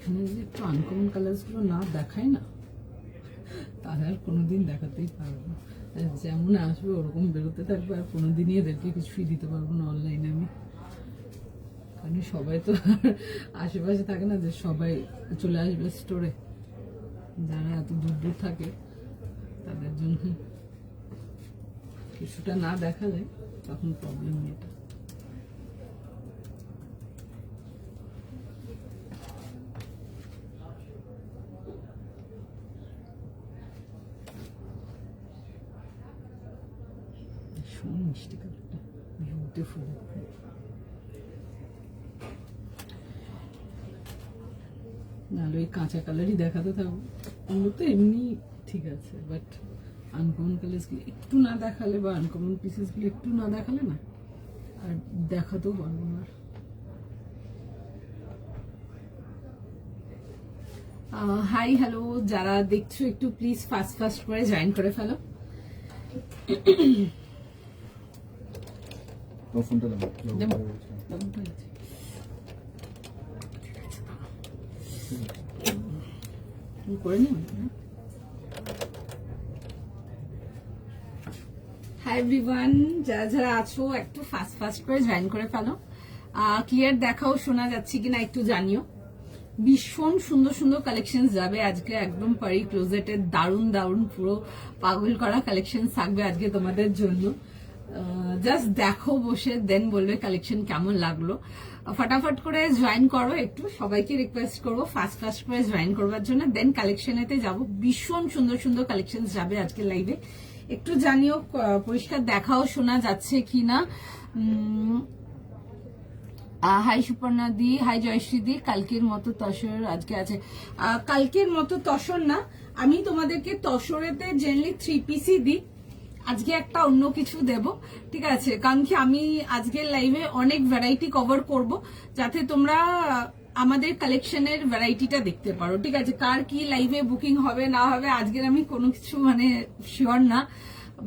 এখানে যে একটু আনকমন কালার্স গুলো না দেখায় না, তাহলে আর কোনোদিন দেখাতেই পারবো না। যেমন আসবে ওরকম বেরোতে থাকবে, আর কোনোদিনই এদেরকে কিছুই দিতে পারবো না অনলাইনে আমি। কারণ সবাই তো আশেপাশে থাকে না যে সবাই চলে আসবে স্টোরে, যারা এত দূর দূর থাকে তাদের জন্য কিছুটা না দেখালে তখন প্রবলেম নেই। এটা ভীষণ মিষ্টি কালারটা, বিউটিফুল। নাহলে ওই কাঁচা কালারই দেখাতে থাকবো, ওগুলো তো এমনি ঠিক আছে, বাট আনকমন কালার্সগুলো একটু না দেখালে বা আনকমন পিসেসগুলো একটু না দেখালে না আর দেখাতেও পারবো না। হাই হ্যালো, যারা দেখছো একটু প্লিজ ফাস্ট ফাস্ট করে জয়েন করে ফেলো। করে নিও। হাই এভরিওয়ান, যারা যারা আছো একটু ফাস্ট ফাস্ট করে জয়েন করে ফেলো। ক্লিয়ার দেখাও, শোনা যাচ্ছে কিনা একটু জানিও। ভীষণ সুন্দর সুন্দর কালেকশন যাবে আজকে, একদম পারি ক্লোজেটের দারুণ দারুণ পুরো পাগল করা কালেকশন থাকবে আজকে তোমাদের জন্য। জাস্ট দেখো বসে, দেন বলবে কালেকশন কেমন লাগলো। ফটাফট করে জয়েন করো, একটু সবাইকে রিকোয়েস্ট করবো ফাস্ট ফাস্ট করে জয়েন করবার জন্য, দেন কালেকশনেতে যাবো। ভীষণ সুন্দর সুন্দর কালেকশন যাবে আজকে লাইভে, একটু জানিও পরিষ্কার দেখাও শোনা যাচ্ছে কিনা। হাই সুপর্ণা দি, হাই জয়শ্রী দি। কালকের মতো তসর আজকে আছে, কালকের মতো তসর না, আমি তোমাদেরকে তসরেতে জেনারেলি 3 পিসই দিই, আজকে একটা অন্য কিছু দেব, ঠিক আছে? কারণ কি আমি আজকের লাইভে অনেক ভ্যারাইটি কভার করব, যাতে তোমরা আমাদের কালেকশনের ভ্যারাইটিটা দেখতে পারো, ঠিক আছে? কার কি লাইভে বুকিং হবে না হবে আজকের আমি কোনো কিছু মানে শিওর না,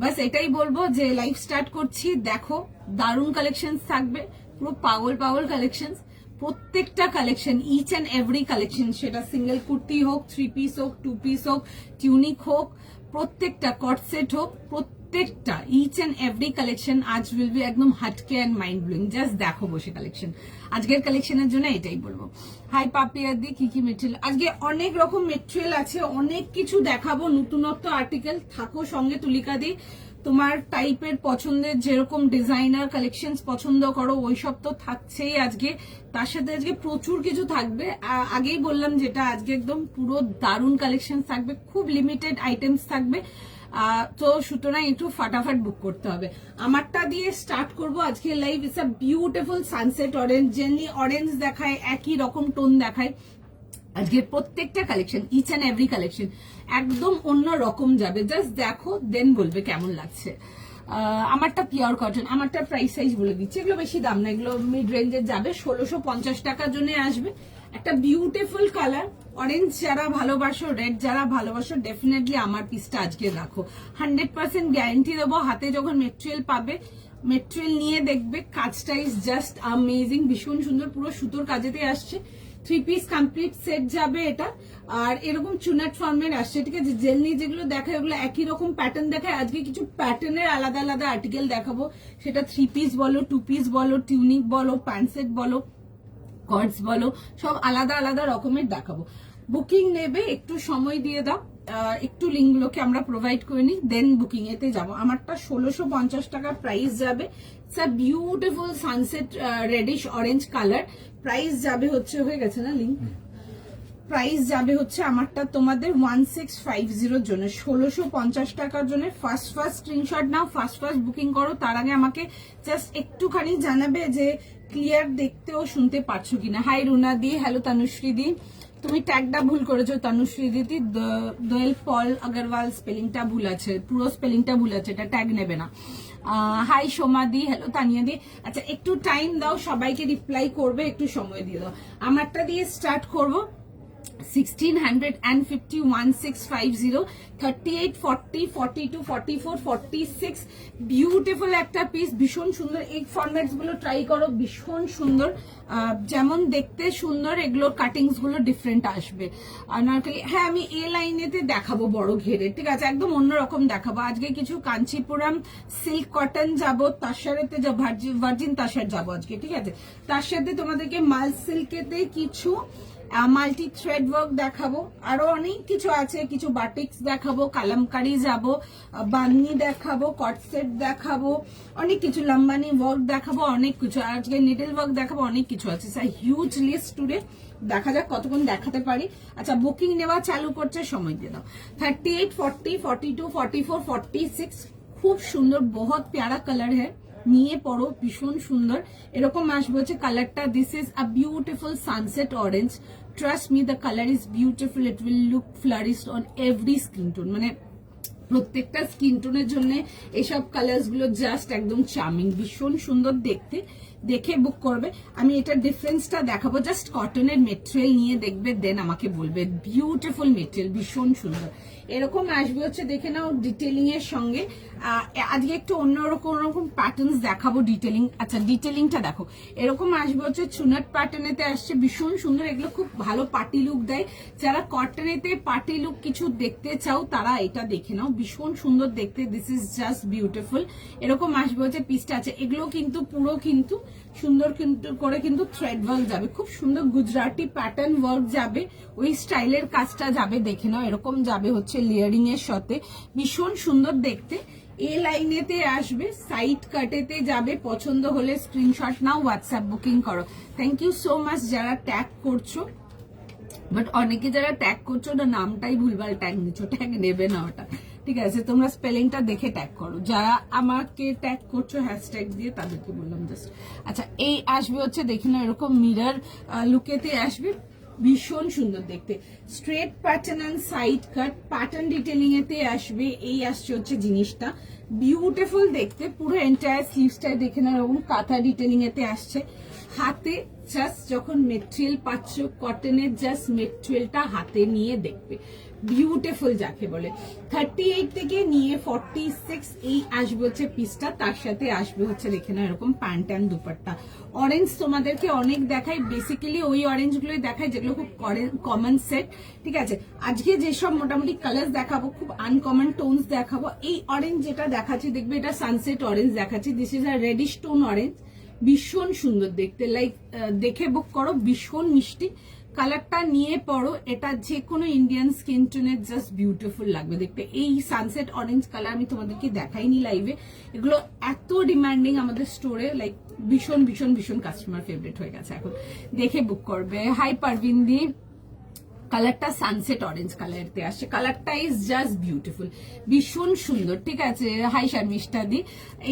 বাস এটাই বলবো যে লাইভ স্টার্ট করছি। দেখো দারুণ কালেকশন থাকবে, পুরো পাগল পাগল কালেকশন, প্রত্যেকটা collection, each and every collection, সেটা সিঙ্গেল কুর্তি হোক, 3 পিস হোক, 2 পিস হোক, টিউনিক হোক, প্রত্যেকটা কট সেট হোক, প্রত্যেকটা ইচ অ্যান্ড এভরি কালেকশন আজ উইল বি একদম হাটকে অ্যান্ড মাইন্ড ব্লোয়িং। জাস্ট দেখো বসে কালেকশন, আজকের কালেকশনের জন্য এটাই বলবো। হাই পাপিয়া দি, কি কি মেটেরিয়াল আজকে? অনেক রকম মেটেরিয়াল আছে, অনেক কিছু দেখাবো, নতুনত্ব আর্টিকেল, থাকো সঙ্গে। তুলিকা দি, তোমার টাইপের পছন্দের যেরকম ডিজাইনার কালেকশন পছন্দ করো ওইসব তো থাকছেই আজকে, তার সাথে আজকে প্রচুর কিছু থাকবে। আগেই বললাম যেটা আজকে একদম পুরো দারুণ কালেকশন থাকবে, খুব লিমিটেড আইটেমস থাকবে, তো সুতরাং একটু ফাটাফাট বুক করতে হবে। আমারটা দিয়ে স্টার্ট করব আজকে live. It's a beautiful sunset orange, generally orange দেখায়, একই রকম টোন দেখায়, আজকের প্রত্যেকটা collection each and every collection একদম অন্য রকম যাবে। জাস্ট দেখো দেন বলবে কেমন লাগছে। আমারটা পিওর কটন, আমারটা প্রাইস সাইজ বলে দিচ্ছি, এগুলো বেশি দাম না, এগুলো মিড রেঞ্জের যাবে, 1650 টাকার জন্য আসবে। একটা বিউটিফুল কালার অরেঞ্জ, যারা ভালোবাসো, রেড যারা ভালোবাসো, ডেফিনেটলি আমার পিসটা আজকে রাখো। 100% গ্যারান্টি দেবো, হাতে যখন মেটেরিয়াল পাবে, মেটেরিয়াল নিয়ে দেখবে কাজটা ইজ জাস্ট আমেজিং, ভীষণ সুন্দর, পুরো সুতোর কাজেতে আসছে। 3 পিস কমপ্লিট সেট যাবে এটা, আর এরকম চুনাট ফর্মের আসছে, ঠিক আছে? জেলনি যেগুলো দেখায় ওগুলো একই রকম প্যাটার্ন দেখায়, আজকে কিছু প্যাটার্নের আলাদা আলাদা আর্টিকেল দেখাবো, সেটা 3 পিস বলো, 2 পিস বলো, টিউনিক বলো, প্যান্ট সেট বলো, কর্ডস বলো, সব আলাদা আলাদা রকমের দেখাবো। বুকিং নেবে, একটু সময় দিয়ে দাও, একটু লিঙ্কগুলোকে আমরা প্রোভাইড করে নিই, দেন বুকিং এতে যাবো। আমারটা 1650 টাকা প্রাইস যাবে। It's a beautiful sunset reddish orange colour, price যাবে হচ্ছে, হয়ে গেছে না লিঙ্ক? প্রাইস যাবে হচ্ছে আমারটা তোমাদের 1650 জন্য, 1650 টাকার জন্য। ফার্স্ট স্ক্রিনশট নাও, ফার্স্ট বুকিং করো। তার আগে আমাকে জাস্ট একটুখানি জানাবে যে ক্লিয়ার দেখতে ও শুনতে পারছো কিনা। হাই রুনা দি, হ্যালো তনুশ্রী দি, তুমি ট্যাগটা ভুল করেছো তনুশ্রী দিদি, দোয়েল পল আগরওয়াল স্পেলিংটা ভুল আছে, পুরো স্পেলিংটা ভুল আছে, এটা ট্যাগ নেবে না। হাই সোমা দি, হ্যালো তানিয়া দি। আচ্ছা একটু টাইম দাও, সবাইকে রিপ্লাই করবে, একটু সময় দিয়ে দাও। আমারটা দিয়ে স্টার্ট করবো, 1650 1650 38 40 42 44 46 বিউটিফুল একটা পিস, ভীষণ সুন্দর। এই ফরম্যাটস গুলো ট্রাই করো, ভীষণ সুন্দর, যেমন দেখতে সুন্দর এগুলো কাটিংস গুলো ডিফারেন্ট আসবে। আনারকলি, হ্যাঁ আমি এ লাইনেতে দেখাবো বড় ঘেরে, ঠিক আছে, একদম অন্যরকম দেখাবো আজকে। কিছু কাঞ্চিপুরম সিল্ক কটন যাবো, তাসারেতে যাবো, ভার্জিন তাসার যাবো আজকে, ঠিক আছে। তার সাথে তোমাদেরকে মাল সিল্কেতে কিছু মাল্টি থ্রেড ওয়ার্ক দেখাবো, আরো অনেক কিছু আছে, কিছু বাটিক্স দেখাবো, কালামকারি যাবো, বান্নি দেখাবো, কটসেট দেখাবো, অনেক কিছু লম্বানি ওয়ার্ক দেখাবো, অনেক কিছু আজকে নিডল ওয়ার্ক দেখাবো, অনেক কিছু আছে। হিউজ লিস্ট টুডে, দেখা যাক কতক্ষণ দেখাতে পারি। আচ্ছা, বুকিং নেওয়া চালু করছে, সময় দিয়ে দাও। 38 40 42 44 46 খুব সুন্দর, বহুত প্যারা কালার হ্যাঁ, নিয়ে পড়ো, ভীষণ সুন্দর। এরকম আসবে হচ্ছে কালারটা, this is a beautiful sunset orange, trust me the colour is beautiful, it will look flourished on every skin tone, মানে প্রত্যেকটা স্কিন টোনের জন্য এসব কালার্স গুলো জাস্ট একদম চার্মিং, ভীষণ সুন্দর দেখতে। দেখে বুক করবে। আমি এটার ডিফারেন্সটা দেখাবো, জাস্ট কটনের মেটেরিয়াল নিয়ে দেখবে, দেন আমাকে বলবে। বিউটিফুল মেটেরিয়াল, ভীষণ সুন্দর। এরকম আসবে হচ্ছে, দেখে নাও ডিটেলিং এর সঙ্গে। আজকে একটু অন্যরকম প্যাটার্নস দেখাবো, ডিটেলিং। আচ্ছা, ডিটেলিংটা দেখো, এরকম আসবে হচ্ছে চুনাট প্যাটার্নেতে আসছে, ভীষণ সুন্দর। এগুলো খুব ভালো পার্টি লুক দেয়, যারা কটনেতে পার্টি লুক কিছু দেখতে চাও তারা এটা দেখে নাও, ভীষণ সুন্দর দেখতে। This is just beautiful. এরকম আসবে হচ্ছে পিসটা আছে, এগুলো কিন্তু পুরো কিন্তু সুন্দর কিন্তু করে কিন্তু থ্রেড ওয়ার্ক যাবে, খুব সুন্দর গুজরাটি প্যাটার্ন ওয়ার্ক যাবে, ওই স্টাইলের কাজটা যাবে, দেখে নাও। এরকম যাবে হচ্ছে লেয়ারিং এর সাথে, ভীষণ সুন্দর দেখতে। এ লাইনেতে আসবে, সাইড কাটেতে যাবে, পছন্দ হলে স্ক্রিনশট নাও, হোয়াটসঅ্যাপ বুকিং করো। থ্যাংক ইউ সো মাচ যারা ট্যাগ করছো, বাট অনেকে যারা ট্যাগ করছো না, নামটাই ভুলভাল ট্যাগ নিচ্ছ, ট্যাগ নেবে না ওটা, ঠিক আছে। তোমরা স্পেলিংটা দেখে ট্যাগ করো, যারা আমাকে ট্যাগ করছো হ্যাশট্যাগ দিয়ে তাদেরকে বললাম জাস্ট। আচ্ছা, এই আসবে হচ্ছে, দেখে না, এরকম মিরর লুকেতে আসবে, ভীষণ সুন্দর দেখতে। Straight pattern and side cut pattern detailing এতে আসবে। এই আসছে হচ্ছে জিনিসটা, বিউটিফুল দেখতে। পুরো এন্টায়ার স্লিভসটাই দেখে না, এরকম কাঁথা ডিটেলিং এতে আসছে। হাতে জাস্ট যখন মেটেরিয়াল পাচ্ছ, কটনের জাস্ট মেটেরিয়ালটা হাতে নিয়ে দেখবে, বিউটিফুল যাকে বলে। 38 থেকে নিয়ে 46 এই আসবে হচ্ছে পিসটা, তার সাথে আসবে হচ্ছে দেখে না এরকম প্যান্ট অ্যান্ড দুপাট্টা। অরেঞ্জ তোমাদেরকে অনেক দেখাই, বেসিক্যালি ওই অরেঞ্জ গুলোই দেখাই যেগুলো খুব কমন সেট, ঠিক আছে। আজকে যেসব মোটামুটি কালার দেখাবো, খুব আনকমন টোনস দেখাবো। এই অরেঞ্জ যেটা দেখাচ্ছি, দেখবে এটা সানসেট অরেঞ্জ দেখাচ্ছি, this is a reddish tone orange, ভীষণ সুন্দর দেখতে। লাইক দেখে বুক করো, ভীষণ মিষ্টি কালারটা নিয়ে পড়ো, এটা যে কোনো ইন্ডিয়ান স্কিন টোনের জাস্ট বিউটিফুল লাগবে দেখতে। এই সানসেট অরেঞ্জ কালার আমি তোমাদেরকে দেখাইনি লাইভে, এগুলো এত ডিমান্ডিং আমাদের স্টোরে, লাইক ভীষণ ভীষণ ভীষণ কাস্টমার ফেভারিট হয়ে গেছে এখন, দেখে বুক করবে। হাই পারভিন দি, কালারটা সানসেট অরেঞ্জ কালারতে আসছে, কালারটা ইজ জাস্ট বিউটিফুল, ভীষণ সুন্দর, ঠিক আছে। হাই শর্মিষ্ঠা দি,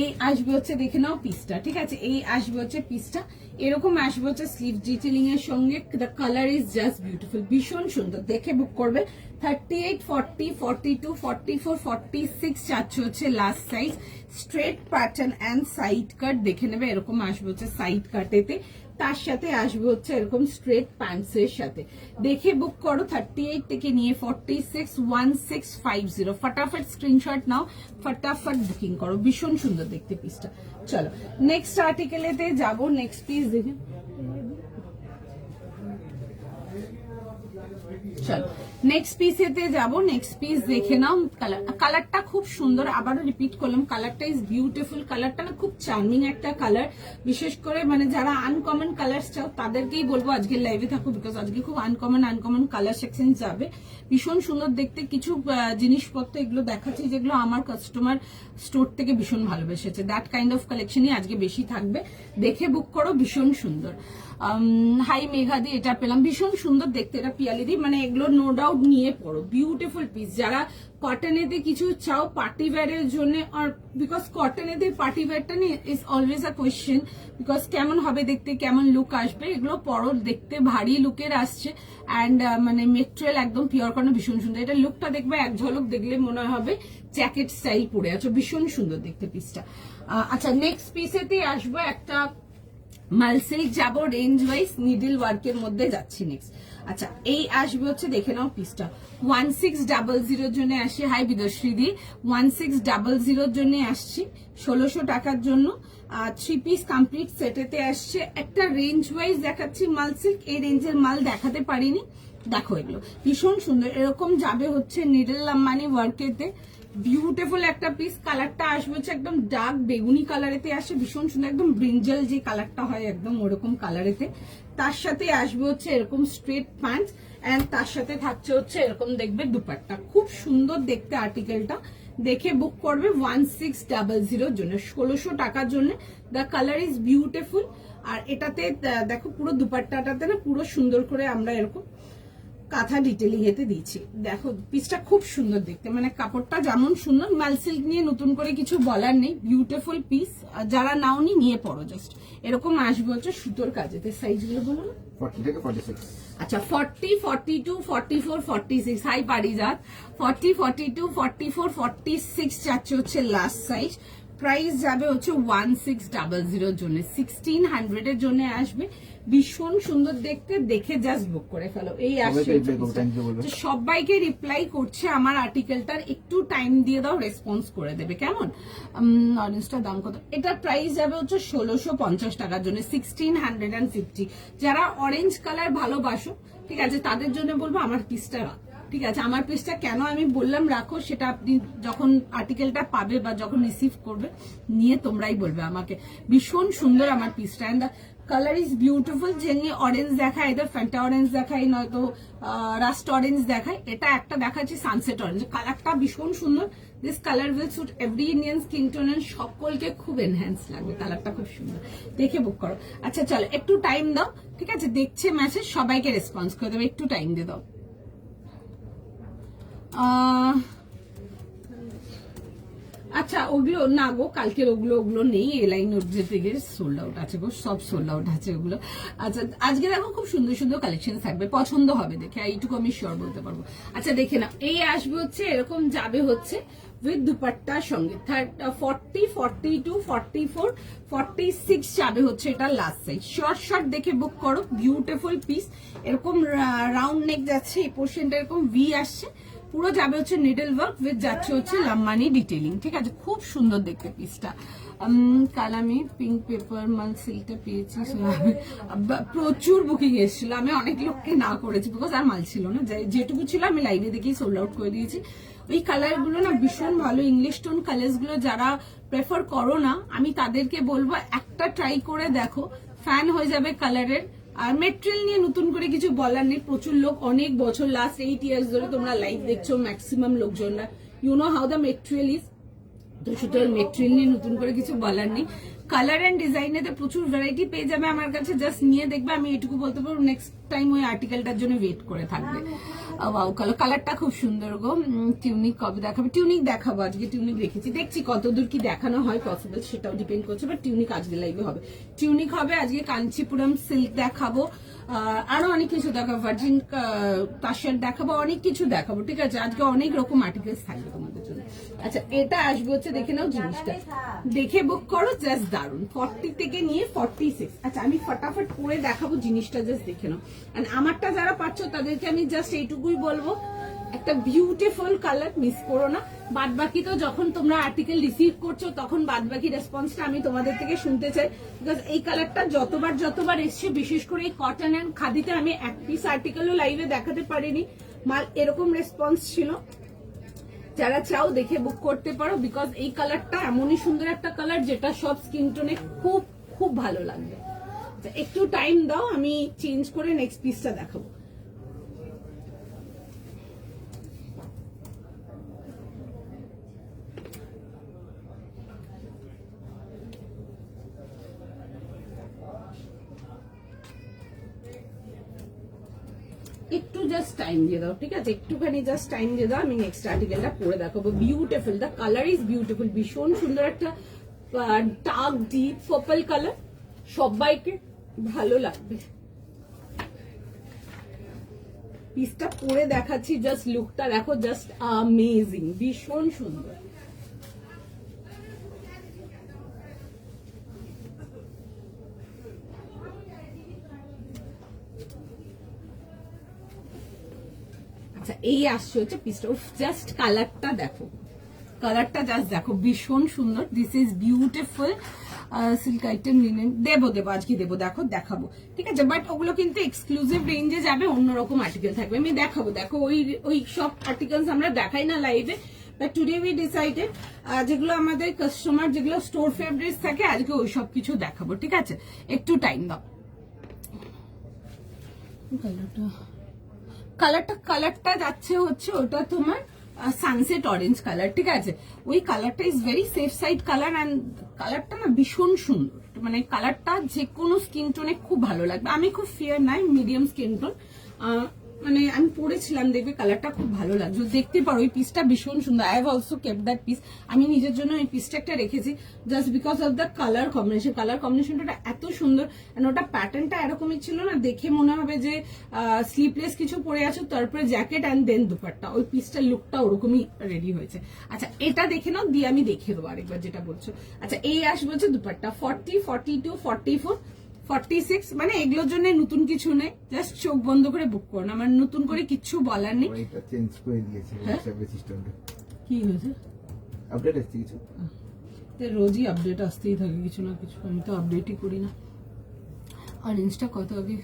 এই আসবে হচ্ছে দেখে নাও পিসটা, ঠিক আছে। এই আসবে হচ্ছে পিসটা, এরকম আসবে হচ্ছে স্লিভ ডিটেলিং এর সঙ্গে, the colour is just beautiful, ভীষণ সুন্দর, দেখে বুক করবে। 38 40 42 44 46 চাচ্ছ হচ্ছে last size. Straight pattern and side কাট দেখে নেবে, এরকম আসবে হচ্ছে সাইড কাটেতে, তার সাথে আসবে হচ্ছে এরকম স্ট্রেট প্যান্টস এর সাথে, দেখে বুক করো। 38 থেকে নিয়ে 46 1650, ফটাফট স্ক্রিনশট নাও, ফটাফট বুকিং করো, ভীষণ সুন্দর দেখতে পিসটা। চলো নেক্সট আর্টিকেলেতে যাবো, নেক্সট পিস দেখে। চলো নেক্সট পিসেতে যাবো, নেক্সট পিস দেখে নাও। কালারটা খুব সুন্দর, আবারও রিপিট করলাম, কালারটা ইজ বিউটিফুল, কালারটা না খুব চার্মিং একটা কালার, বিশেষ করে মানে যারা আনকমন কালার চাও তাদেরকেই বলবো আজকের লাইভে থাকো, বিকজ আজকে খুব আনকমন কালার সেকশন যাবে, ভীষণ সুন্দর দেখতে। কিছু জিনিসপত্র এগুলো দেখাচ্ছি যেগুলো আমার কাস্টমার স্টোর থেকে ভীষণ ভালোবেসেছে, দ্যাট কাইন্ড অফ কালেকশনই আজকে বেশি থাকবে, দেখে বুক করো, ভীষণ সুন্দর। হাই মেঘাদি, এটা পেলাম, ভীষণ সুন্দর দেখতে, এটা পিয়ালিদি, মানে এগুলো নো ডাউট নিয়ে পড়ো, বিউটিফুল পিস। যারা কটনেতে কিছু চাও পার্টি ওয়্যারের জন্য, আর বিকজ কটনেতে পার্টি ওয়্যারটা নিয়ে is always a question, because কেমন হবে দেখতে, কেমন লুক আসবে, এগুলো পরো, দেখতে ভারী লুকের আসছে, অ্যান্ড মানে মেটেরিয়াল একদম পিওর কটন, ভীষণ সুন্দর। এটা লুকটা দেখবে, এক ঝলক দেখলে মনে হবে জ্যাকেট স্টাইল পরে আছো, ভীষণ সুন্দর দেখতে পিসটা। আচ্ছা নেক্সট পিসেতে আসবো একটা মাল সিল্ক যাবো রেঞ্জ ওয়াইজ, নিডল ওয়ার্কের মধ্যে যাচ্ছি নেক্সট। আচ্ছা এই আসবে হচ্ছে দেখে নাও পিসটা 1600 জন্য আসি। হাই বিদশ্রীদি, 1600 জন্য আসছি 1600 টাকার জন্য। 3 পিস কমপ্লিট সেটেতে আসছে। একটা রেঞ্জ ওয়াইজ দেখাচ্ছি মাল সিল্ক, এই রেঞ্জের মাল দেখাতে পারিনি। দেখো এগুলো ভীষণ সুন্দর, এরকম যাবে হচ্ছে নিডল আম্বানি ওয়ার্কেতে। বিউটিফুল একটা পিস। কালারটা আসবে হচ্ছে একদম ডার্ক বেগুনি কালারেতে আসে, ভীষণ সুন্দর, একদম ব্রিঞ্জাল যে কালারটা হয় একদম ওরকম কালারেতে। তার সাথে আসবে হচ্ছে এরকম স্ট্রেট প্যান্ট, এন্ড তার সাথে থাকছে হচ্ছে এরকম দেখবে দুপাট্টা। খুব সুন্দর দেখতে আর্টিকেলটা, দেখে বুক করবে 1600 জন্য, 1600 টাকার জন্য। The colour is beautiful. আর এটাতে দেখো পুরো দুপাট্টাটাতে না পুরো সুন্দর করে আমরা এরকম কাঁথা ডিটেলিং এতে দিয়েছি। দেখো পিসটা খুব সুন্দর দেখতে, মানে কাপড়টা যেমন সুন্দর। মাল সিল্ক নিয়ে নতুন করে কিছু বলার নেই, বিউটিফুল পিস। যারা নাওনি নিয়ে পড়ো জাস্ট। এরকম আসবে হচ্ছে সুতোর কাজেতে। সাইজ গুলো বলো না। 40 থেকে 46। আচ্ছা 40, 42, 44, 46। হাই পারিজাত। 40, 42, 44, 46 যাচ্ছে হচ্ছে লাস্ট সাইজ। প্রাইস যাবে হচ্ছে 1600 জন্য, 1600 এর জন্য আসবে। ভীষণ সুন্দর দেখতে, দেখে জাস্ট বুক করে ফেলো। এই আসছে সবাইকে রিপ্লাই করছে আমার আর্টিকেলটার, একটু টাইম দিয়ে দাও, রেসপন্স করে দেবে কেমন। অরেঞ্জটার দাম কত? এটার প্রাইস যাবে হচ্ছে 1650 টাকার জন্য, 1650। যারা অরেঞ্জ কালার ভালোবাসো ঠিক আছে তাদের জন্য বলবো আমার পিসটা রাখ। ঠিক আছে, আমার পিসটা কেন আমি বললাম রাখো সেটা আপনি যখন আর্টিকেলটা পাবে বা যখন রিসিভ করবে নিয়ে তোমরাই বলবে আমাকে। ভীষণ সুন্দর আমার পিসটা, and the colour is beautiful. যেমনি অরেঞ্জ দেখায়, এদের ফ্যান্টা অরেঞ্জ দেখায়, নয়তো রাস্ট অরেঞ্জ দেখায়। এটা একটা দেখাচ্ছি সানসেট অরেঞ্জ। কালারটা ভীষণ সুন্দর। This colour will suit every Indian skin tone, সকলকে খুব এনহ্যান্স লাগবে। কালারটা খুব সুন্দর, দেখে বুক করো। আচ্ছা চলো একটু টাইম দাও, ঠিক আছে, দেখছে মেসেজ, সবাইকে রেসপন্স করে দেবে, একটু টাইম দিয়ে দাও। আচ্ছা ওগুলো না গো, কালকের ওগুলো নেই। এলাইন যে থেকে সোল্ড আউট আছে গো, সব সোল্ড আউট আছে ওগুলো। আচ্ছা আজকে দেখো খুব সুন্দর সুন্দর কালেকশন থাকবে, পছন্দ হবে দেখে, এইটুকু আমি শিওর বলতে পারবো। আচ্ছা দেখে না, এই আসবে হচ্ছে এরকম যাবে হচ্ছে উইথ দুপাট্টার সঙ্গে। 40, 42, 44, 46 যাবে হচ্ছে এটা লাস্ট সাইজ। শর্ট দেখে বুক করো। বিউটিফুল পিস, এরকম রাউন্ড নেক যাচ্ছে, এই পোর্শনটা এরকম ভি আসছে, পুরো যাবে হচ্ছে নিডল ওয়ার্ক উইথ যাচ্ছে হচ্ছে লাম্বানি ডিটেইলিং। ঠিক আছে, খুব সুন্দর দেখতে পিসটা। কাল আমি পিঙ্ক পেপার মাল সিল্কটা পেয়েছি, প্রচুর বুকিং এসেছিল। আমি অনেক লোককে না করেছি বিকজ আর মাল ছিল না, যেটুকু ছিল আমি লাইভে দেখেই সোল্ড আউট করে দিয়েছি। ওই কালার গুলো না ভীষণ ভালো, ইংলিশ টোন কালার্স গুলো যারা প্রেফার করো না আমি তাদেরকে বলবো একটা ট্রাই করে দেখো, ফ্যান হয়ে যাবে কালারের। আর মেটেরিয়াল নিয়ে নতুন করে কিছু বলার নেই, প্রচুর লোক অনেক বছর লাস্ট 8 ইয়ার্স ধরে তোমরা লাইভ দেখছো ম্যাক্সিমাম লোকজনরা, you know how the material is. তো সুতরাং মেটেরিয়াল নিয়ে নতুন করে কিছু বলার নেই। কালার এন্ড ডিজাইনেতে প্রচুর ভ্যারাইটি পেয়ে যাবে আমার কাছে, জাস্ট নিয়ে দেখবে। আমি এটুকু বলতে পারবো নেক্সট টাইম ওই আর্টিকেলটার জন্য ওয়েট করে থাকবে। ওয়াও কালারটা খুব সুন্দর গো। টিউনিক কবে দেখাবে? টিউনিক দেখাবো আজকে, টিউনিক রেখেছি, দেখছি কতদূর কি দেখানো হয় পসিবল সেটাও ডিপেন্ড করছে, বাট টিউনিক আজকে লাইভে হবে। টিউনিক হবে আজকে, কাঞ্চিপুরম সিল্ক দেখাবো, আরো অনেক কিছু দেখাবো, ভার্জিন তাসার দেখাবো, অনেক কিছু দেখাবো। ঠিক আছে, আজকে অনেক রকম আর্টিকেলস থাকবে তোমাদের জন্য। আচ্ছা এটা আসবে হচ্ছে দেখে নাও জিনিসটা, দেখে বুক করো, জাস্ট দারুন। 40 থেকে নিয়ে 46। আচ্ছা আমি ফটাফট করে দেখাবো জিনিসটা, জাস্ট দেখে নাও। আর আমারটা যারা পাচ্ছ তাদেরকে আমি জাস্ট এইটুকুই বলবো, একটা বিউটিফুল কালার মিস করো না। বাদ বাকি তো যখন তোমরা আর্টিকেল রিসিভ করছো তখন বাদ বাকি রেসপন্সটা আমি তোমাদের থেকে শুনতে চাই, বিকজ এই কালারটা যতবার এসছে, বিশেষ করে এই কটন এন্ড খাদিতে আমি এক পিস আর্টিকেলও লাইভে দেখাতে পারিনি, মাল এরকম রেসপন্স ছিল। যারা চাও দেখে বুক করতে পারো, বিকজ এই কালারটা এমনই সুন্দর একটা কালার যেটা সব স্কিন টোনে খুব খুব ভালো লাগবে। একটু টাইম দাও, আমি চেঞ্জ করে নেক্সট পিসটা দেখাবো। একটু জাস্ট টাইম দিয়ে দাও, ঠিক আছে, একটুখানি জাস্ট টাইম দিয়ে দাও, আমি নেক্সট আর্টিকেলটা পরে দেখাবো। Beautiful, the colour is beautiful, ভীষণ সুন্দর একটা ডার্ক ডিপ পার্পল কালার, সবাইকে ভালো লাগবে। পিসটা পরে দেখাচ্ছি, জাস্ট লুকটা দেখো, জাস্ট অ্যামেজিং, ভীষণ সুন্দর। এই আসছে হচ্ছে পিসটা, জাস্ট কালারটা দেখো, কালারটা জাস্ট দেখো, ভীষণ সুন্দর। This is beautiful silk item, linen. দেবো আজকে দেবো, দেখো দেখাবো, ঠিক আছে। বাট ওগুলো কিন্তু এক্সক্লুসিভ রেঞ্জে যাবে, অন্যরকম আর্টিকেল থাকবে, আমি দেখাবো। দেখো ওই সব আর্টিকেলস আমরা দেখাই না লাইভে, বাট টুডে উই ডিসাইডেড যেগুলো আমাদের কাস্টমার, যেগুলো স্টোর ফেভারিটস থাকে, আজকে ওই সব কিছু দেখাবো, ঠিক আছে। একটু টাইম দাও। কালারটা যাচ্ছে হচ্ছে ওটা তোমার সানসেট অরেঞ্জ কালার, ঠিক আছে। ওই কালারটা is very safe side colour, and কালারটা না ভীষণ সুন্দর, মানে কালারটা যে কোনো স্কিন টোনে খুব ভালো লাগবে। আমি খুব ফেয়ার নাই, মিডিয়াম স্কিন টোন, মানে আমি পরেছিলাম, দেখবে কালারটা খুব ভালো লাগছে, দেখতে পারো। ওই পিসটা ভীষণ সুন্দর, I have also kept that piece. আমি নিজের জন্য এই পিসটা একটা রেখেছি, just because of the colour কম্বিনেশনটা এত সুন্দর। ওটা প্যাটার্নটা এরকমই ছিল না, দেখে মনে হবে যে স্লিপলেস কিছু পরে আছো, তারপরে জ্যাকেট অ্যান্ড দেন দুপাট্টা। ওই পিসটার লুকটা ওরকমই রেডি হয়েছে। আচ্ছা, এটা দেখে নাও, দিয়ে আমি দেখিয়ে দেবো আরেকবার যেটা বলছো। আচ্ছা, এই আসবে হচ্ছে দুপাট্টা 40, 42, 44, 46, মানে এগুলোর জন্য নতুন কিছু নেই, জাস্ট চোখ বন্ধ করে বুক করুন, আমার নতুন করে কিছু বলার নেই। এটা চেঞ্জ করে দিয়েছে সিস্টেমটা। কি হয়েছে? আপডেট আসছে কিছু? রোজই আপডেট আসতেই থাকে কিছু না কিছু, আমি তো আপডেটই করি না। অরেঞ্জটা কত আগে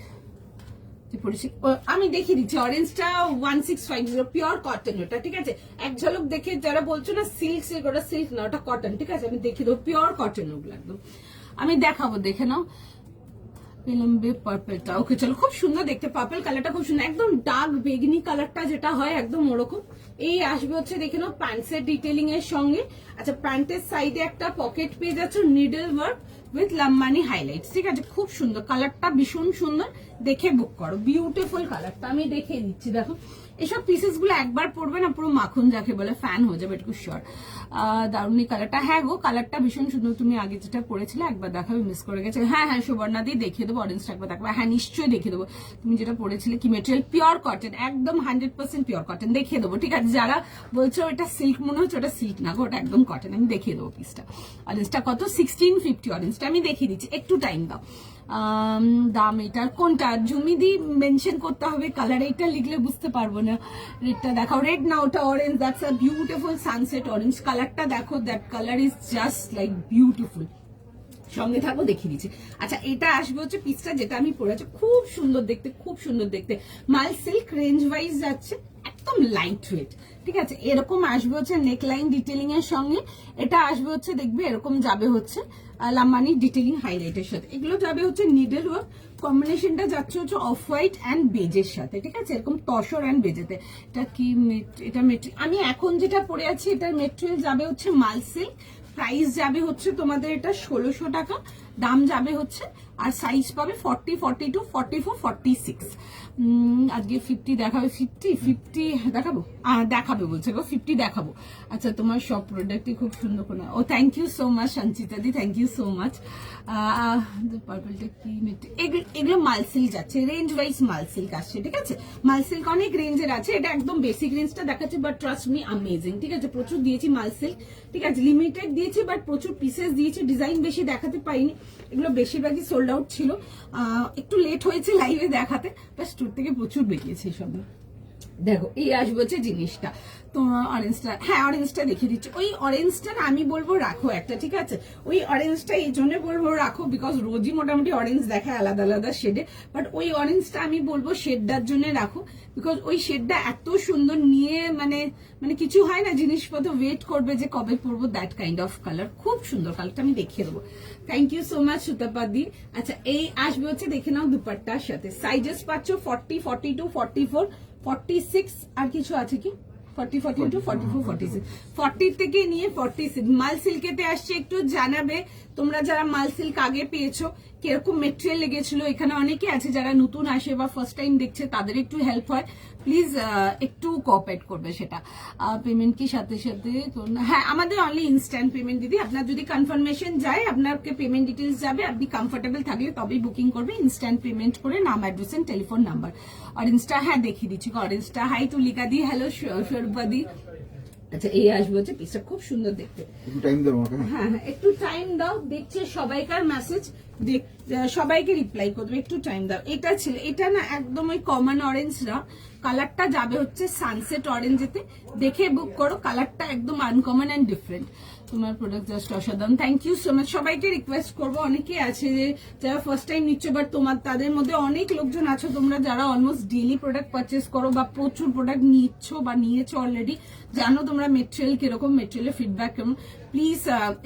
পড়েছি আমি দেখিয়ে দিচ্ছি। অরেঞ্জটা 1650 পিওর কটন, ওটা ঠিক আছে। এক ঝলক দেখে যারা বলছো না সিল্ক, ওটা সিল্ক না, ওটা কটন, ঠিক আছে। আমি দেখিয়ে দেবো, পিওর কটন ওগুলো একদম। আমি দেখাবো, দেখে নাও। পার্পলটা ওকে, চলো, খুব সুন্দর দেখতে, পার্পল কালারটা খুব সুন্দর, একদম ডার্ক বেগনি কালারটা যেটা হয় একদম ওরকম। এই আসবে হচ্ছে, দেখে নাও, প্যান্টসের ডিটেলিং এর সঙ্গে। আচ্ছা, প্যান্টের সাইডে একটা পকেট পেয়ে যাচ্ছ, needle work with Lambani highlights, ঠিক আছে। খুব সুন্দর কালারটা, ভীষণ সুন্দর, দেখে বুক করো। বিউটিফুল কালারটা আমি দেখিয়ে দিচ্ছি, দেখো। এসব পিসেস গুলো একবার পরবে না, পুরো মাখন যাকে বলে ফ্যান হয়ে যাবে, একটু শিওর। দারুণী কালারটা, হ্যাঁ গো, কালারটা ভীষণ সুন্দর। তুমি আগে যেটা পরেছিলে একবার দেখাবে, মিস করে গেছে। হ্যাঁ সুবর্ণা দিয়ে দেখিয়ে দেবো, অরেঞ্জটা একবার দেখবে। হ্যাঁ, নিশ্চয়ই দেখিয়ে দেবো। তুমি যেটা পরেছিলে কি মেটেরিয়াল? পিওর কটন, একদম 100% পিওর কটন, দেখিয়ে দেবো, ঠিক আছে। যারা বলছো এটা সিল্ক মনে হচ্ছে, ওটা সিল্ক না গো, ওটা একদম কটন। আমি দেখিয়ে দেবো পিসটা। অরেঞ্জটা কত? 1650 অরেঞ্জটা আমি দেখিয়ে দিচ্ছি, একটু টাইম দাও। দাম এটার কোনটা ঝুমি দি মেনশন করতে হবে, কালার এইটা লিখলে বুঝতে পারবো না। রেডটা দেখাও, রেড না, ওটা orange. That's a beautiful sunset orange কালারটা, দেখো, that colour is just like beautiful. সঙ্গে থাকবো, দেখিয়ে দিচ্ছি। আচ্ছা, এটা আসবে হচ্ছে পিসটা যেটা আমি পরেছি, খুব সুন্দর দেখতে, খুব সুন্দর দেখতে। মাল সিল্ক রেঞ্জ ওয়াইজ যাচ্ছে, একদম লাইট ওয়েট, ঠিক আছে। এরকম আসবে হচ্ছে নেক লাইন ডিটেলিং এর সঙ্গে। এটা আসবে হচ্ছে, দেখবে এরকম যাবে হচ্ছে লাম্বানি ডিটেলিং হাইলাইটের সাথে। এগুলো যাবে হচ্ছে নিডল ওয়ার্ক, কম্বিনেশনটা যাচ্ছে হচ্ছে অফ হোয়াইট অ্যান্ড বেজের সাথে, ঠিক আছে। এরকম তসর অ্যান্ড বেজেতে। এটা কি? এটা মেটেরিয়াল, আমি এখন যেটা পরে আছি এটার মেটেরিয়াল যাবে হচ্ছে মাল সিল্ক। প্রাইস যাবে হচ্ছে তোমাদের এটা 1600 টাকা, দাম যাবে হচ্ছে। আর সাইজ পাবে 40, 42, 44, 46। আজকে 50 দেখাবে, 50 দেখাবো, দেখাবে বলছে গো, 50 দেখাবো। আচ্ছা, তোমার সব প্রোডাক্টই খুব সুন্দর করে। Oh thank you so much Sanchita di, thank you so much. পার্পলটা কি? এগুলো মাল সিল্ক যাচ্ছে, রেঞ্জ ওয়াইজ মাল সিল্ক আসছে, ঠিক আছে। মাল সিল্ক অনেক রেঞ্জের আছে, এটা একদম বেসিক রেঞ্জটা দেখাচ্ছে, বাট ট্রাস্ট মি অ্যামেজিং, ঠিক আছে। প্রচুর দিয়েছি মাল সিল্ক, ঠিক আছে। লিমিটেড দিয়েছি, বাট প্রচুর পিসেস দিয়েছি, ডিজাইন বেশি দেখাতে পাইনি। এগুলো বেশিরভাগই সোল্ড আউট ছিল, একটু লেট হয়েছে লাইভে দেখাতে, বাট স্টোর থেকে প্রচুর বেরিয়েছে সব। দেখো, এই আসবে হচ্ছে জিনিসটা, তোমার অরেঞ্জটা। হ্যাঁ, অরেঞ্জটা দেখিয়ে দিচ্ছি। ওই অরেঞ্জটা আমি বলবো রাখো একটা, ঠিক আছে। ওই অরেঞ্জটা এই জন্য বলবো রাখো, বিকজ রোজই মোটামুটি অরেঞ্জ দেখায় আলাদা আলাদা শেডে, বাট ওই অরেঞ্জটা আমি বলবো শেডটার জন্য রাখো, বিকজ ওই শেডটা এত সুন্দর, নিয়ে মানে কিছু হয় না, জিনিসপত্র ওয়েট করবে যে কবে পরবো, দ্যাট কাইন্ড অফ কালার, খুব সুন্দর কালারটা, আমি দেখিয়ে দেবো। থ্যাংক ইউ সো মাচ সুতাপাদি। আচ্ছা, এই আসবে হচ্ছে, দেখে নাও, দুপাট্টার সাথে। সাইজেস পাচ্ছ 40, 42, 44, 46, আর কিছু আছে কি? 40, 42, 44, 46, 40 থেকে নিয়ে 46। মাল সিল্কেতে আসছে, একটু জানাবে তোমরা যারা মাল সিল্ক আগে পেয়েছো কিরকম মেটেরিয়াল লেগেছিল। এখানে অনেকে আছে যারা নতুন আসে বা ফার্স্ট টাইম দেখছে, তাদের একটু হেল্প হয়, প্লিজ একটু কোঅপারেট করবে সেটা। পেমেন্ট কি সাথে সাথে? হ্যাঁ, আমাদের অনলি ইনস্ট্যান্ট পেমেন্ট দিদি। আপনার যদি কনফার্মেশন যায়, আপনাকে পেমেন্ট ডিটেলস যাবে, আপনি কমফোর্টেবল থাকলে তবেই বুকিং করবে। ইনস্ট্যান্ট পেমেন্ট করে নাম, অ্যাড্রেস এন্ড টেলিফোন নাম্বার। অরেঞ্জটা হ্যাঁ দেখিয়ে দিচ্ছি, অরেঞ্জটা। হাই তুলিকা দি, হ্যালো স্বরূপা দি। আচ্ছা, এই আসবে হচ্ছে পিসটা, খুব সুন্দর দেখতে। একটু টাইম দাও আমাকে। হ্যাঁ, একটু টাইম দাও, দেখছে সবাইকার মেসেজ, সবাইকে রিপ্লাই করবে, একটু টাইম দাও। এটা ছিল, এটা না একদম ওই কমন অরেঞ্জ না, কালারটা যাবে হচ্ছে সানসেট অরেঞ্জেতে, দেখে বুক করো, কালারটা একদম আনকমন অ্যান্ড ডিফারেন্ট। তোমার প্রোডাক্ট জাস্ট অসাধারণ। Thank you so much. সবাইকে রিকোয়েস্ট করবো, অনেকে আছে যে যারা ফার্স্ট টাইম নিচ্ছ, বাট তাদের মধ্যে অনেক লোকজন আছো তোমরা যারা অলমোস্ট ডেইলি প্রোডাক্ট পারচেস করো বা প্রচুর প্রোডাক্ট নিচ্ছ বা নিয়েছো অলরেডি, জানো তোমরা মেটেরিয়াল কিরকম, মেটেরিয়ালের ফিডব্যাক কেমন, প্লিজ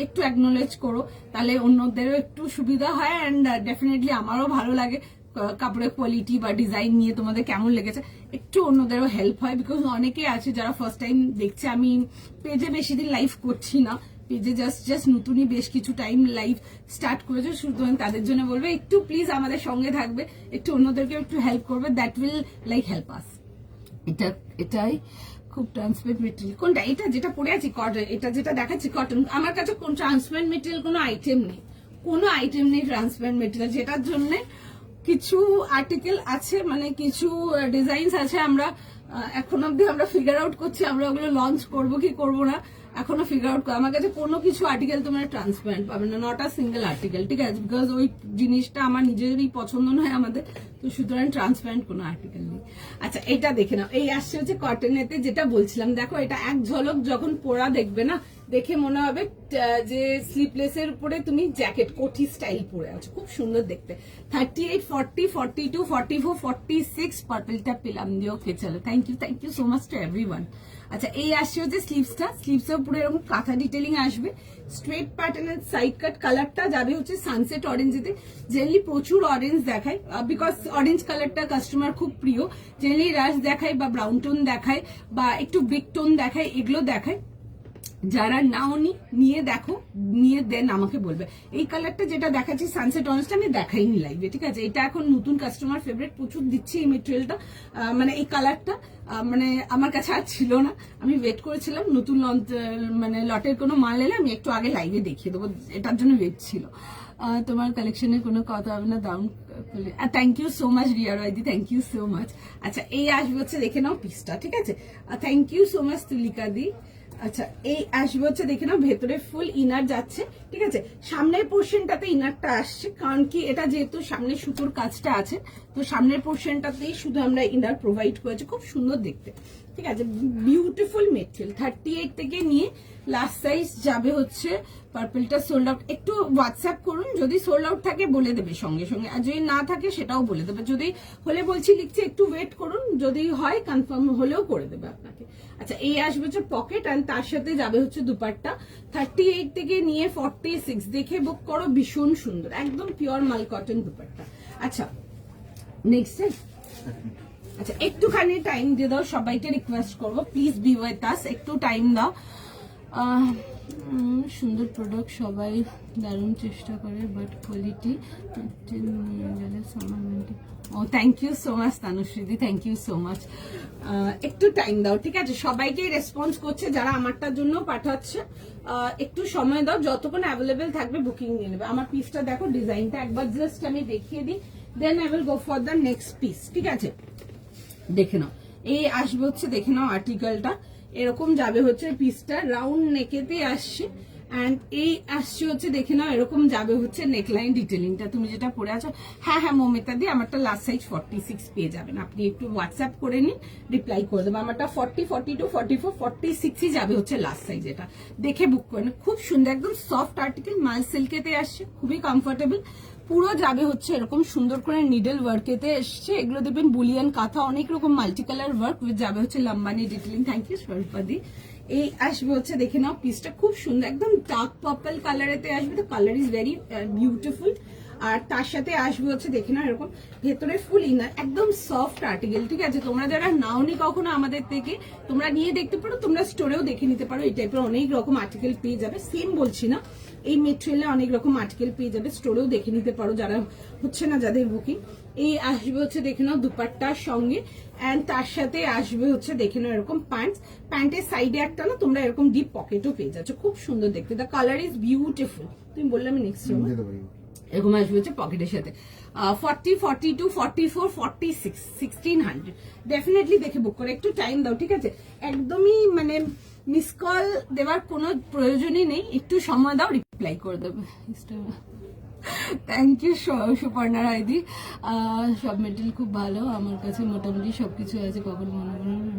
একটু অ্যাকনোলেজ করো, তাহলে অন্যদেরও একটু সুবিধা হয় অ্যান্ড ডেফিনেটলি আমারও ভালো লাগে কাপড়ের কোয়ালিটি বা ডিজাইন নিয়ে তোমাদের কেমন লেগেছে, একটু অন্যদেরও হেল্প হয়। বিকজ অনেকে আছে যারা ফার্স্ট টাইম দেখছে, আমি পেজে বেশি দিন লাইভ করছি না, পেজে জাস্ট নতুনই বেশ কিছু টাইম লাইভ স্টার্ট করেছে, সুতরাং তাদের জন্য বলবে একটু প্লিজ আমাদের সঙ্গে থাকবে, একটু অন্যদেরকে একটু হেল্প করবে, that will like help us. এটাই খুব ট্রান্সপারেন্ট মেটেরিয়াল। কোনটা? এটা যেটা পরে আছি কটন, এটা যেটা দেখাচ্ছি কটন। আমার কাছে কোন ট্রান্সপারেন্ট মেটেরিয়াল কোনো আইটেম নেই, কোনো আইটেম নেই ট্রান্সপারেন্ট মেটেরিয়াল, যেটার জন্য কিছু আর্টিকেল আছে, মানে কিছু ডিজাইনস আছে, আমরা এখন অব্দি আমরা ফিগার আউট করছি আমরা ওগুলো লঞ্চ করবো কি করবো না, এখনো ফিগার আউট। আমার কাছে কোনো কিছু আর্টিকেল তোমরা ট্রান্সপারেন্ট পাবে না, নট আ সিঙ্গেল আর্টিকেল, ঠিক আছে? বিকজ ওই জিনিসটা আমার নিজেরই পছন্দ নয় আমাদের, তো সুতরাং ট্রান্সপারেন্ট কোনো আর্টিকেল নেই। আচ্ছা, এটা দেখে নাও, এই আসছে হচ্ছে কটনেতে, যেটা বলছিলাম। দেখো এটা এক ঝলক যখন পরা দেখবে না, দেখে মনে হবে যে স্লিপলেসের উপরে তুমি জ্যাকেট কোটি স্টাইল পরে আছো, খুব সুন্দর দেখতে। 38, 40, 42, 44, 46 পার্পলটা পেলাম দিও কে চলো। Thank you so much to everyone. আচ্ছা, এই আসছে হচ্ছে স্লিভসটা, স্লিভসের উপরে এরকম কাঁথা ডিটেলিং আসবে, স্ট্রেট প্যাটার্নের সাইড কাট, কালারটা যাবে হচ্ছে সানসেট অরেঞ্জেতে। জেনারেলি প্রচুর অরেঞ্জ দেখায়, বিকজ অরেঞ্জ কালারটা কাস্টমার খুব প্রিয়। জেনারেলি রাশ দেখায় বা ব্রাউন টোন দেখায় বা একটু ব্রিক টোন দেখায়, এগুলো দেখায়। যারা নাওনি নিয়ে দেখো, নিয়ে দেন আমাকে বলবে। এই কালারটা যেটা দেখাচ্ছি সানসেট অরেঞ্জটা আমি দেখাইনি লাইভে, ঠিক আছে? এটা এখন নতুন কাস্টমার ফেভারিট, প্রচুর দিচ্ছে এই মেটেরিয়ালটা, মানে এই কালারটা মানে আমার কাছে আর ছিল না, আমি ওয়েট করেছিলাম নতুন লঞ্চ, মানে লটের কোনো মাল এলে আমি একটু আগে লাইভে দেখিয়ে দেবো, এটার জন্য ওয়েট ছিল। তোমার কালেকশনের কোনো কথা হবে না, দাম। Thank you so much Riya রয়দি, থ্যাংক ইউ সো মাচ। আচ্ছা, এই আসবে হচ্ছে দেখে নাও পিসটা, ঠিক আছে? Thank you so much Tulika di. আচ্ছা, এই আসবে হচ্ছে দেখে নাও, ভেতরে ফুল ইনার যাচ্ছে, ঠিক আছে? সামনের পোর্শনটাতে ইনারটা আসছে, কারণ কি এটা যেহেতু সামনে সুতোর কাজটা আছে, তো সামনের পোর্শনটাতেই শুধু আমরা ইনার প্রোভাইড করেছি, খুব সুন্দর দেখতে, ঠিক আছে? Beautiful material. 38 থেকে নিয়ে লাস্ট সাইজ যাবে হচ্ছে পার্পলটা সোল্ড আউট। একটু হোয়াটসঅ্যাপ করুন, যদি সোল্ড আউট থাকে বলে দেবে সঙ্গে সঙ্গে, আর যদি না থাকে সেটাও বলে দেবে। যদি হলে বলছি লিখছে একটু ওয়েট করুন, যদি হয় কনফার্ম হলেও করে দেবে আপনাকে। আচ্ছা, এই আসবে হচ্ছে পকেট, আর তার সাথে যাবে হচ্ছে দুপাট্টা। 38 থেকে নিয়ে 46 দেখে বুক করো, ভীষণ সুন্দর, একদম পিওর মাল কটন দুপাট্টা। আচ্ছা, নেক্সট। আচ্ছা, একটুখানি টাইম দিয়ে দাও, সবাইকে রিকোয়েস্ট করবো প্লিজ বি উইথ আস, একটু টাইম দাও। সুন্দর প্রোডাক্ট, সবাই দারুণ চেষ্টা করে, বাট কোয়ালিটি ও থ্যাংক ইউ সো মাচ তানুশ্রীদি, থ্যাংক ইউ সো মাচ। একটু টাইম দাও, ঠিক আছে? সবাইকে রেসপন্স করছে যারা আমারটার জন্য পাঠাচ্ছে, একটু সময় দাও, যতক্ষণ অ্যাভেলেবেল থাকবে বুকিং নিয়ে নেবে। আমার পিসটা দেখো, ডিজাইনটা একবার জাস্ট আমি দেখিয়ে দিই, then I will go for the next piece, ঠিক আছে? দেখে নাও, এই আসবে হচ্ছে দেখে নাও আর্টিকেলটা, এরকম যাবে হচ্ছে পিসটা, রাউন্ড নেকেতে আসছে, অ্যান্ড এই আসছে হচ্ছে দেখে নাও এরকম যাবে হচ্ছে নেকলাইন ডিটেলিংটা। তুমি যেটা পরে আছো, হ্যাঁ মমিতা দি, আমারটা লাস্ট সাইজ 46 পেয়ে যাবেন, আপনি একটু হোয়াটসঅ্যাপ করে নিন, রিপ্লাই করে দেবো। আমারটা 40, 42, 44, 46ই যাবে হচ্ছে লাস্ট সাইজ। এটা দেখে বুক করে নিন, খুব সুন্দর, একদম সফট আর্টিকেল, মাল সিল্কেতে আসছে, খুবই কমফোর্টেবল। পুরো যাবে হচ্ছে এরকম সুন্দর করে নিডল ওয়ার্কেতে এসছে, এগুলো দেখবেন বুলিয়ান কাঁথা, অনেক রকম মাল্টি কালার ওয়ার্ক যাবে হচ্ছে লম্বানি ডিটেলিং। থ্যাংক ইউ স্বরূপাদি। এই আসবে হচ্ছে দেখে নাও পিসটা, খুব সুন্দর, একদম ডার্ক পার্পল কালারেতে আসবে, তো কালার ইজ ভেরি বিউটিফুল। আর তার সাথে আসবে হচ্ছে দেখে নাও এরকম ভেতরে ফুল ইনার, একদম সফট আর্টিকেল, ঠিক আছে? তোমরা যারা নাওনি কখনো আমাদের থেকে, তোমরা নিয়ে দেখতে পারো, তোমরা স্টোরেও দেখে নিতে পারো, এই টাইপের অনেক রকম আর্টিকেল পেয়ে যাবে। সেম বলছি না, এই মেটেরিয়ালে অনেক রকম আর্টিকেল পেয়ে যাবে, স্টোরেও দেখে নিতে পারো যারা হচ্ছে না যাদের বুকিং। এই আসবে হচ্ছে দেখে নাও দুপাট্টার সঙ্গে, অ্যান্ড তার সাথে আসবে হচ্ছে দেখে নাও এরকম প্যান্টস, প্যান্টের সাইডে একটা না তোমরা এরকম ডিপ পকেটও পেয়ে যাচ্ছ, খুব সুন্দর দেখতে, দ্য কালার ইজ বিউটিফুল। তুমি বললে আমি নেক্সট এরকম আসবে হচ্ছে পকেটের সাথে। 40, 42, 44, 46, 1600 ডেফিনেটলি দেখে বুক করে, একটু টাইম দাও, ঠিক আছে? একদমই মানে মিস কল দেওয়ার কোনো প্রয়োজনই নেই, একটু সময় দাও, রিপ্লাই করে দেবে। থ্যাংক ইউ সুপর্ণা রায়দি। সব মেটেরিয়াল খুব ভালো, আমার কাছে মোটামুটি সবকিছু আছে, কখন মনে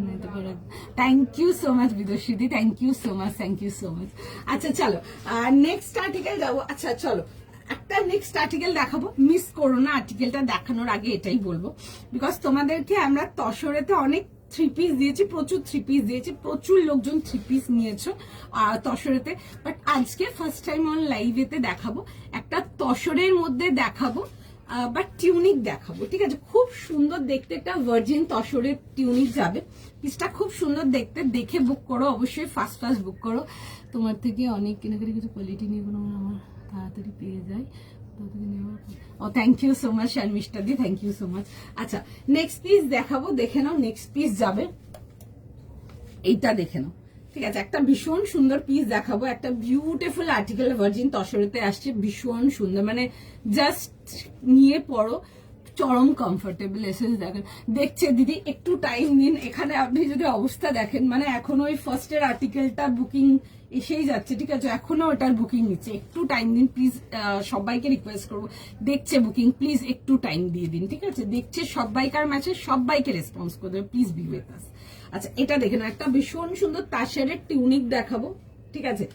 নিতে পারে। থ্যাংক ইউ সো মাচ বিদুষিদি, thank you so much, thank you so much. আচ্ছা চলো নেক্সট আর্টিকেল যাবো। আচ্ছা চলো একটা নেক্সট আর্টিকেল দেখাবো, মিস করো না। আর্টিকেলটা দেখানোর আগে এটাই বলবো, বিকজ তোমাদেরকে আমরা তসরেতে অনেক থ্রি পিস দিয়েছি, প্রচুর থ্রি পিস দিয়েছি, প্রচুর লোকজন থ্রি পিস নিয়েছো তসরেতে। বাট আজকে ফার্স্ট টাইম অন লাইভেতে দেখাবো, একটা তসরের মধ্যে দেখাবো, বাট টিউনিক দেখাবো। ঠিক আছে, খুব সুন্দর দেখতে, একটা ভার্জিন তসরের টিউনিক যাবে। পিসটা খুব সুন্দর দেখতে, দেখে বুক করো অবশ্যই, ফার্স্ট বুক করো। তোমার থেকে অনেক কেনাকাটি কিছু কোয়ালিটি নিয়ে কোনো আমার তাড়াতাড়ি পেয়ে যায়। Oh thank you so much Sharmishtha di, thank you so much. আচ্ছা নেক্সট পিস দেখাবো, দেখে নাও। নেক্সট পিস যাবে এইটা, দেখে নাও। ঠিক আছে, একটা ভীষণ সুন্দর পিস দেখাবো, একটা বিউটিফুল আর্টিকেল ভার্জিন তসরেতে আসছে, ভীষণ সুন্দর, মানে জাস্ট নিয়ে পড়ো, চরম কমফোর্টেবল এসেস। দেখেন দেখছে দিদি, একটু টাইম নিন। এখানে আপনি যদি অবস্থা দেখেন, মানে এখনো ওই ফার্স্টের আর্টিকেলটা বুকিং এসেই যাচ্ছে। ঠিক আছে, এখনো ওটার বুকিং নিচ্ছে, একটু টাইম দিন প্লিজ। সবাইকে রিকোয়েস্ট করবো, দেখছে বুকিং, প্লিজ একটু টাইম দিয়ে দিন। ঠিক আছে, দেখছে সবাইকার ম্যাচে, সবাইকে রেসপন্স করে দেবে, প্লিজ বি উইথ আস। আচ্ছা এটা দেখে না, একটা ভীষণ সুন্দর তাসেরের টিউনিক দেখাবো। ঠিক আছে,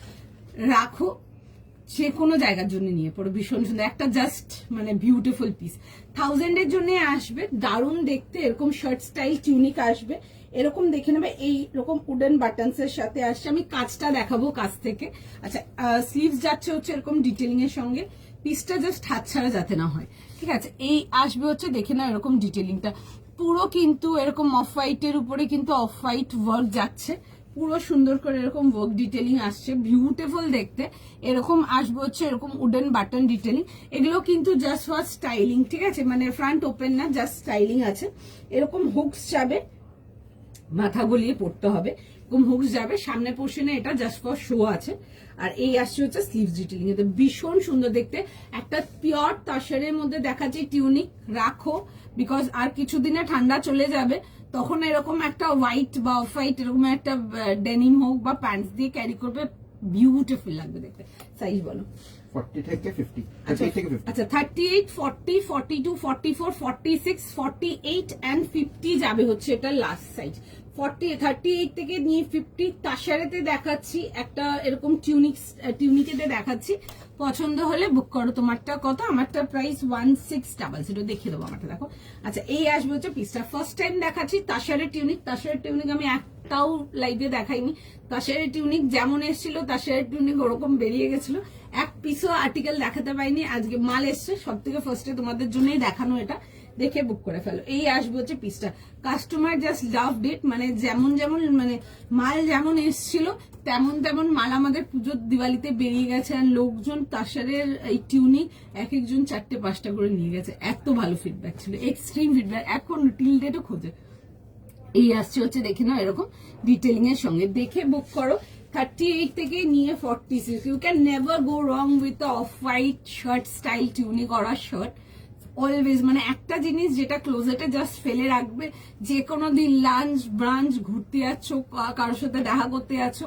রাখো, যে কোনো জায়গার জন্য নিয়ে পড়ো, ভীষণ সুন্দর একটা জাস্ট মানে বিউটিফুল পিস। 1000 এর জন্য আসবে, দারুণ দেখতে, এরকম শার্ট স্টাইল টিউনিক আসবে, এরকম দেখে নেবে, এই রকম উডেন বাটনস এর সাথে আসছে। আমি কাজটা দেখাবো কাছ থেকে। আচ্ছা স্লিভস যাচ্ছে হচ্ছে এরকম ডিটেলিং এর সঙ্গে, পিসটা জাস্ট হাত ছাড়া যাতে না হয়। ঠিক আছে, এই আসবে হচ্ছে, দেখে না এরকম ডিটেলিংটা পুরো কিন্তু এরকম অফ হোয়াইটের উপরে কিন্তু অফ হোয়াইট ওয়ার্ক যাচ্ছে, পুরো সুন্দর করে এরকম ওয়ার্ক ডিটেলিং আসছে, বিউটিফুল দেখতে। এরকম আসবে হচ্ছে এরকম উডেন বাটন ডিটেলিং, এগুলো কিন্তু জাস্ট ফর স্টাইলিং। ঠিক আছে, মানে ফ্রন্ট ওপেন না, জাস্ট স্টাইলিং আছে। এরকম হুকস যাবে, মাথা গলিয়ে পড়তে হবে, এরকম হুকস যাবে সামনে পোর্শনে, এটা জাস্ট ফর শো আছে। আর এই আসছে হচ্ছে স্লিভস ডিটেলিং, এতে ভীষণ সুন্দর দেখতে, একটা পিওর তসরের মধ্যে দেখাচ্ছি টিউনিক। রাখো, বিকজ আর কিছুদিনে ঠান্ডা চলে যাবে, তখন এরকম একটা হোয়াইট বা অফ হোয়াইট এরকম একটা ডেনিম হোক বা প্যান্টস দিয়ে ক্যারি করবে, বিউটিফুল লাগবে দেখতে। সাইজ বলো। 40 থেকে 50, 38 থেকে 50। আচ্ছা 38, 40, 42, 44, 46, 48 and 50 যাবে হচ্ছে এটা লাস্ট সাইজ। 38 থেকে নিয়ে 50 তাসারেতে দেখাচ্ছি, একটা এরকম টিউনিকেতে দেখাচ্ছি। পছন্দ হলে বুক করো। তোমারটা কত? আমারটা প্রাইস 1600, দেখিয়ে দেবো আমারটা, দেখো। আচ্ছা এই আসবে হচ্ছে পিসটা, ফার্স্ট টাইম দেখাচ্ছি তাসারের টিউনিক। তাসারের টিউনিক আমি একটাও লাইভে দেখাইনি। তাসারের টিউনিক যেমন এসেছিল, তাসারের টিউনিক ওরকম বেরিয়ে গেছিল, এক পিসও আর্টিকেল দেখাতে পাইনি। আজকে মাল এসছে, সব থেকে ফার্স্টে তোমাদের জন্যই দেখানো, এটা দেখে বুক করে ফেলো। এই আসবে হচ্ছে পিসটা, কাস্টমার জাস্ট লাভ ডেট, মানে যেমন যেমন মানে মাল যেমন এসছিল তেমন তেমন মাল আমাদের পুজোর দিওয়ালিতে বেরিয়ে গেছে। আর লোকজন তাসারের এই টিউনিক এক একজন 4-5টা করে নিয়ে গেছে, এত ভালো ফিডব্যাক ছিল, এক্সট্রিম ফিডব্যাক, এখন টিল ডেটও খোঁজে। এই আসছে হচ্ছে দেখে নাও এরকম ডিটেলিং এর সঙ্গে, দেখে বুক করো। 38 থেকে নিয়ে 46, you can never go wrong with off white shirt style tunic or shirt always. মানে একটা জিনিস যেটা ক্লোজেটে জাস্ট ফেলে রাখবে, যে কোনো দিন লাঞ্চ ব্রাঞ্চ ঘুরতে যাচ্ছ, কারোর সাথে দেখা করতে যাচ্ছ,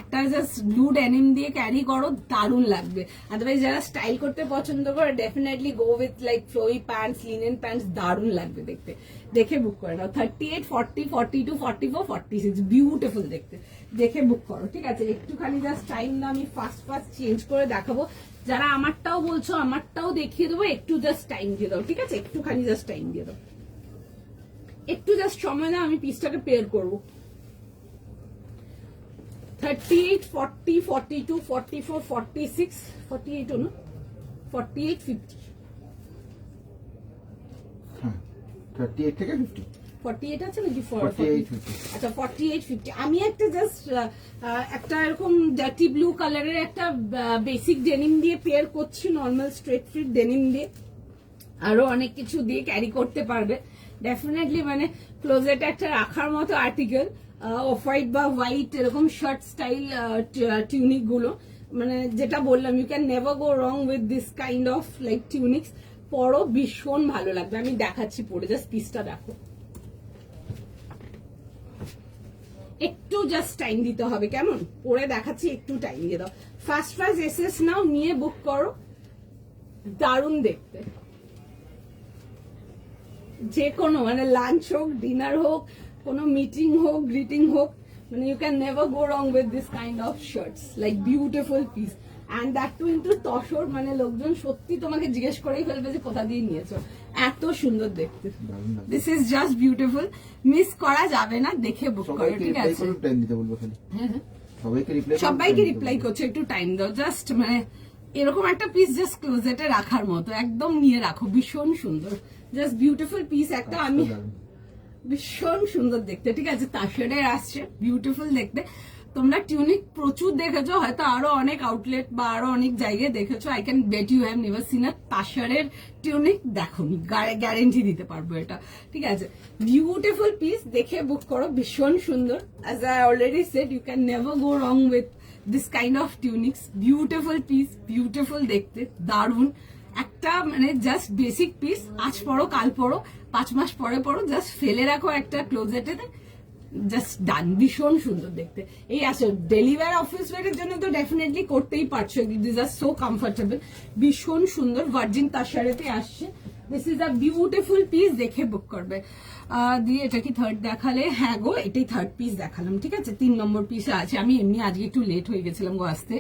একটা জাস্ট ব্লু ডেনিম দিয়ে ক্যারি করো, দারুণ লাগবে। আদারওয়াইজ যারা স্টাইল করতে পছন্দ করে, definitely go with like flowy pants, linen pants, দারুণ লাগবে দেখতে। দেখে বুক করে নাও। 38, 40, 42, 44, 46, বিউটিফুল দেখতে, দেখে বুক করো। ঠিক আছে, একটুখানি জাস্ট টাইম না, আমি ফার্স্ট চেঞ্জ করে দেখাবো। যারা আমারটাও বলছো, আমারটাও দেখিয়ে দেবো, একটু জাস্ট টাইম দিয়ে দাও। ঠিক আছে, একটুখানি জাস্ট টাইম দিয়ে দাও, একটু জাস্ট সময় দাও, আমি পিসটাকে পেয়ার করবো। 38, 40, 42, 44, 46, 48 না, 48, 50, হ্যাঁ 38 থেকে 50, 48 আছে নাকি? 48, 50। আচ্ছা 48, 50। আমি একটা জাস্ট একটা এরকম ডার্টি ব্লু কালারের একটা বেসিক ডেনিম দিয়ে পেয়ার করছি, নর্মাল স্ট্রেট ফিট ডেনিম দিয়ে, আরো অনেক কিছু দিয়ে ক্যারি করতে পারবে ডেফিনেটলি। মানে ক্লোজেটে একটা রাখার মতো আর্টিকেল, অফ হোয়াইট বা হোয়াইট এরকম শার্ট স্টাইল টিউনিক গুলো, মানে যেটা বললাম, you can never go wrong with this kind of like tunics. পরো, ভীষণ ভালো লাগবে। আমি দেখাচ্ছি পরে, জাস্ট পিসটা দেখো, একটু জাস্ট টাইম দিতে হবে, কেমন? পরে দেখাচ্ছি, একটু টাইম দিয়ে দাও। ফার্স্ট এসএস নাও, নিয়ে বুক করো। দারুণ দেখতে, যে কোনো মানে লাঞ্চ হোক, ডিনার হোক, কোনো মিটিং হোক, গ্রিটিং হোক, মানে you can never go wrong with this kind of shirts, like beautiful piece and that too into tussar, মানে লোকজন সত্যি তোমাকে জিজ্ঞেস করেই ফেলবে যে কোথা দিয়ে নিয়েছো, এত সুন্দর দেখতে। দারুণ লাগছে। This is just beautiful, miss করা যাবে না, দেখে বুক করো, সবাইকে ঠিক রিপ্লাই আছে? করুন, টাইম দিতে বলবো খালি। সবাইকে রিপ্লাই করছো, একটু টাইম দাও, জাস্ট মানে এরকম একটা পিস জাস্ট ক্লোজেটে রাখার মতো, একদম নিয়ে রাখো, ভীষণ সুন্দর, জাস্ট বিউটিফুল পিস একটা। আমি ভীষণ সুন্দর দেখতে, ঠিক আছে? তাসরের আসছে, বিউটিফুল দেখতে। তোমরা টিউনিক প্রচুর দেখেছো, হয়তো আরো অনেক আউটলেট বা আরো অনেক জায়গায় দেখেছো, I can bet you have never seen a তাসরের টিউনিক দেখোনি, গ্যারেন্টি দিতে পারবো এটা, ঠিক আছে? বিউটিফুল পিস, দেখে বুক করো, ভীষণ সুন্দর। As I already said, you can never go wrong with this kind of tunics. Beautiful piece, beautiful দেখতে, দারুণ একটা, মানে জাস্ট বেসিক পিস, আজ পরো কাল পরো 5 মাস পরে পরো, জাস্ট ফেলে রাখো একটা ক্লোজেটে, জাস্ট ডান, ভীষণ সুন্দর দেখতে। এই আসে ডেলি ওয়্যার, অফিস ওয়্যারের জন্য তো ডেফিনেটলি করতেই পারছো, দিস আর সো কমফোর্টেবল, ভীষণ সুন্দর, ভার্জিন তাসারেতে আসছে। This is a beautiful piece, দেখে বুক করবে। দিয়ে এটা কি থার্ড দেখালে? হ্যাঁ গো, এটাই থার্ড পিস দেখালাম, ঠিক আছে? 3 নম্বর পিসে আছে। আমি এমনি আজকে একটু লেট হয়ে গেছিলাম গো আসতে।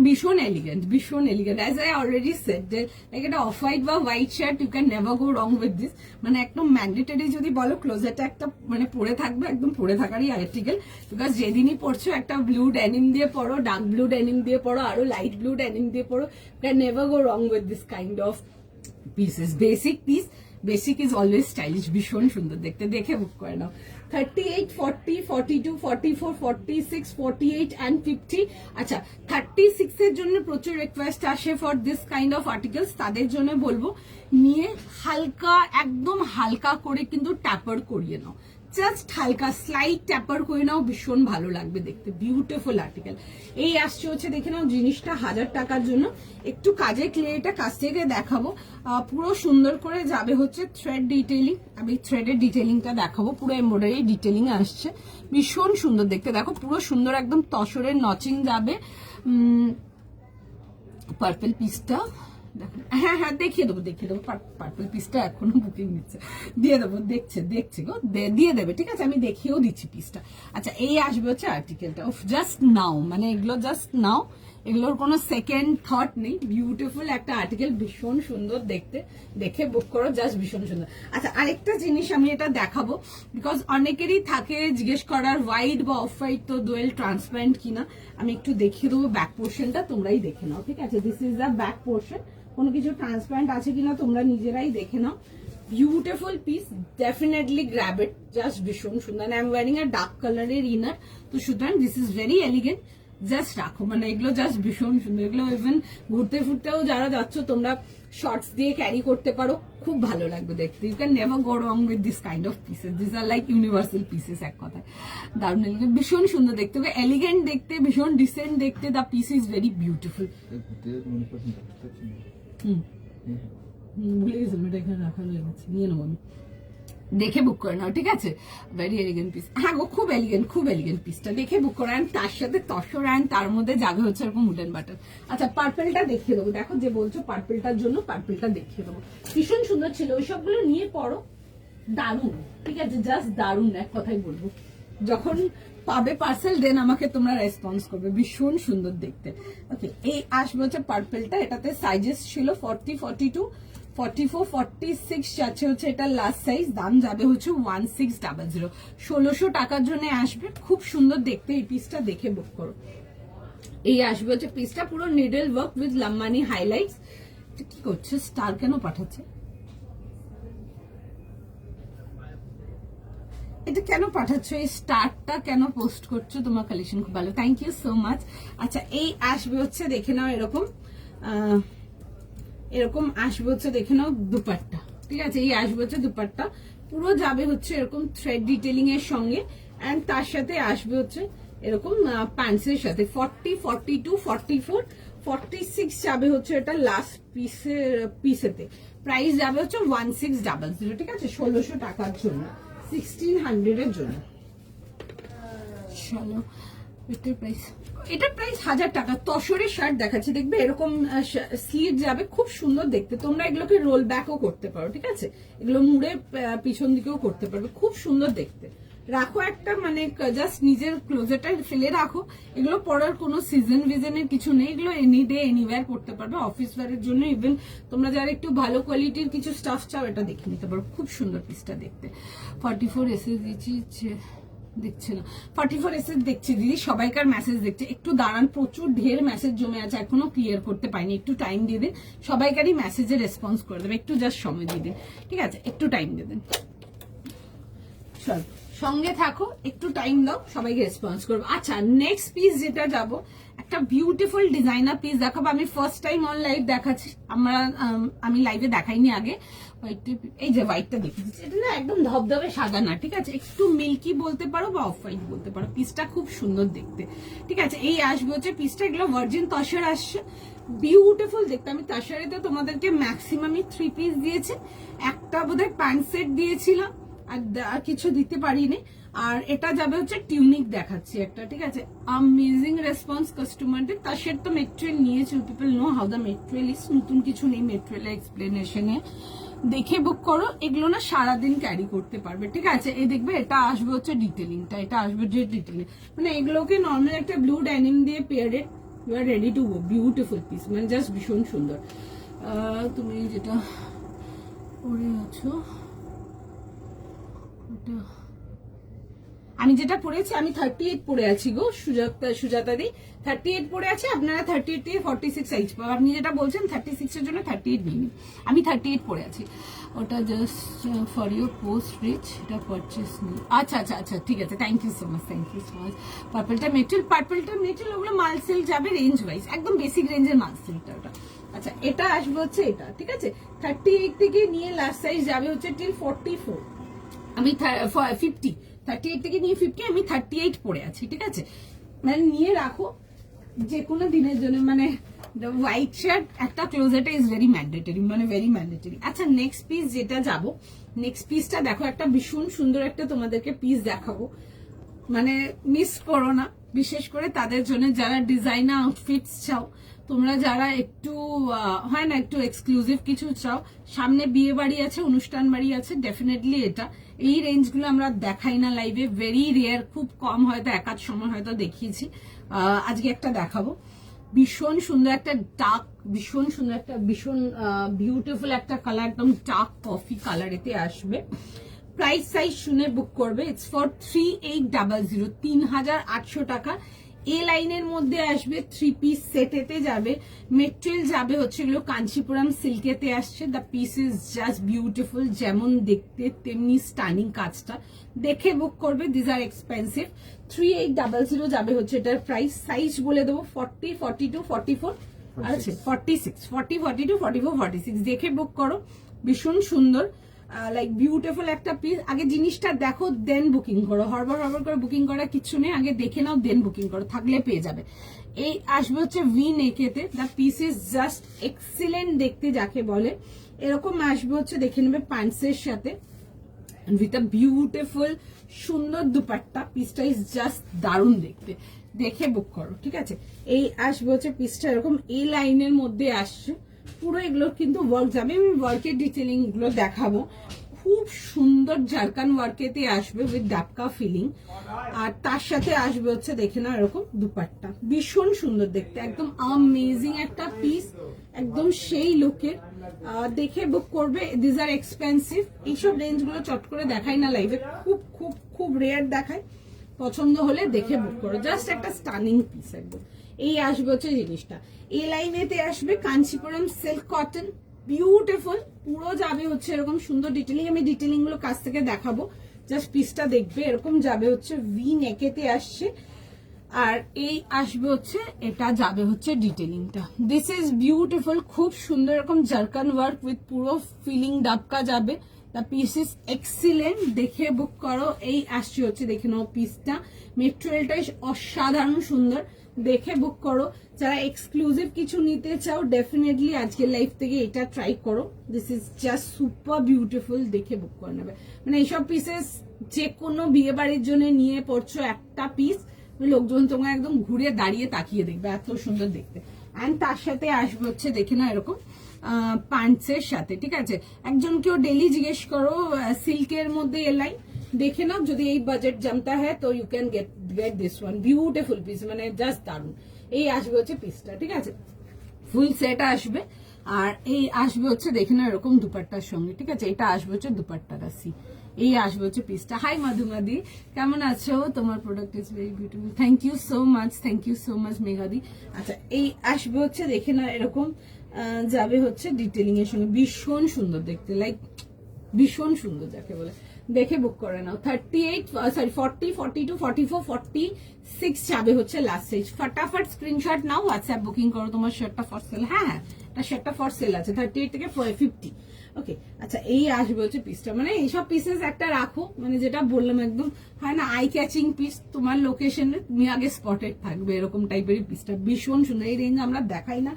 ভীষণ এলিগেন্ট, ভীষণ elegant, as I already said, like এটা অফ হোয়াইট বা white shirt, you can never go wrong with this, মানে একদম ম্যান্ডেটরি যদি বলো, ক্লোজেটে একটা মানে পরে থাকবে, একদম পরে থাকারই আর্টিকেল, বিকজ যেদিনই পড়ছো একটা ব্লু ডেনিম দিয়ে পড়ো, ডার্ক ব্লু ডেনিম দিয়ে পড়ো, আরো লাইট ব্লু ডেনিম দিয়ে পড়ো, can never go wrong with this kind of pieces. Basic piece, basic is always stylish, ভীষণ সুন্দর দেখতে, দেখে বুক করে নাও। 38, 40, 42, 44, 46, 48 and 50। আচ্ছা, 36 এর জন্য প্রচুর রিকোয়েস্ট আসে for this kind of articles, তাদের জন্য বলবো নিয়ে হালকা, একদম হালকা করে কিন্তু ট্যাপার করিয়ে নাও, জাস্ট হালকা স্লাইড ট্যাপার করে নাও, ভীষণ ভালো লাগবে দেখতে, বিউটিফুল আর্টিকেল। এই আসছে হচ্ছে, দেখে নাও, জিনিসটা 1000 টাকার জন্য। একটু কাজে ক্লেটা কাছ থেকে দেখাবো, পুরো সুন্দর করে যাবে হচ্ছে থ্রেড ডিটেইলিং, আমি থ্রেডের ডিটেইলিংটা দেখাবো, পুরো এমব্রয়ডারি ডিটেইলিং আসছে, ভীষণ সুন্দর দেখতে, দেখো পুরো সুন্দর একদম তসরের নচিং যাবে। পার্পল পিসটা দেখো, হ্যাঁ হ্যাঁ দেখিয়ে দেবো, পার্পল পিসটা এখনো বুকিং নিচ্ছে, দিয়ে দেবো, দেখছে গো, দিয়ে দেবে, ঠিক আছে? আমি দেখিয়েও দিচ্ছি পিসটা। আচ্ছা, এই আসবে হচ্ছে আর্টিকেলটা, জাস্ট নাও, মানে এগুলো জাস্ট নাও, এগুলোর কোনো সেকেন্ড থট নেই, বিউটিফুল একটা আর্টিকেল, ভীষণ সুন্দর দেখতে, দেখে বুক করো, জাস্ট ভীষণ সুন্দর। আচ্ছা, আরেকটা জিনিস আমি এটা দেখাবো, বিকজ অনেকেরই থাকে জিজ্ঞেস করার, হোয়াইট বা অফ হোয়াইট তো দোয়েল ট্রান্সপারেন্ট কিনা, আমি একটু দেখিয়ে দেবো ব্যাক পোর্শনটা, তোমরাই দেখে নাও, ঠিক আছে? This is the back portion, কোনো কিছু ট্রান্সপারেন্ট আছে কিনা তোমরা নিজেরাই দেখে নাও। Beautiful piece, definitely grab it, just ভীষণ সুন্দর। I am wearing a dark কালারের ইনার, তো সুতরাং this is very elegant, just রাখো, মানে এগুলো জাস্ট ভীষণ সুন্দর, এগুলো ইভেন ঘুরতে ফুরতেও যারা যাচ্ছ তোমরা শর্টস দিয়ে ক্যারি করতে পারো, খুব ভালো লাগবে দেখতে। You can never go wrong with this kind of pieces, this are like universal pieces, এক কথায় দারুণ এলিগেন্ট, ভীষণ সুন্দর দেখতে, এলিগেন্ট দেখতে, ভীষণ ডিসেন্ট দেখতে, the piece is very beautiful. ভুলে গেছিলাম এটা এখানে রাখা হয়ে গেছে, নিয়ে নেবো আমি, দেখে বুক করে নাও, ঠিক আছে? ভেরি এলিগেন্ট পিস, হ্যাঁ গো, খুব এলিগেন্ট পিসটা, দেখে বুক করে। অ্যান্ড তার সাথে তসর, অ্যান্ড তার মধ্যে যাবে হচ্ছে এরকম উডেন বাটন। আচ্ছা, পার্পেলটা দেখিয়ে দেবো, দেখো যে বলছো পার্পেলটার জন্য, পার্পেলটা দেখিয়ে দেবো, ভীষণ সুন্দর ছিল, ওই সবগুলো নিয়ে পড়ো, দারুণ, ঠিক আছে? জাস্ট দারুণ, এক কথাই বলবো। যখন পাবে পার্সেল, দেন আমাকে তোমরা রেসপন্স করবে, ভীষণ সুন্দর দেখতে। ওকে, এই আসবে হচ্ছে পার্পেলটা, এটাতে সাইজেস ছিল 40, 42, 44, 46 যাচ্ছে হচ্ছে এটা লাস্ট সাইজ, দাম যাবে হচ্ছে 1600, 1600 টাকার জন্য আসবে, খুব সুন্দর দেখতে, এই পিসটা দেখে বুক করো। এই আসবে হচ্ছে পিসটা, পুরো needle work with Lambani highlights. কি করছে, স্টার কেন পাঠাচ্ছে, এটা কেন পাঠাচ্ছ, এই স্টারটা কেন পোস্ট করছো? তোমার কালেকশন খুব ভালো, থ্যাংক ইউ সো মাচ। আচ্ছা, এই আসবে হচ্ছে, দেখে নাও, এরকম আসবে হচ্ছে, দেখে নাও দুপাট্টা, ঠিক আছে? এই আসবে হচ্ছে দুপাট্টা, পুরো যাবে হচ্ছে এরকম থ্রেড ডিটেলিং এর সঙ্গে, এন্ড তার সাথে আসবে হচ্ছে এরকম প্যান্টসের সাথে। 40, 42, 44, 46 যাবে হচ্ছে এটা লাস্ট পিসেতে, প্রাইস যাবে হচ্ছে 1600, ঠিক আছে? 1600 টাকার জন্য, 1600 এর জন্য। চলো, এটার প্রাইস 1000 টাকা। তসরের শার্ট দেখাচ্ছি, দেখবে এরকম স্লিভ যাবে, খুব সুন্দর দেখতে। তোমরা এগুলোকে রোল ব্যাকও করতে পারো, ঠিক আছে, এগুলো মুড়ে পিছন দিকেও করতে পারবে, খুব সুন্দর দেখতে। রাখো একটা, মানে জাস্ট নিজের ক্লোজেটে ফেলে রাখো। এগুলো পরার কোনো সিজন ভিজনের কিছু নেই, এগুলো এনি ডে এনিওয়্যার করতে পারবে, অফিস ওয়্যারের জন্য। ইভেন তোমরা যারা একটু ভালো কোয়ালিটির কিছু স্টাফ চাও, এটা দেখে নিতে পারো, খুব সুন্দর পিসটা দেখতে। 44 এসএস দিচ্ছি, দেখছে না 44 এসএস দেখছি দিদি, সবাইকার মেসেজ দেখছে, একটু দাঁড়ান, প্রচুর ঢের মেসেজ জমে আছে, এখনো ক্লিয়ার করতে পারিনি, একটু টাইম দিয়ে দিন। সবাইকারই মেসেজে রেসপন্স করে দেবে, একটু জাস্ট সময় দিয়ে দিন, ঠিক আছে, একটু টাইম দিয়ে দিন। চল সঙ্গে থাকো, একটু টাইম দাও, সবাইকে রেসপন্স করবো। আচ্ছা, নেক্সট পিস যেটা যাব, একটা বিউটিফুল ডিজাইনার পিস দেখাবো। আমি ফার্স্ট টাইম অন লাইভ দেখাচ্ছি, আমি লাইভে দেখাইনি আগে। এই যে হোয়াইটটা দেখেছি, এটা না একদম ধবধবে সাদা না, ঠিক আছে, একটু মিল্কি বলতে পারো বা অফ হোয়াইট বলতে পারো। পিসটা খুব সুন্দর দেখতে, ঠিক আছে। এই আসবে হচ্ছে পিসটা, এগুলো ভার্জিন তসর আসছে, বিউটিফুল দেখতে। আমি তসরেতে তোমাদেরকে ম্যাক্সিমামই 3 পিস দিয়েছি, একটা বোধহয় প্যান্ট সেট দিয়েছিলাম, আর কিছু দিতে পারিনি। আর এটা যাবে হচ্ছে টিউনিক দেখাচ্ছি একটা, ঠিক আছে। অ্যামেজিং রেসপন্স কাস্টমারদের। তার তো মেটেরিয়াল নিয়েছে, people know how the material is, নতুন কিছু নেই মেটেরিয়াল এক্সপ্লেনেশনে, দেখে বুক করো। এগুলো না সারাদিন ক্যারি করতে পারবে, ঠিক আছে। এই দেখবে এটা আসবে হচ্ছে ডিটেলিংটা, এটা আসবে যে ডিটেলিং, মানে এগুলোকে নর্মাল একটা ব্লু ড্যানিম দিয়ে পেয়ারেড, you are ready to go. Beautiful piece, মানে জাস্ট ভীষণ সুন্দর। তুমি যেটা পরে আছো, আমি যেটা পড়েছি, আমি 38 পড়ে আছি গো সুজাতা দি, 38 পড়ে আছে। আপনারা 38 থেকে 46 সাইজ পাবেন। আপনি যেটা বলছেন 36 এর জন্য 38 নিন, আমি 38 পড়ে আছি। ওটা just for your post reach, এটা পারচেস নিই। আচ্ছা আচ্ছা আচ্ছা, ঠিক আছে, thank you so much, thank you so much. পার্পলটা মেটেরিয়াল, ওগুলো মাল সিল্ক যাবে রেঞ্জ ওয়াইজ, একদম বেসিক রেঞ্জের মাল সিল্কটা ওটা। আচ্ছা, এটা আসবে হচ্ছে এটা, ঠিক আছে। 38 থেকে নিয়ে লাস্ট সাইজ যাবে হচ্ছে টিল 44, আমি 50, 38 থেকে নিয়ে 50, আমি 38 পড়ে আছি, ঠিক আছে। মানে নিয়ে রাখো যে কোনো দিনের জন্য, মানে হোয়াইট শার্ট একটা ক্লোজেটে ইজ ভেরি ম্যান্ডেটরি, মানে ভেরি ম্যান্ডেটরি। আচ্ছা, নেক্সট পিস যেটা যাব, নেক্সট পিসটা দেখো, একটা ভীষণ সুন্দর একটা তোমাদেরকে পিস দেখাবো, মানে মিস করো না, বিশেষ করে তাদের জন্য যারা ডিজাইনার আউটফিটস চাও, তোমরা যারা একটু হয় না একটু এক্সক্লুসিভ কিছু চাও, সামনে বিয়ে বাড়ি আছে, অনুষ্ঠান বাড়ি আছে, ডেফিনেটলি এটা এই রেঞ্জগুলো আমরা দেখাই না লাইভে, ভেরি রেয়ার, খুব কম, হয়তো একাধ সময় হয়তো দেখিয়েছি। আজকে একটা দেখাবো, ভীষণ সুন্দর একটা ডার্ক, ভীষণ সুন্দর একটা, ভীষণ বিউটিফুল একটা কালার, একদম ডার্ক কফি কালার এতে আসবে। প্রাইস সাইজ শুনে বুক করবে, ইটস ফর 3800, 3800 টাকা। এ লাইনের মধ্যে আসবে, 3 পিস সেটেতে যাবে, মেটেরিয়াল যাবে হচ্ছে এগুলো কাঞ্চিপুরম সিল্কেতে আসছে। The piece is just beautiful, যেমন দেখতে তেমনি স্টানিং কাজটা, দেখে বুক করবে। This R expensive. 3800 যাবে হচ্ছে এটার প্রাইস। সাইজ বলে দেবো 40, 42, 44, আচ্ছা 46, 40, 42, 44, 46, দেখে বুক করো। ভীষণ সুন্দর, লাইক বিউটিফুল একটা পিস। আগে জিনিসটা দেখো, দেন বুকিং করো, হরবর করে বুকিং করা কিছু নেই, আগে দেখে নাও দেন বুকিং করো, থাকলে পেয়ে যাবে। এই আসবে হচ্ছে ভি নেকেতে, the piece is just excellent দেখতে যাকে বলে, এরকম আসবে হচ্ছে, দেখে নেবে প্যান্টসের সাথে উইথ আ বিউটিফুল সুন্দর দুপাট্টা। পিসটা ইজ জাস্ট দারুণ দেখতে, দেখে বুক করো, ঠিক আছে। এই আসবে হচ্ছে পিসটা এরকম এই লাইনের মধ্যে আসছে, পুরো এগুলো কিন্তু ওয়ার্ক যাবে, আমি ওয়ার্কের ডিটেলিং গুলো দেখাবো। খুব সুন্দর জারকান ওয়ার্কেতে আসবে উইথ ডাক্কা ফিলিং, আর তার সাথে আসবে হচ্ছে দেখে না এরকম দুপাট্টা, ভীষণ সুন্দর দেখতে, একদম অ্যামেজিং একটা পিস, একদম সেই লুকের। দেখে বুক করবে। দিস আর এক্সপেন্সিভ, এইসব রেঞ্জ গুলো চট করে দেখাই না লাইভে, খুব খুব খুব রেয়ার দেখায়। পছন্দ হলে দেখে বুক করো, জাস্ট একটা স্টানিং পিস একদম। এই আসবে হচ্ছে জিনিসটা, এই লাইনেতে আসবে কাঞ্চিপুরম সিল্ক কটন, বিউটিফুল, পুরো যাবে হচ্ছে এরকম সুন্দর ডিটেলিং। আমি ডিটেলিং গুলো কাছ থেকে দেখাবো, জাস্ট পিসটা দেখবে, এরকম যাবে হচ্ছে ভি নেকেতে আসছে। আর এই আসবে হচ্ছে, এটা যাবে হচ্ছে ডিটেলিংটা। দিস ইজ বিউটিফুল, খুব সুন্দর এরকম জারকান ওয়ার্ক উইথ পুরো ফিলিং ডাবকা যাবে। দ্য পিস ইজ এক্সিলেন্ট, দেখে বুক করো। এই আসছে হচ্ছে, দেখে নাও পিসটা, মেটেরিয়ালটা অসাধারণ সুন্দর, দেখে বুক করো। যারা এক্সক্লুসিভ কিছু নিতে চাও, ডেফিনেটলি আজকের লাইফ থেকে এটা ট্রাই করো। This is just super beautiful, দেখে বুক করে নেবে। মানে এইসব পিসেস যে কোনো বিয়ে বাড়ির জন্য নিয়ে পড়ছো একটা পিস, লোকজন তোমার একদম ঘুরে দাঁড়িয়ে তাকিয়ে দেখবে, এত সুন্দর দেখতে। অ্যান্ড তার সাথে আসবে হচ্ছে দেখে না এরকম প্যান্টসের সাথে, ঠিক আছে। একজন কেউ ডেলি জিজ্ঞেস করো সিল্কের মধ্যে এলাই দেখে নাও, যদি এই বাজেট জমতা হ্যাঁ তো you can get this one beautiful piece, মানে জাস্ট দারুন। এই আসবে হচ্ছে পিসটা, ঠিক আছে, ফুল সেট আসবে। আর এই আসবে হচ্ছে দেখে না এরকম দুপাট্টার সঙ্গে, ঠিক আছে। এটা আসবে হচ্ছে দুপাট্টাটা সি, এই আসবে হচ্ছে পিসটা। হাই মধুমাদি, কেমন আছো? তোমার product is very beautiful, thank you so much, thank you so much মেঘাদি। আচ্ছা এই আসবে হচ্ছে দেখে না এরকম যাবে হচ্ছে ডিটেলিং এর সঙ্গে, ভীষণ সুন্দর দেখতে, লাইক ভীষণ সুন্দর যাকে বলে। দেখে বুক করে নাও। 38 সরি 40 42 44 46 যাবে হচ্ছে লাস্ট সাইজ। ফটাফট স্ক্রিনশট নাও, হোয়াটসঅ্যাপ বুকিং করো তোমার শার্টটা ফর সেল। হ্যাঁ এটা শার্টটা ফর সেল আছে 38 থেকে 50। ওকে আচ্ছা এই আসবে হচ্ছে পিসটা, মানে এইসব পিসেস একটা রাখো, মানে যেটা বললাম একদম হয় না আই ক্যাচিং পিস, তোমার লোকেশনে তুমি আগে স্পটেড থাকবে, এরকম টাইপের পিসটা ভীষণ সুন্দর। এই রেঞ্জ আমরা দেখাই না,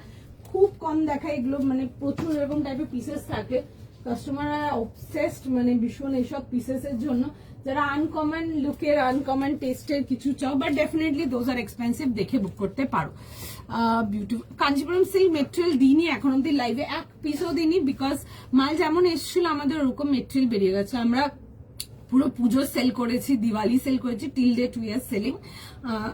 খুব কম দেখাই এগুলো, মানে প্রচুর এরকম টাইপের পিসেস থাকে। কাস্টমাররা অবসেসড, মানে ভীষণ এইসব পিসেস এর জন্য। যারা আনকমন লুকের আনকমন টেস্টের কিছু চাও, but definitely those are expensive, দেখে বুক করতে পারো। বিউটিফুল কাঞ্চিপুরম সিল্ক মেটেরিয়াল দিইনি এখন অব্দি লাইভে, এক পিসও দিইনি, বিকজ মাল যেমন এসেছিল আমাদের ওরকম মেটেরিয়াল বেরিয়ে গেছে। আমরা পুরো পুজো সেল করেছি, দিওয়ালি সেল করেছি, টিল ডে 2 ইয়ার্স সেলিং।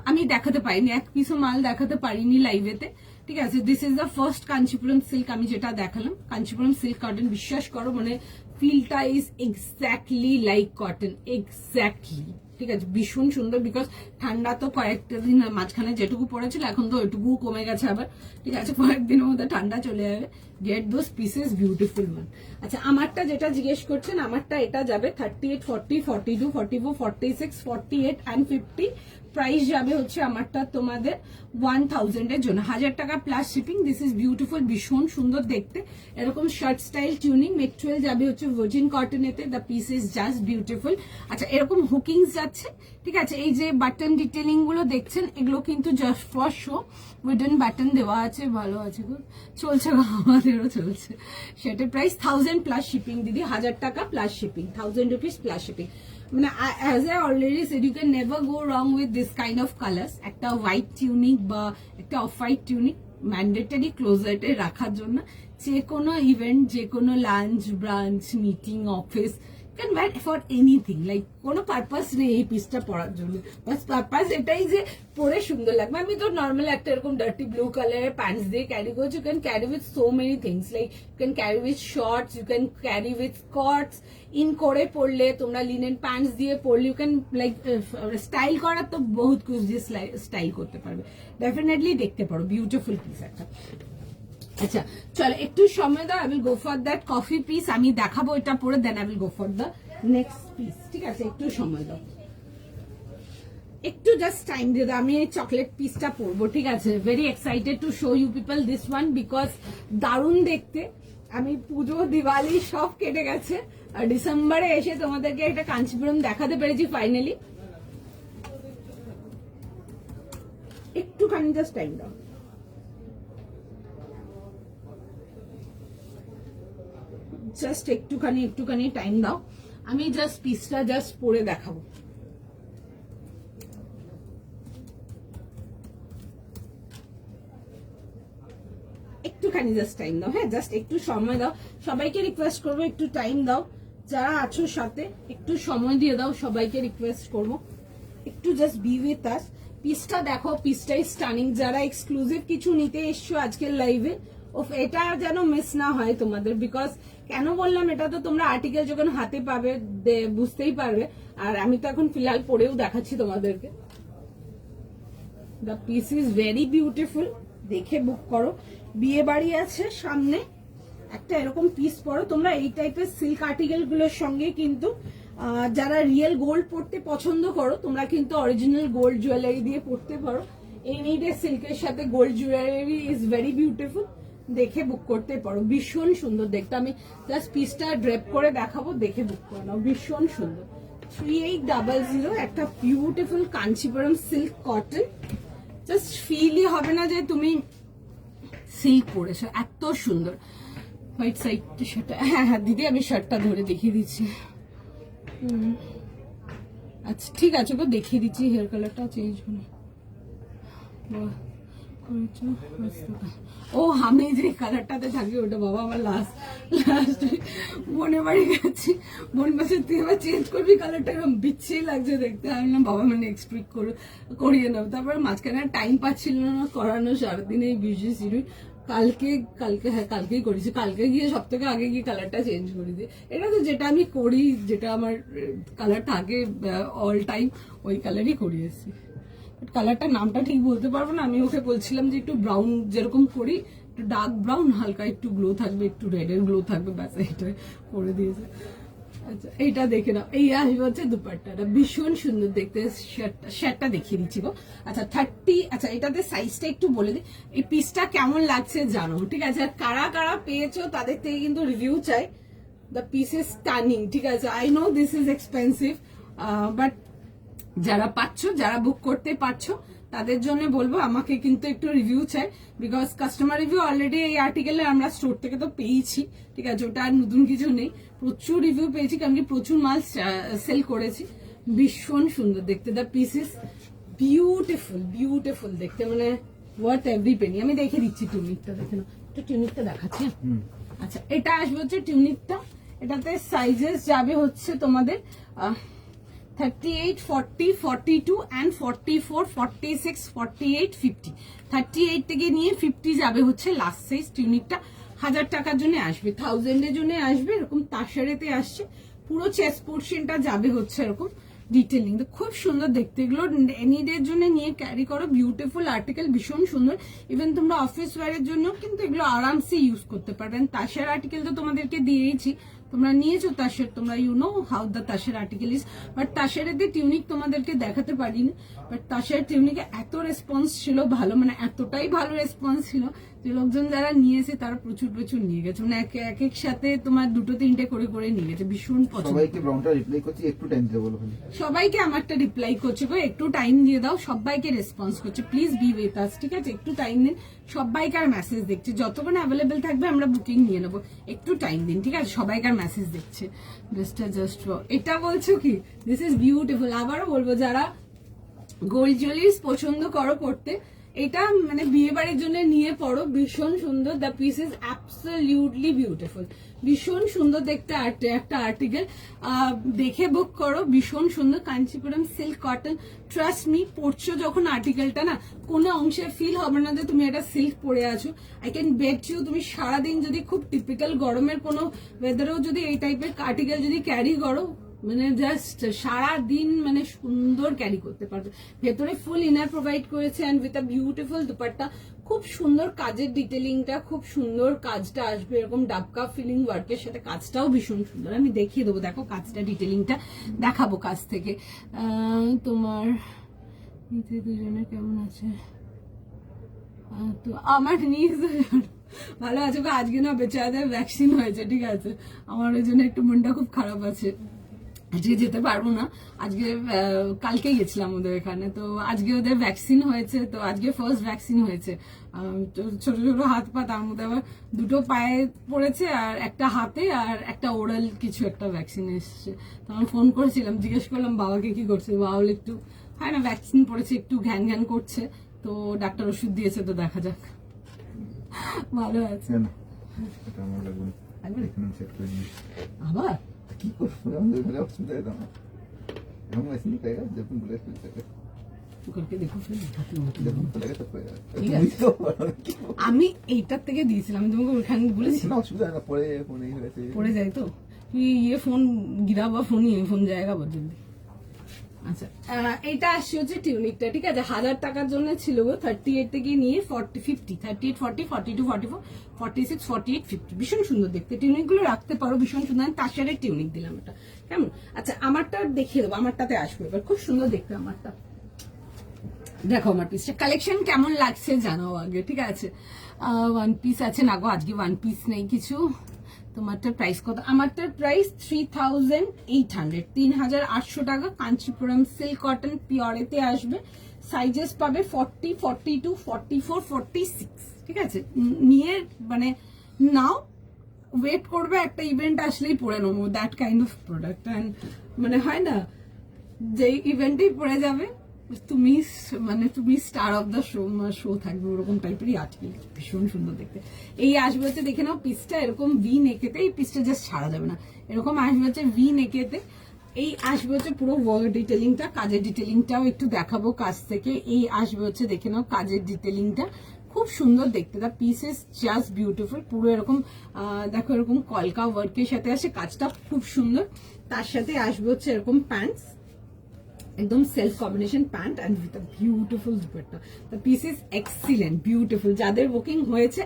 আমি দেখাতে পারিনি, এক পিসও মাল দেখাতে পারিনি লাইভেতে, ঠিক আছে। This is the first Kanchipuram silk আমি যেটা দেখালাম, কাঞ্চিপুরম সিল্ক কটন। বিশ্বাস করো মানে ফিলটা is exactly like cotton, exactly, ঠিক আছে। ভীষণ সুন্দর, বিকজ ঠান্ডা তো কয়েকটা দিন মাঝখানে যেটুকু পড়েছিল এখন তো ওইটুকু কমে গেছে আবার, ঠিক আছে। কয়েকদিনের মধ্যে ঠান্ডা চলে যাবে। Gate those pieces beautiful one. আচ্ছা আমারটা যেটা জিজ্ঞেস করছেন, আমারটা এটা যাবে 38 40 42 44 46 48 and 50। প্রাইস যাবে হচ্ছে আমারটা তোমাদের 1000 এর জন্য, 1000 টাকা plus shipping. This is beautiful, ভীষণ সুন্দর দেখতে, এরকম শার্ট স্টাইল টিউনিং। মেটেরিয়াল যাবে হচ্ছে ভার্জিন কটনেতে, the piece is just beautiful. আচ্ছা এরকম হুকিংস যাচ্ছে, ঠিক আছে। এই যে বাটন ডিটেলিং গুলো দেখছেন এগুলো কিন্তু just for show, widen button দেওয়া আছে, ভালো আছে, চলছে, আমাদেরও চলছে। সেটার প্রাইস 1000 প্লাস শিপিং দিদি, 1000 টাকা plus shipping, 1000 rupees plus shipping. মানে as I already said, you can never go wrong with this kind of colors. একটা হোয়াইট টিউনিক বা একটা অফ হোয়াইট টিউনিক ম্যান্ডেটরি ক্লোজেটে রাখার জন্য, যে কোনো ইভেন্ট, যে কোনো lunch, brunch, meeting, office, can wear for anything. Like কোনো পারপাস নেই এই পিসটা পরার জন্য, বাস পারপাস এটাই যে পরে সুন্দর লাগবে। আমি তো নর্মাল একটা এরকম ডার্টি ব্লু কালারের প্যান্টস দিয়ে ক্যারি করছি। You can carry with so many things, like you can carry with shorts, you can carry with skirts, in করে পরলে তোমরা লিনেন প্যান্টস দিয়ে পরলে, ইউ ক্যান লাইক স্টাইল করার তো বহুত কিছু দিয়ে স্টাইল করতে পারবে। ডেফিনেটলি দেখতে পারো, বিউটিফুল পিস একটা। আচ্ছা চলো একটু সময় দাও, I will go for that coffee piece. আমি দেখাবো এটা পরে, then I will go for the next piece, ঠিক আছে। একটু সময় দাও, একটু জাস্ট টাইম দিয়ে দাও, আমি এই চকলেট পিসটা পরবো, ঠিক আছে। Very excited to show you people this one, because দারুণ দেখতে। আমি পুজো দিওয়ালি সব কেটে গেছে, আর ডিসেম্বরে এসে তোমাদেরকে একটা কাঞ্চিপুরম দেখাতে পেরেছি ফাইনালি। একটুখানি জাস্ট টাইম দাও, জাস্ট একটুখানি টাইম দাও, আমি জাস্ট পিসটা জাস্ট পরে দেখাবো। একটুখানি জাস্ট টাইম দাও, হ্যাঁ জাস্ট একটু সময় দাও। সবাইকে রিকোয়েস্ট করবো একটু টাইম দাও, যারা আছো সাথে একটু সময় দিয়ে দাও, সবাইকে রিকোয়েস্ট করবো একটু জাস্ট বি উইথ আস। পিসটা দেখো, পিসটাই স্টানিং। যারা এক্সক্লুসিভ কিছু নিতে এসছো আজকের লাইভে, এটা যেন মিস না হয় তোমাদের, বিকজ কেন বললাম, এটা তো তোমরা আর্টিকেল যখন হাতে পাবে বুঝতেই পারবে, আর আমি তো এখন ফিলহাল পরেও দেখাচ্ছি তোমাদেরকে। The piece is very beautiful, দেখে বুক করো। বিয়ে বাড়ি আছে সামনে, একটা এরকম পিস পরো তোমরা। এই টাইপের সিল্ক আর্টিকেল গুলোর সঙ্গে কিন্তু যারা রিয়েল গোল্ড পরতে পছন্দ করো, তোমরা কিন্তু অরিজিনাল গোল্ড জুয়েলারি দিয়ে পরতে পারো। এই নিডে সিল্কের সাথে gold jewellery is very beautiful, দেখে বুক করতে পারো, ভীষণ সুন্দর দেখতে। আমি জাস্ট পিসটা ড্রেপ করে দেখাবো, দেখে বুক করে নাও, ভীষণ সুন্দর। 3800, একটা beautiful Kanchipuram silk cotton. Just ফিলই হবে না যে তুমি সিল্ক পরেছো, এত সুন্দর। হোয়াইট সাইড শার্টটা, হ্যাঁ দিদি আমি শার্টটা ধরে দেখিয়ে দিচ্ছি। আচ্ছা ঠিক আছে গো, দেখিয়ে দিচ্ছি, হেয়ার কালারটা চেঞ্জ হলো। ও আমি যে কালারটাতে থাকি ওটা বাবা আমার লাস্ট বোনের বাড়ি গেছি, বোন বলছে তুই এবার চেঞ্জ করবি কালারটা, এরকম বিচ্ছিরি লাগছে দেখতে। আমি বললাম বাবা মানে নেক্সট উইক করিয়ে নেবো। তারপরে মাঝখানে টাইম পাচ্ছিল না করানো, সারাদিন এই বিজি শিডিউল। কালকেই করেছি, কালকে গিয়ে সব থেকে আগে গিয়ে কালারটা চেঞ্জ করে দিই। এটা তো যেটা আমি করি, যেটা আমার কালার থাকে অল টাইম, ওই কালারই করিয়েছি। কালারটার নামটা ঠিক বলতে পারবো না। আমি ওকে বলছিলাম যে একটু ব্রাউন যেরকম করি, একটু ডার্ক ব্রাউন, হালকা একটু গ্লো থাকবে, একটু রেডের গ্লো থাকবে, ব্যাস এইটা করে দিয়েছে। আচ্ছা এইটা দেখে নাও, এই আসবে হচ্ছে দুপাট্টাটা, ভীষণ সুন্দর দেখতে। শার্টটা দেখিয়ে দিচ্ছি গো। আচ্ছা 30, আচ্ছা এটাতে সাইজটা একটু বলে দিই, এই পিসটা কেমন লাগছে জানো, ঠিক আছে? আর কারা কারা পেয়েছো তাদের থেকে কিন্তু রিভিউ চাই। দ্য পিস ইজ স্টানিং, ঠিক আছে? I know this is expensive, but যারা পাচ্ছ, যারা বুক করতে পারছো তাদের জন্য বলবো আমাকে কিন্তু একটু রিভিউ চাই, বিকজ কাস্টমার রিভিউ অলরেডি এই আর্টিকেলে আমরা স্টোর থেকে তো পেয়েছি, ঠিক আছে? ওটা আর নতুন কিছু নেই, প্রচুর রিভিউ পেয়েছি, কারণ কি প্রচুর মাল সেল করেছি। ভীষণ সুন্দর দেখতে, দ্য পিসেস বিউটিফুল দেখতে, মানে ওয়ার্থ এভরি পেনি। আমি দেখে দিচ্ছি টিউনিকটা, দেখে নাও, একটু টিউনিকটা দেখাচ্ছি। আচ্ছা এটা আসবে হচ্ছে টিউনিকটা, এটাতে সাইজেস যাবে হচ্ছে তোমাদের 38, 40, 42 and 44, 46, 48, 50। 38 থেকে নিয়ে 50 যাবে হচ্ছে লাস্ট সাইজ। টিউনিকটা 1000 টাকার জন্য আসবে, 1000 এর জন্য আসবে, এরকম তাসারেতে আসছে। পুরো চেস্ট পোর্শনটা যাবে হচ্ছে এরকম ডিটেলিং, খুব সুন্দর দেখতে। এগুলো এনিডের জন্য নিয়ে ক্যারি করো, বিউটিফুল আর্টিকেল, ভীষণ সুন্দর। ইভেন তোমরা অফিস ওয়ারের জন্য কিন্তু এগুলো আরামসে ইউজ করতে পারবেন। তাসার আর্টিকেল তো তোমাদেরকে দিয়েছি, তোমরা নিয়েছো তাসের, তোমরা ইউ নো হাউ দ্য তাসের আর্টিকেল ইজ। বাট তাসের টিউনিক তোমাদেরকে দেখাতে পারিনি, বাট তাসের টিউনিকে এত রেসপন্স ছিল ভালো, মানে এতটাই ভালো রেসপন্স ছিল যে লোকজন যারা নিয়েছে তারা প্রচুর নিয়ে গেছে, মানে এক এক সাথে তোমার 2-3টে করে নিয়ে গেছে। ভীষণ পছন্দ। সবাইকে ব্রাউনটা রিপ্লাই করছি, একটু টাইম দিয়ে বলো। সবাইকে আমারটা রিপ্লাই করছে গো, একটু টাইম দিয়ে দাও। সবাইকে রেসপন্স করছে, প্লিজ বি উইথ আস, ঠিক আছে? একটু টাইম দিন। সবাইকার মেসেজ দেখছি, যতক্ষণ অ্যাভেলেবেল থাকবে আমরা বুকিং নিয়ে নেবো, একটু টাইম দিন, ঠিক আছে? সবাইকার মেসেজ দেখছে। জাস্ট এটা বলছো কি, দিস ইজ বিউটিফুল। আবারও বলবো, যারা গোল্ড জুয়েলারিজ পছন্দ করো পড়তে, এটা মানে বিয়ে বাড়ির জন্য নিয়ে পড়ো, ভীষণ সুন্দর। The piece is absolutely beautiful, ভীষণ সুন্দর দেখতে একটা আর্টিকেল। দেখে বুক করো, ভীষণ সুন্দর। Kanchipuram silk cotton, trust me, পড়ছো যখন আর্টিকেলটা না, কোনো অংশে ফিল হবে না যে তুমি এটা সিল্ক পরে আছো। আই ক্যান বেট ইউ, তুমি সারাদিন যদি খুব টিপিক্যাল গরমের কোনো ওয়েদারেও যদি এই টাইপের আর্টিকেল যদি ক্যারি করো, মানে জাস্ট সারা দিন মানে সুন্দর ক্যারি করতে পারবে। ভেতরে ফুল ইনার প্রোভাইড করেছে and with a beautiful dupatta. খুব সুন্দর কাজের ডিটেলিংটা, খুব সুন্দর কাজটা আসবে, এরকম ডাবকা ফিলিং ওয়ার্কের সাথে কাজটাও ভীষণ সুন্দর। আমি দেখিয়ে দেবো, দেখো কাজটা, ডিটেলিংটা দেখাবো কাজ থেকে। তোমার দুজনে কেমন আছে? তো আমার নিজ ভালো আছে গো। আজকে না বেচারাদের ভ্যাকসিন হয়েছে, ঠিক আছে? আমার ওই জন্য একটু মনটা খুব খারাপ আছে, আজকে যেতে পারবো না। আজকে কালকে গেছিলাম ওদের এখানে, তো আজকে ওদের ভ্যাকসিন হয়েছে, তো আজকে ফার্স্ট ভ্যাকসিন হয়েছে। ছোট হাত পা, তার মধ্যে আবার 2টো পায়ে পড়েছে, আর একটা হাতে, আর একটা ওরাল কিছু একটা ভ্যাকসিন এসছে। তো আমি ফোন করেছিলাম, জিজ্ঞেস করলাম বাবাকে কি করছে। বাবা বলে একটু হয় না, ভ্যাকসিন পড়েছে, একটু ঘ্যান করছে, তো ডাক্তার ওষুধ দিয়েছে, তো দেখা যাক। ভালো আছে আবার কি করবো, আমাদের ঘরে অসুবিধা দাও না, এমন মেশিন পেয়ে গেছে যখন বলে আমি এইটার থেকে দিয়েছিলাম, আমি তোমাকে ওখানে বলেছি না, অসুবিধা না, পরে পড়ে যায় তো ইয়ে ফোন গিরা বা ফোন জায়গা পর্যন্ত। আচ্ছা এটা আসছে হচ্ছে টিউনিকটা, ঠিক আছে? 1000 টাকার জন্য ছিল গো। 38 থেকে নিয়ে 40, 50, 38, 40, 42, 44, 46, 48, 50, ভীষণ সুন্দর দেখতে। টিউনিক গুলো রাখতে পারো, ভীষণ সুন্দর। আমি তার টিউনিক দিলাম এটা, কেমন? আচ্ছা আমারটা দেখিয়ে দেবো, আমারটাতে আসবে এবার, খুব সুন্দর দেখতে আমারটা। দেখো আমার পিসটা, কালেকশন কেমন লাগছে জানাও আগে, ঠিক আছে? ওয়ান পিস আছে না গো, আজকে ওয়ান পিস নেই কিছু। তোমারটার প্রাইস কত? আমারটার প্রাইস 3800, 3800 টাকা। কাঞ্চিপুরম সিল্ক কটন পিওরেতে আসবে। সাইজেস পাবে 40, 42, 44, 46, ঠিক আছে? নিয়ে মানে নাও, ওয়েট করবে, একটা ইভেন্ট আসলেই পরে নেবো, that kind of product. And মানে হয় না যে ইভেন্টেই পরে যাবে, তুমি স্টার অফ দ্য শো থাকবে ওরকম টাইপেরই আর্টিকেল, ভীষণ সুন্দর দেখতে। এই আসবে হচ্ছে দেখে নাও পিসটা এরকম ভি নেকেতে, এই পিসটা জাস্ট ছাড়া যাবে না, এরকম আসবে হচ্ছে ভি নেকেতে। এই আসবে হচ্ছে পুরো ওয়ার্ক ডিটেলিংটা, কাজের ডিটেলিংটাও একটু দেখাবো কাজ থেকে। এই আসবে হচ্ছে দেখে নাও কাজের ডিটেলিংটা, খুব সুন্দর দেখতে। দা পিস ইজ জাস্ট বিউটিফুল, পুরো এরকম দেখো এরকম কলকা ওয়ার্কের সাথে আসে, কাজটা খুব সুন্দর। তার সাথে আসবে হচ্ছে এরকম প্যান্টস, একদম self combination pant and with a beautiful dupatta. The piece is excellent, beautiful. যাদের বুকিং হয়েছে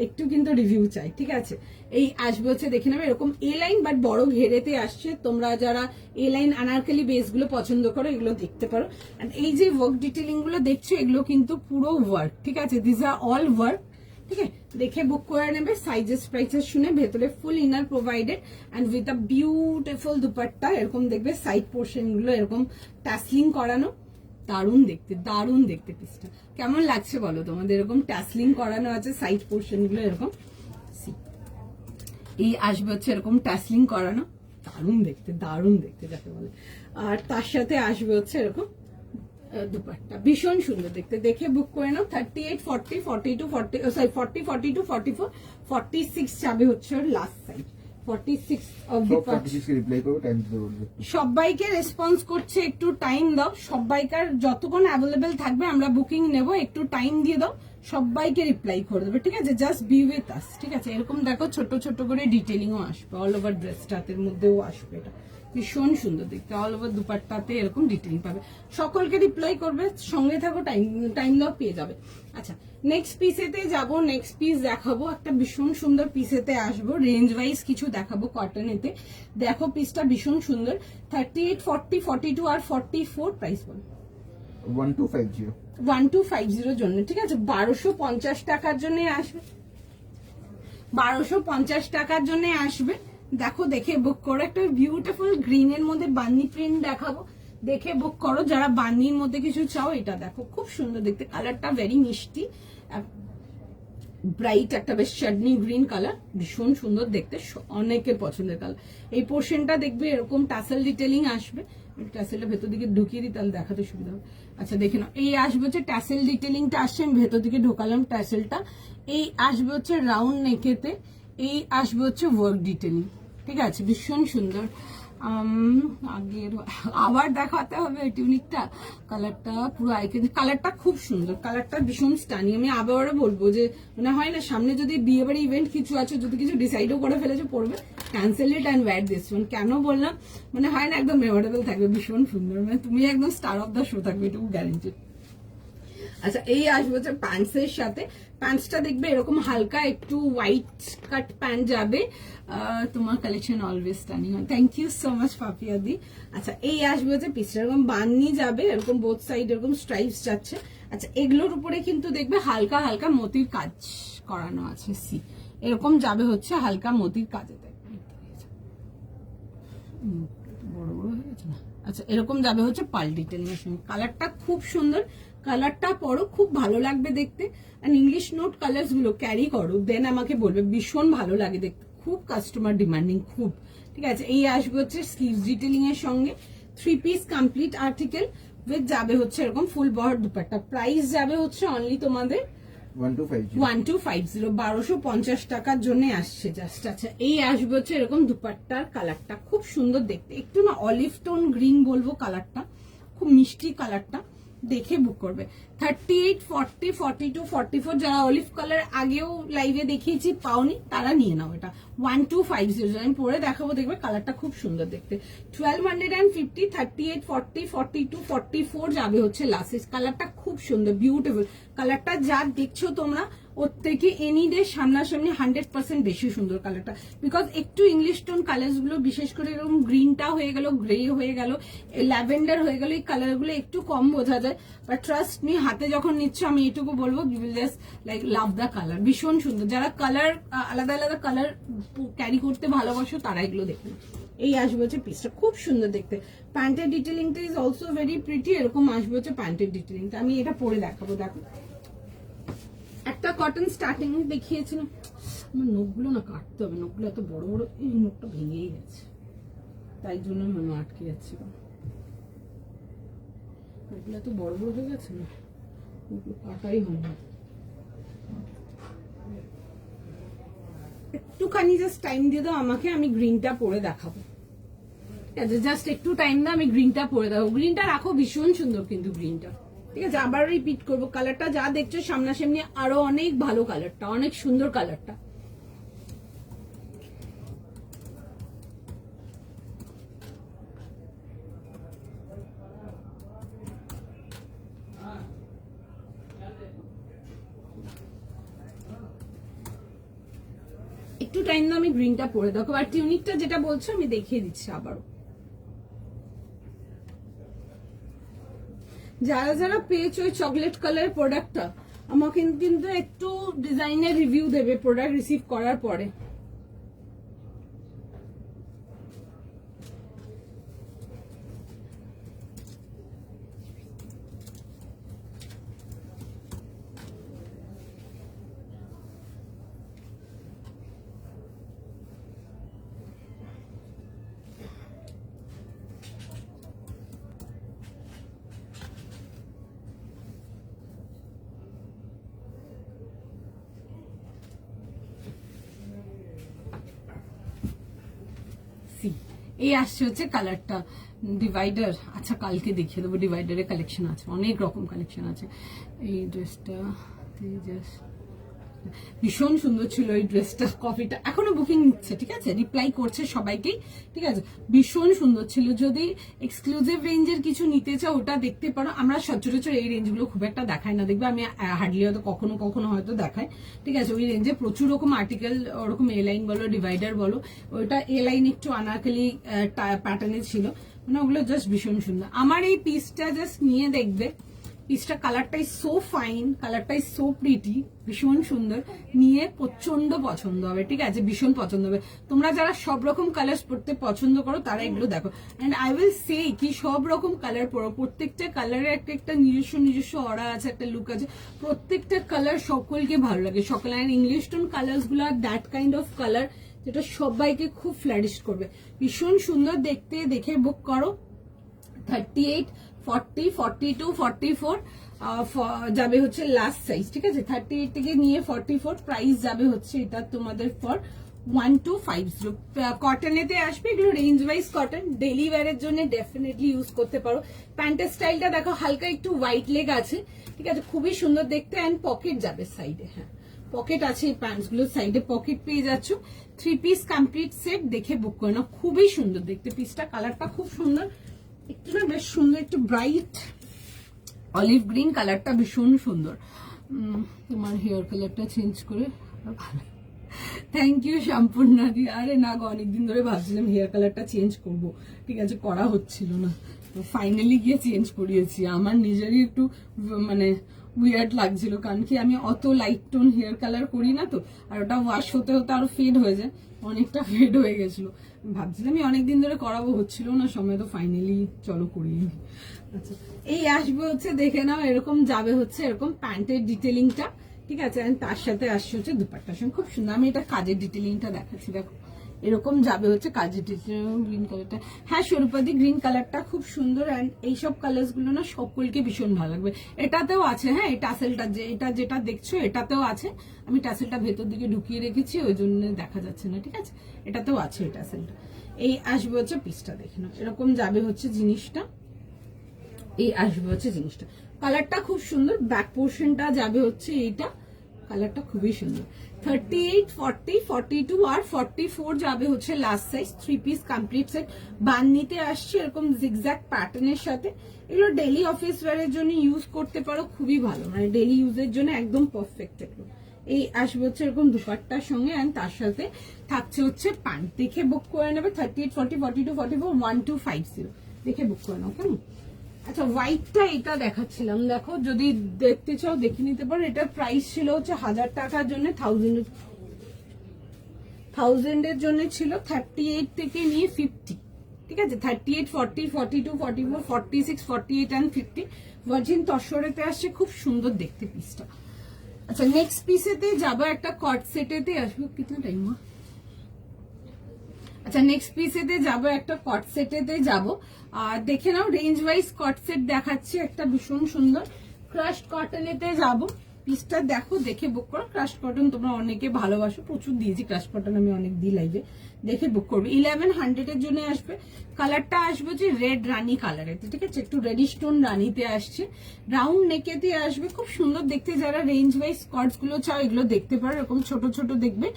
একটু কিন্তু রিভিউ চাই, ঠিক আছে। এই আসবে হচ্ছে দেখে নেবে এরকম এ লাইন বাট বড় ঘেরেতে আসছে। তোমরা যারা এ লাইন আনারকলি বেস গুলো পছন্দ করো এগুলো দেখতে পারো। অ্যান্ড এই যে ওয়ার্ক ডিটেলিং গুলো দেখছো এগুলো কিন্তু পুরো ওয়ার্ক, ঠিক আছে। দিস আর অল ওয়ার্ক, ঠিক আছে। দেখে বুক করে নেবে, সাইজেস প্রাইসেস শুনে। ভেতরে full inner provided and with a beautiful dupatta. এরকম দেখবে সাইড পোর্শন গুলো এরকম টাসলিং করানো, দারুণ দেখতে, দারুণ দেখতে। পিসটা কেমন লাগছে বলো তোমাদের? এরকম টাসলিং করানো আছে, সাইড পোর্শন গুলো এরকম। এই আসবে হচ্ছে এরকম টাসলিং করানো, দারুণ দেখতে, দারুণ দেখতে যাকে বলে। আর তার সাথে আসবে হচ্ছে এরকম দুপাট্টা, ভীষণ সুন্দর দেখতে। দেখে বুক করে নাও। 38, 40, 42, 40, সরি 40, 42, 44, 46 যাবে হচ্ছে ওর লাস্ট সাইজ। 46 অবধি রিপ্লাই করবো, টাইম দিতে বলবে। সবাইকে রেসপন্স করছে, একটু টাইম দাও। সবাইকার যতক্ষণ অ্যাভেলেবেল থাকবে আমরা বুকিং নেব, একটু টাইম দিয়ে দাও, সবাইকে রিপ্লাই করে দেবে, ঠিক আছে। জাস্ট বি উইথ আস, ঠিক আছে। এরকম দেখো ছোট ছোট করে ডিটেলিংও আসবে, অল ওভার ড্রেসটাতের মধ্যেও আসবে। এটা ভীষণ সুন্দর দেখতে, অল ওভার দুপাট্টাতে এরকম ডিটেলিং পাবে। সকলকে রিপ্লাই করবে, সঙ্গে থাকো, টাইম দাও, পেয়ে যাবে। আচ্ছা, নেক্সট পিসেতে যাব। নেক্সট পিস দেখাবো একটা ভীষণ সুন্দর পিসেতে আসবো, রেঞ্জ ওয়াইজ কিছু দেখাবো কটনেতে। দেখো পিসটা ভীষণ সুন্দর। 38, 40, 42 আর 44 প্রাইস বল। 1250 1250 জন্য, ঠিক আছে। 1250 টাকার জন্য আসবে, 1250 টাকার জন্য আসবে। দেখো দেখে বুক করো। একটা বিউটিফুল গ্রিন এর মধ্যে বান্নি প্রিন্ট দেখাবো, দেখে বুক করো। যারা বান্নির মধ্যে কিছু চাও, এটা দেখো খুব সুন্দর দেখতে, কালারটা ভেরি মিষ্টি, ব্রাইট একটা বেশ চাটনি গ্রিন কালার, ভীষণ সুন্দর দেখতে, অনেকের পছন্দের কালার। এই পোর্শনটা দেখবে এরকম টাসেল ডিটেলিং আসবে। টাসেলটা ভেতর দিকে ঢুকিয়ে দিই, তাহলে দেখাতে সুবিধা হবে। আচ্ছা দেখে নাও, এই আসবে হচ্ছে টাসেল ডিটেলিংটা আসছে, আমি ভেতর দিকে ঢোকালাম টাসেলটা। এই আসবে হচ্ছে রাউন্ড নেকেতে, এই আসবে হচ্ছে ওয়ার্ক ডিটেলিং, ঠিক আছে। ভীষণ সুন্দর। আগের আবার দেখাতে হবে টিউনিকটা, কালারটা পুরো আইকেন, কালারটা খুব সুন্দর, কালারটা ভীষণ স্টানি। আমি আবারও বলবো যে মানে হয় না, সামনে যদি বিয়ে বাড়ি ইভেন্ট কিছু আছে, যদি কিছু ডিসাইডও করে ফেলেছো পড়বে, cancel it and wear this one. কেন বললাম, মানে হয় না, একদম মেমোরেবল থাকবে, ভীষণ সুন্দর, মানে তুমি একদম স্টার অফ দ্য শো থাকবে, এটুকু গ্যারেন্টি। আচ্ছা, এই আসবে হচ্ছে প্যান্টসের সাথে। প্যান্টসটা দেখবে এরকম হালকা একটু হোয়াইট কাট প্যান্ট যাবে। তোমার কালেকশন অলওয়েজ স্টানিং হয়, থ্যাংক ইউ সো মাচ পাপিয়াদি। আচ্ছা, এই আসবে হচ্ছে পিসটা এরকম বান্নি যাবে, এরকম বোথ সাইড এরকম স্ট্রাইপস যাচ্ছে। আচ্ছা, এগুলোর উপরে কিন্তু দেখবে হালকা হালকা মতির কাজ করানো আছে, সি এরকম যাবে হচ্ছে হালকা মতির কাজে, বড় বড় হয়ে গেছে না। আচ্ছা, এরকম যাবে হচ্ছে পাল ডিটেলিং এর সঙ্গে। কালারটা খুব সুন্দর, কালারটা পরো, খুব ভালো লাগবে দেখতে। আর ইংলিশ নোট কালার্স গুলো ক্যারি করো, দেন আমাকে বলবে, ভীষণ ভালো লাগে দেখতে, খুব কাস্টমার ডিমান্ডিং, খুব, ঠিক আছে। এই আসবে হচ্ছে স্লিভস ডিটেলিং এর সঙ্গে, 3 পিস কমপ্লিট আর্টিকেল উইথ যাবে হচ্ছে এরকম ফুল বহর দুপাট্টা। প্রাইস যাবে হচ্ছে অনলি তোমাদের 1250, 1250 টাকার জন্য আসছে জাস্ট। আচ্ছা, এই আসবে হচ্ছে এরকম দুপাট্টার কালারটা খুব সুন্দর দেখতে, একটু না অলিভ টোন গ্রিন বলবো কালারটা, খুব মিষ্টি কালারটা, দেখে বুক করবে। 38, 40, 42, 44 যারা অলিভ কালার আগেও লাইভে দেখিয়েছি পাওনি, তারা নিয়ে নাও। এটা 1250, আমি পরে দেখাবো, দেখবে কালারটা খুব সুন্দর দেখতে। 1250, 38, 40, 42, 44 যাবে হচ্ছে লাস্ট। কালারটা খুব সুন্দর, বিউটিফুল কালারটা, যা দেখছো তোমরা ওর থেকে এনি ডে সামনাসামনি 100% বেশি সুন্দর কালারটা। বিকজ একটু ইংলিশ টোন কালার গুলো, বিশেষ করে এরকম গ্রিনটা হয়ে গেল, গ্রে হয়ে গেল, ল্যাভেন্ডার হয়ে গেল, এই কালার গুলো একটু কম বোঝা যায়। বাট ট্রাস্ট মি, হাতে যখন নিচ্ছ আমি এইটুকু বলবো, you will just like love the colour, ভীষণ সুন্দর। যারা কালার আলাদা আলাদা কালার ক্যারি করতে ভালোবাসো তারা এগুলো দেখবে। এই আসবে হচ্ছে পিসটা খুব সুন্দর দেখতে। প্যান্টের ডিটেলিংটা ইজ অলসো ভেরি প্রিটি, এরকম আসবে হচ্ছে প্যান্টের ডিটেলিংটা। আমি এটা পরে দেখাবো, দেখো একটা কটন স্টার্টিং দেখিয়েছিলাম, আমার নোকগুলো না কাটতে হবে, নোকগুলো এত বড় বড়, এই নোকটা ভেঙেই গেছে, তাই জন্য মনে আটকে যাচ্ছিল। এগুলো তো বড় বড় হয়ে গেছে না, কাটাই হয় না। একটুখানি জাস্ট টাইম দিয়ে দাও আমাকে, আমি গ্রিনটা পরে দেখাবো। ঠিক আছে, জাস্ট একটু টাইম দাও, আমি গ্রিনটা পরে দেখাবো। গ্রিনটা রাখো, ভীষণ সুন্দর কিন্তু গ্রিনটা। ঠিক আছে, আবার রিপিট করবো, কালারটা যা দেখছো সামনাসামনি আরো অনেক ভালো কালারটা, অনেক সুন্দর কালারটা। একটু টাইম দাও, আমি গ্রিনটা পরে দেখো। আর টিউনিকটা যেটা বলছো আমি দেখিয়ে দিচ্ছি আবারও। যারা যারা পেয়েছো ওই চকলেট কালার প্রোডাক্টটা, আমাকে কিন্তু একটু ডিজাইনের রিভিউ দেবে প্রোডাক্ট রিসিভ করার পরে। এই আসছে হচ্ছে কালারটা ডিভাইডার। আচ্ছা, কালকে দেখিয়ে দেবো, ডিভাইডারের কালেকশন আছে, অনেক রকম কালেকশন আছে। এই ড্রেসটা ভীষণ সুন্দর ছিল, এই ড্রেসটা কপিটা এখনো বুকিং নিচ্ছে। ঠিক আছে, রিপ্লাই করছে সবাইকেই। ঠিক আছে, ভীষণ সুন্দর ছিল। যদি এক্সক্লুসিভ রেঞ্জের কিছু নিতে চাও ওটা দেখতে পারো। আমরা সচরাচর এই রেঞ্জগুলো খুব একটা দেখাই না, দেখবে আমি হার্ডলি হয়তো কখনো কখনো হয়তো দেখাই। ঠিক আছে, ওই রেঞ্জে প্রচুর রকম আর্টিকেল, ওরকম এ লাইন বলো ডিভাইডার বলো, ওইটা এ লাইন একটু আনারকলি প্যাটার্নে ছিল, মানে ওগুলো জাস্ট ভীষণ সুন্দর। আমার এই পিসটা জাস্ট নিয়ে দেখবে, পিসটা কালারটাই সো ফাইন, কালারটাই সো প্রিটি, ভীষণ সুন্দর, নিয়ে প্রচন্ড পছন্দ হবে। ঠিক আছে, ভীষণ পছন্দ হবে। তোমরা যারা সব রকম কালার পড়তে পছন্দ করো তারা এগুলো দেখো। এন্ড আই উইল সে কি সব রকম কালার পড়ো, প্রত্যেকটা কালারের একটা একটা নিজস্ব অরা আছে, একটা লুক আছে। প্রত্যেকটা কালার সকলকে ভালো লাগে, সকল। এন্ড ইংলিশ টোন কালার্স গুলো দ্যাট কাইন্ড অফ কালার যেটা সবাইকে খুব ফ্ল্যারিশ করবে, ভীষণ সুন্দর দেখতে। দেখে বুক করো। 38, 40, 42, 44 যাবে হচ্ছে লাস্ট সাইজ। ঠিক আছে, 38 থেকে নিয়ে 44 প্রাইস যাবে হচ্ছে এটা তোমাদের ফর 1250। কটনেতে আসবে, এগুলো রেঞ্জ ওয়াইজ কটন, ডেলি ওয়্যারের জন্য ডেফিনেটলি ইউজ করতে পারো। প্যান্টের স্টাইলটা দেখো, হালকা একটু হোয়াইট লেগ আছে। ঠিক আছে, খুবই সুন্দর দেখতে। অ্যান্ড পকেট যাবে সাইডে, হ্যাঁ পকেট আছে এই প্যান্টস গুলোর সাইডে, পকেট পেয়ে যাচ্ছ। 3 পিস কমপ্লিট সেট, দেখে বুক করে নাও, খুবই সুন্দর দেখতে পিসটা। কালারটা খুব সুন্দর, একটু না বেশ সুন্দর, একটু ব্রাইট অলিভ গ্রিন কালারটা, ভীষণ সুন্দর। তোমার হেয়ার কালারটা চেঞ্জ করে ভালো। থ্যাংক ইউ সম্পূর্ণা দি। আরে না গো, অনেকদিন ধরে ভাবছিলাম হেয়ার কালারটা চেঞ্জ করব, ঠিক আছে, করা হচ্ছিল না, তো ফাইনালি গিয়ে চেঞ্জ করিয়েছি। আমার নিজেরই একটু মানে উইয়ার্ড লাগছিল, কারণ কি আমি অত লাইট টোন হেয়ার কালার করি না তো, আর ওটা ওয়াশ হতে হতে আরো ফেড হয়ে যায়, অনেকটা ফেড হয়ে গেছিল। ভাবছিলাম আমি অনেকদিন ধরে করাবো, হচ্ছিল না সময়, তো ফাইনালি চলো করিয়ে নি। আচ্ছা, এই আসবে হচ্ছে দেখে নাও, এরকম যাবে হচ্ছে এরকম প্যান্টের ডিটেলিংটা। ঠিক আছে, তার সাথে আসছে হচ্ছে দুপাট্টার সঙ্গে, খুব সুন্দর। আমি এটা কাজের ডিটেলিংটা দেখাচ্ছি, দেখো এরকম যাবে হচ্ছে কাজের ডিটেলিং। গ্রিন কালারটা, হ্যাঁ স্বরূপাদি গ্রিন কালারটা খুব সুন্দর। অ্যান্ড এইসব কালার্স গুলো না সকলকে ভীষণ ভালো লাগবে। এটাতেও আছে, হ্যাঁ এই টাসেলটা এটা যেটা দেখছো এটাতেও আছে। আমি টাসেলটা ভেতর দিকে ঢুকিয়ে রেখেছি, ওই জন্য দেখা যাচ্ছে না। ঠিক আছে, এটাতেও আছে এই টাসেলটা। এই আসবে হচ্ছে পিসটা, দেখে নাও এরকম যাবে হচ্ছে জিনিসটা। এই আসবে হচ্ছে জিনিসটা, কালারটা খুব সুন্দর। ব্যাক পোর্শনটা যাবে হচ্ছে এইটা, কালারটা খুবই সুন্দর। 38, 40, 42 আর 44 যাবে হচ্ছে last size. 3 piece complete set, বান্নিতে আসছে এরকম জিগজ্যাগ প্যাটার্নের সাথে। এগুলো ডেলি অফিস ওয়্যারের জন্য ইউজ করতে পারো, খুবই ভালো, মানে ডেলি ইউজের জন্য একদম পারফেক্ট এগুলো। এই আসবে হচ্ছে এরকম দুপাট্টার সঙ্গে, অ্যান্ড তার সাথে থাকছে হচ্ছে প্যান্ট। দেখে বুক করে নেবে। 38, 40, 42, 44, 1250 দেখে বুক করে নাও, কেমন? আচ্ছা, হোয়াইটটা এটা দেখাচ্ছিলাম, দেখো যদি দেখতে চাও দেখে নিতে পারো। এটার প্রাইস ছিল হচ্ছে 1000 টাকার জন্য, 1000 এর জন্য ছিল 38 থেকে নিয়ে 50। ঠিক আছে, 38, 40, 42, 44, 46, 48 and 50 ভার্জিন তসরেতে আসছে, খুব সুন্দর দেখতে পিসটা। আচ্ছা, নেক্সট পিসেতে যাবো একটা কট সেটেতে আসবো। কিতনা টাইম? আচ্ছা নেক্সট পিসেতে যাব, একটা কট সেটেতে যাব। আর দেখে নাও রেঞ্জ ওয়াইজ কট সেট দেখাচ্ছি, একটা ভীষণ সুন্দর ক্রাশড কটনেতে যাব। পিসটা দেখো, দেখে বুক করো। ক্রাশড কটন তোমরা অনেকে ভালোবাসো, প্রচুর দিয়েছি ক্রাশড কটন, আমি অনেক দিই লাইভে, দেখে বুক করবে। 1100 এর জন্য আসবে। কালারটা আসবে যে রেড রানি কালারেতে, ঠিক আছে, একটু রেডিশ টোন রানিতে আসছে, রাউন্ড নেকেতে আসবে, খুব সুন্দর দেখতে। যারা রেঞ্জ ওয়াইজ স্কার্টস গুলো চাও এগুলো দেখতে পারো, এরকম ছোট ছোট দেখবে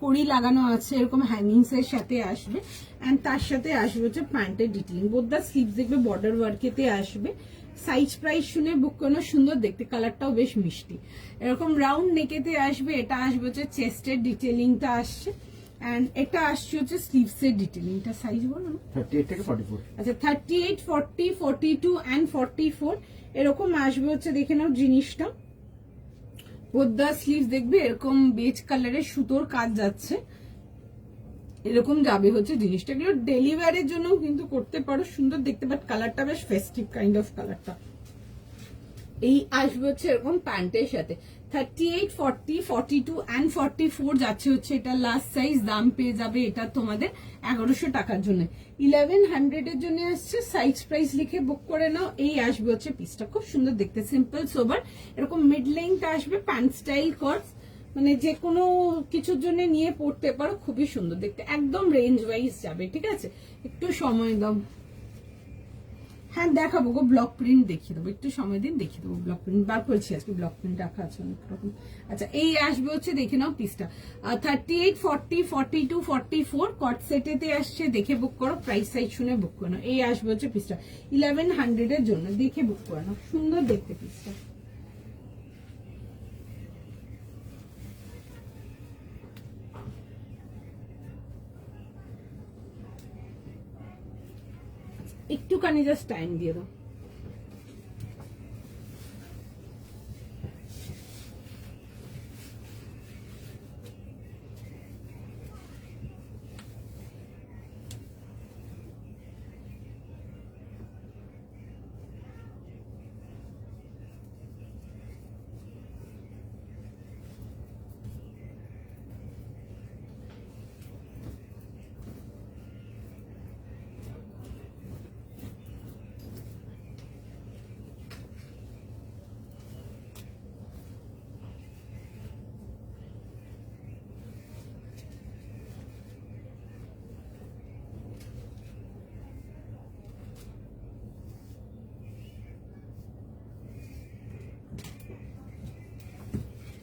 কড়ি লাগানো আছে, এরকম হ্যাঙ্গিংস এর সাথে আসবে। এন্ড তার সাথে আসবে হচ্ছে প্যান্টের ডিটেইলিং, বোথ স্লিভস দেখবে বর্ডার ওয়ার্কেতে আসবে। সাইজ প্রাইস শুনে বুক করানো, সুন্দর দেখতে, কালারটাও বেশ মিষ্টি, এরকম রাউন্ড নেকেতে আসবে। এটা আসবে হচ্ছে চেস্টের ডিটেইলিংটা আসছে, এন্ড এটা আসছে হচ্ছে স্লিভস এর ডিটেইলিংটা। সাইজ বলো না, 38 থেকে 44। আচ্ছা 38, 40, 42 এন্ড 44 এরকম আসবে হচ্ছে। দেখে নাও জিনিসটা, বোদ্দা স্লিভস দেখবে এরকম বেজ কালারের সুতোর কাজ যাচ্ছে, এরকম যাবে হচ্ছে জিনিসটা। এগুলো ডেলিভারির জন্য কিন্তু করতে পারো, সুন্দর দেখতে, বাট কালারটা বেশ ফেস্টিভ কাইন্ড অফ কালারটা। এই আসবে হচ্ছে এরকম প্যান্টের সাথে। 38, 40, 42 এন্ড 44 যাচ্ছে হচ্ছে এটা লাস্ট সাইজ। দাম পেয়ে যাবে এটা তোমাদের 1100 টাকার জন্য। 1100 এর জন্য আসছে, সাইজ প্রাইস লিখে বুক করে নাও। এই আসবে হচ্ছে পিসটা, খুব সুন্দর দেখতে, সিম্পল সোবার, এরকম মিড লেন্থ আসবে, প্যান্ট স্টাইল কটস, মানে যে কোনো কিছুর জন্য নিয়ে পড়তে পারো, খুবই সুন্দর দেখতে, একদম রেঞ্জ ওয়াইজ যাবে, ঠিক আছে। একটু সময় দাও, হ্যাঁ দেখাবো গো, ব্লক প্রিন্ট দেখিয়ে দেবো, একটু সময় দিন, দেখিয়ে দেবো। ব্লক প্রিন্ট বার করেছি আজকে, ব্লক প্রিন্ট রাখা আছে অনেক রকম। আচ্ছা এই আসবে হচ্ছে, দেখে নাও পিসটা, 38, 40, 42, 44 কট সেটেতে আসছে, দেখে বুক করো, প্রাইস সাইজ শুনে বুক করো। এই আসবে হচ্ছে পিসটা 1100 এর জন্য, দেখে বুক করো, সুন্দর দেখতে পিসটা। একটুখানি জাস্ট টাইম দিয়ে দাও।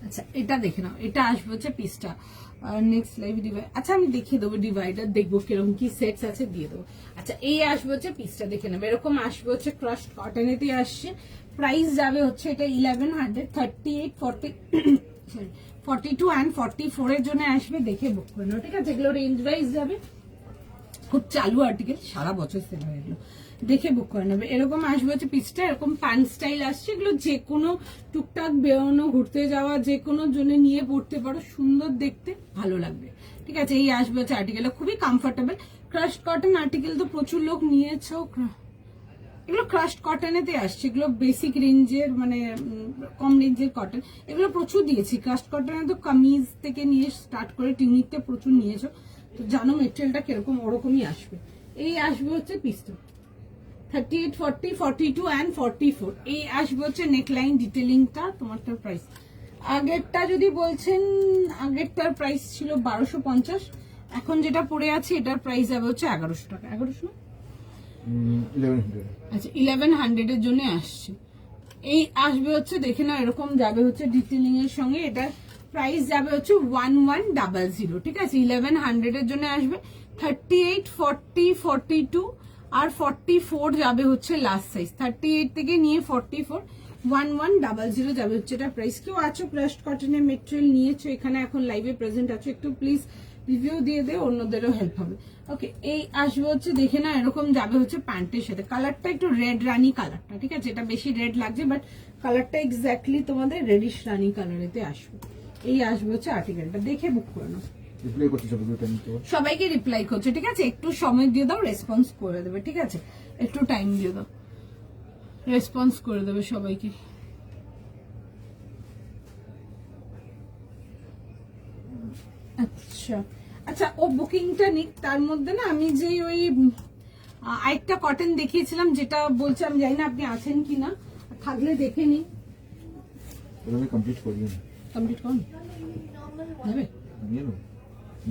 আচ্ছা এটা দেখে নাও, এটা আসবে হচ্ছে পিসটা। নেক্সট লাইভ ডিভাইড, আচ্ছা আমি দেখিয়ে দেবো ডিভাইডার, দেখবো কিরকম কি সেটস আছে, দিয়ে দেবো। আচ্ছা এই আসবে হচ্ছে পিসটা, দেখে নেবো, এরকম আসবে হচ্ছে ক্রাশড কটনেতে আসছে। প্রাইস যাবে হচ্ছে এটা 1100, 38, 40 সরি 42 এন্ড 44 এর জন্য আসবে, দেখে বুক করে নাও, ঠিক আছে। এগুলো রেঞ্জ ওয়াইজ যাবে, খুব চালু আর্টিকেল, সারা বছর সেল হয়ে গেলো, দেখে বুক করে নেবে। এরকম আসবে হচ্ছে পিসটা, এরকম প্যান্ট স্টাইল আসছে, এগুলো যে কোনো টুকটাক বেরোনো, ঘুরতে যাওয়া, যে কোনো জন্য নিয়ে পড়তে পারো, সুন্দর দেখতে, ভালো লাগবে, ঠিক আছে। এই আসবে হচ্ছে আর্টিকেল, খুবই কমফোর্টেবল। ক্রাশড কটন আর্টিকেল তো প্রচুর লোক নিয়েছো, এগুলো ক্রাশড কটনেতে আসছে, এগুলো বেসিক রেঞ্জের, মানে কম রেঞ্জের কটন, এগুলো প্রচুর দিয়েছি। ক্রাশড কটনে তো কামিজ থেকে নিয়ে স্টার্ট করে টিউনিকটা প্রচুর নিয়েছো, তো জানো মেটেরিয়ালটা কিরকম, ওরকমই আসবে। এই আসবে হচ্ছে পিসটা 38, 40, 42 এন্ড 44। এই আসবে হচ্ছে নেকলাইন ডিটেলিংটা, তোমারটার প্রাইস আগেরটা যদি বলছেন, আগেরটার প্রাইস ছিল 1250, এখন যেটা পড়ে আছে এটার প্রাইস যাবে হচ্ছে 1100 টাকা। 1100 1100। আচ্ছা 1100 এর জন্য আসছে। এই আসবে হচ্ছে, দেখে না, এরকম যাবে হচ্ছে ডিটেইলিং এর সঙ্গে, এটার প্রাইস যাবে হচ্ছে 1100, ঠিক আছে। 1100 এর জন্য আসবে। 38, 40, 42 আর 44 যাবে হচ্ছে লাস্ট সাইজ। 38 থেকে নিয়ে 44 1100 যাবে হচ্ছে এটা প্রাইস। কেউ আছো ক্রাশড কটনের মেটেরিয়াল নিয়েছো, এখানে এখন লাইভে প্রেজেন্ট আছো, একটু প্লিজ রিভিউ দিয়ে দে, অন্যদেরও হেল্প হবে। ওকে এই আসবে হচ্ছে, দেখে না, এরকম যাবে হচ্ছে প্যান্টের সাথে। কালারটা একটু রেড রানি কালারটা, ঠিক আছে, এটা বেশি রেড লাগছে, বাট কালারটা এক্স্যাক্টলি তোমাদের রেডিশ রানি কালারেতে আসবে। এই আসবে হচ্ছে আর্টিকেলটা, দেখে বুক করে নাও। রিপ্লাই করতে সবাইকে টাইম তো, সবাইকে রিপ্লাই করছে, ঠিক আছে, একটু সময় দিয়ে দাও, রেসপন্স করে দেবে, ঠিক আছে, একটু টাইম দিয়ে দাও, রেসপন্স করে দেবে সবাইকে। আচ্ছা আচ্ছা ও বুকিংটা নিক, তার মধ্যে না আমি যে ওই আরেকটা কটন দেখিয়েছিলাম যেটা বলছি, আমি জানি না আপনি আছেন কিনা, থাকলে দেখে নিন। ওটা আমি কমপ্লিট করি না। কমপ্লিট করুন, নেবে? নিয়ে নেবো,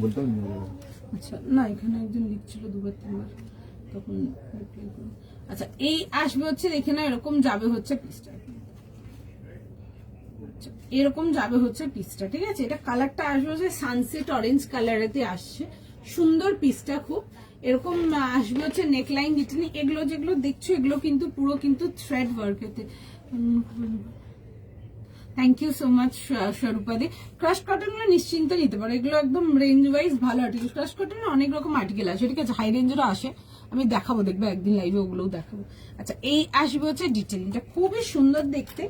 বলতেও নিয়ে নেবো। আচ্ছা না, এখানে একজন লিখছিল 2-3 বার, তখন reply করুন। আচ্ছা এই আসবে হচ্ছে, এখানে এরকম যাবে হচ্ছে পিসটা, আচ্ছা, এরকম যাবে হচ্ছে পিসটা, ঠিক আছে। এটা কালারটা আসবে হচ্ছে সানসেট অরেঞ্জ কালারেতে আসছে, সুন্দর পিসটা খুব। এরকম আসবে হচ্ছে নেকলাইন ডিটেলিং, এগুলো যেগুলো দেখছো এগুলো কিন্তু পুরো কিন্তু থ্রেড ওয়ার্কেতে। থ্যাংক ইউ সো মাচ স্বরূপাদি। ক্রাশ কটন গুলো নিশ্চিন্ত নিতে পারো, এগুলো একদম রেঞ্জ ওয়াইজ ভালো আর্টিকেল। ক্রাশ কটনের অনেক রকম আর্টিকেল আসে, ঠিক আছে, হাই রেঞ্জেরও আসে, আমি দেখাবো, দেখবে একদিন লাইভে ওগুলোও দেখাবো। আচ্ছা এই আসবে হচ্ছে ডিটেলিংটা, খুবই সুন্দর দেখতে।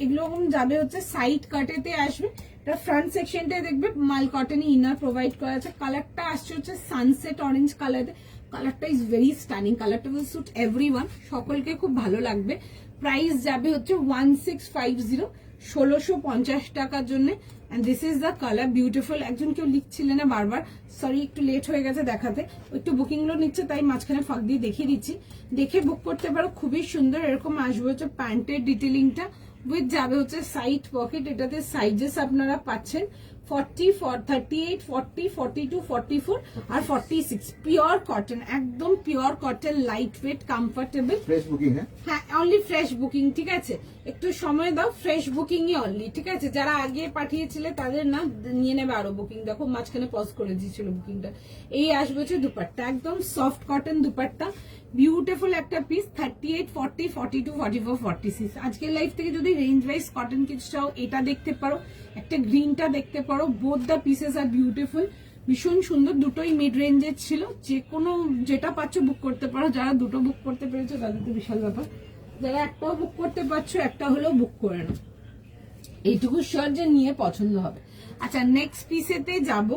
এগুলো যাবে হচ্ছে সাইড কাটেতে আসবে, এটা ফ্রন্ট সেকশনটা দেখবে মাল কটন ইনার প্রোভাইড করা আছে। কালারটা আসছে হচ্ছে সানসেট অরেঞ্জ কালারে, কালারটা ইজ ভেরি স্টানিং, কালারটা উইল সুট এভরিওয়ান, সকলকে খুব ভালো লাগবে। প্রাইস যাবে হচ্ছে 1650, 1650 টাকার জন্য। And this is the colour, beautiful. একজন কেউ লিখছিলেন না বারবার, সরি একটু লেট হয়ে গেছে দেখাতে, একটু বুকিং গুলো নিচ্ছে তাই মাঝখানে ফাঁক দিয়ে দেখিয়ে দিচ্ছি, দেখে বুক করতে পারো, খুবই সুন্দর। এরকম আসবে হচ্ছে প্যান্টের ডিটেলিংটা উইথ যাবে হচ্ছে সাইড পকেট। এটাতে সাইজেস আপনারা পাচ্ছেন 40, 38, 40, 42, 44 আর 46, পিওর কটন, একদম pure cotton, light weight, comfortable. Fresh booking হ্যাঁ অনলি ফ্রেশ বুকিং, ঠিক আছে, একটু সময় দাও, ফ্রেশ বুকিং ই অনলি, ঠিক আছে। যারা আগে পাঠিয়েছিলে তাদের না নিয়ে নেবে আরো বুকিং, দেখো মাঝখানে পজ করে দিয়েছিল বুকিংটা। এই আসবে হচ্ছে দুপাট্টা, একদম সফট কটন দুপাট্টা, বিউটিফুল একটা পিস। 38, 40, 42, 44, 46। আজকের লাইফ থেকে যদি রেঞ্জ ওয়াইজ কটন কিছু চাও এটা দেখতে পারো, একটা গ্রিনটা দেখতে পারো, both the pieces are beautiful, ভীষণ সুন্দর। দুটোই মিড রেঞ্জের ছিল, যে কোনো যেটা পাচ্ছ বুক করতে পারো। যারা দুটো বুক করতে পেরেছো তাদের তো বিশাল ব্যাপার, যারা একটাও বুক করতে পারছো একটা হলেও বুক করে নাও, এইটুকু শিওর যে নিয়ে পছন্দ হবে। আচ্ছা নেক্সট পিসেতে যাব,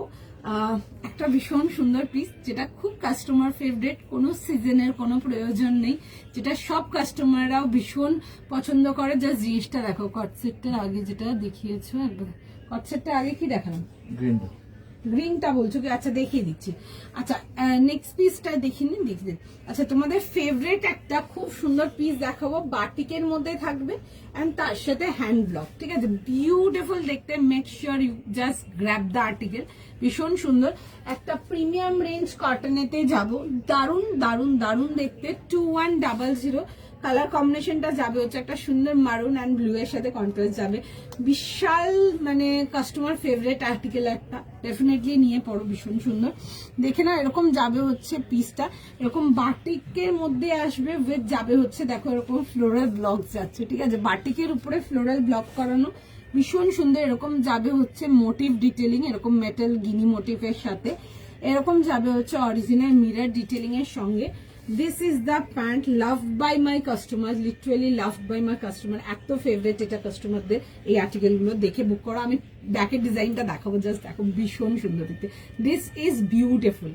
একটা ভীষণ সুন্দর পিস, যেটা খুব কাস্টমার ফেভারিট, কোনো সিজনের কোনো প্রয়োজন নেই, যেটা সব কাস্টমাররাও ভীষণ পছন্দ করে। জাস্ট জিনিসটা দেখো, কটসেটটার আগে যেটা দেখিয়েছো, একবার কটসেটটার আগে কি দেখালাম, গ্রিনটা, গ্রিনটা বলছো কি, আচ্ছা দেখিয়ে দিচ্ছি। আচ্ছা নেক্সট পিসটা দেখিয়ে নিন, দেখিয়ে দিন। আচ্ছা তোমাদের ফেভারিট একটা খুব সুন্দর পিস দেখাবো, বাটিকের মধ্যে থাকবে এন্ড তার সাথে হ্যান্ড ব্লক, ঠিক আছে, বিউটিফুল দেখতে। Make sure you just grab the article, ভীষণ সুন্দর একটা প্রিমিয়াম রেঞ্জ কটনেতে যাব, দারুন দারুন দারুন দেখতে। 2100 কালার কম্বিনেশনটা যাবে হচ্ছে একটা সুন্দর মারুন অ্যান্ড ব্লু এর সাথে কন্ট্রাস্ট যাবে, বিশাল মানে কাস্টমার ফেভারিট আর্টিকেল একটা, ডেফিনেটলি নিয়ে পড়ো, ভীষণ সুন্দর দেখে না। এরকম যাবে হচ্ছে পিসটা, এরকম বাটিকের মধ্যে আসবে উইথ যাবে হচ্ছে দেখো এরকম ফ্লোরাল ব্লক যাচ্ছে, ঠিক আছে, বাটিকের উপরে ফ্লোরাল ব্লক করানো, ভীষণ সুন্দর। এরকম যাবে হচ্ছে মোটিভ ডিটেলিং, এরকম মেটাল গিনি মোটিভের সাথে, এরকম যাবে হচ্ছে অরিজিনাল মিরর ডিটেলিং এর সঙ্গে। This is the pant, loved by my customer, literally loved by my customer, এত ফেভারিট এটা কাস্টমারদের। এই আর্টিকেল গুলো দেখে বুক করো, আমি ব্যাকের ডিজাইনটা দেখাবো, জাস্ট দেখো ভীষণ সুন্দর দেখতে, দিস ইজ বিউটিফুল।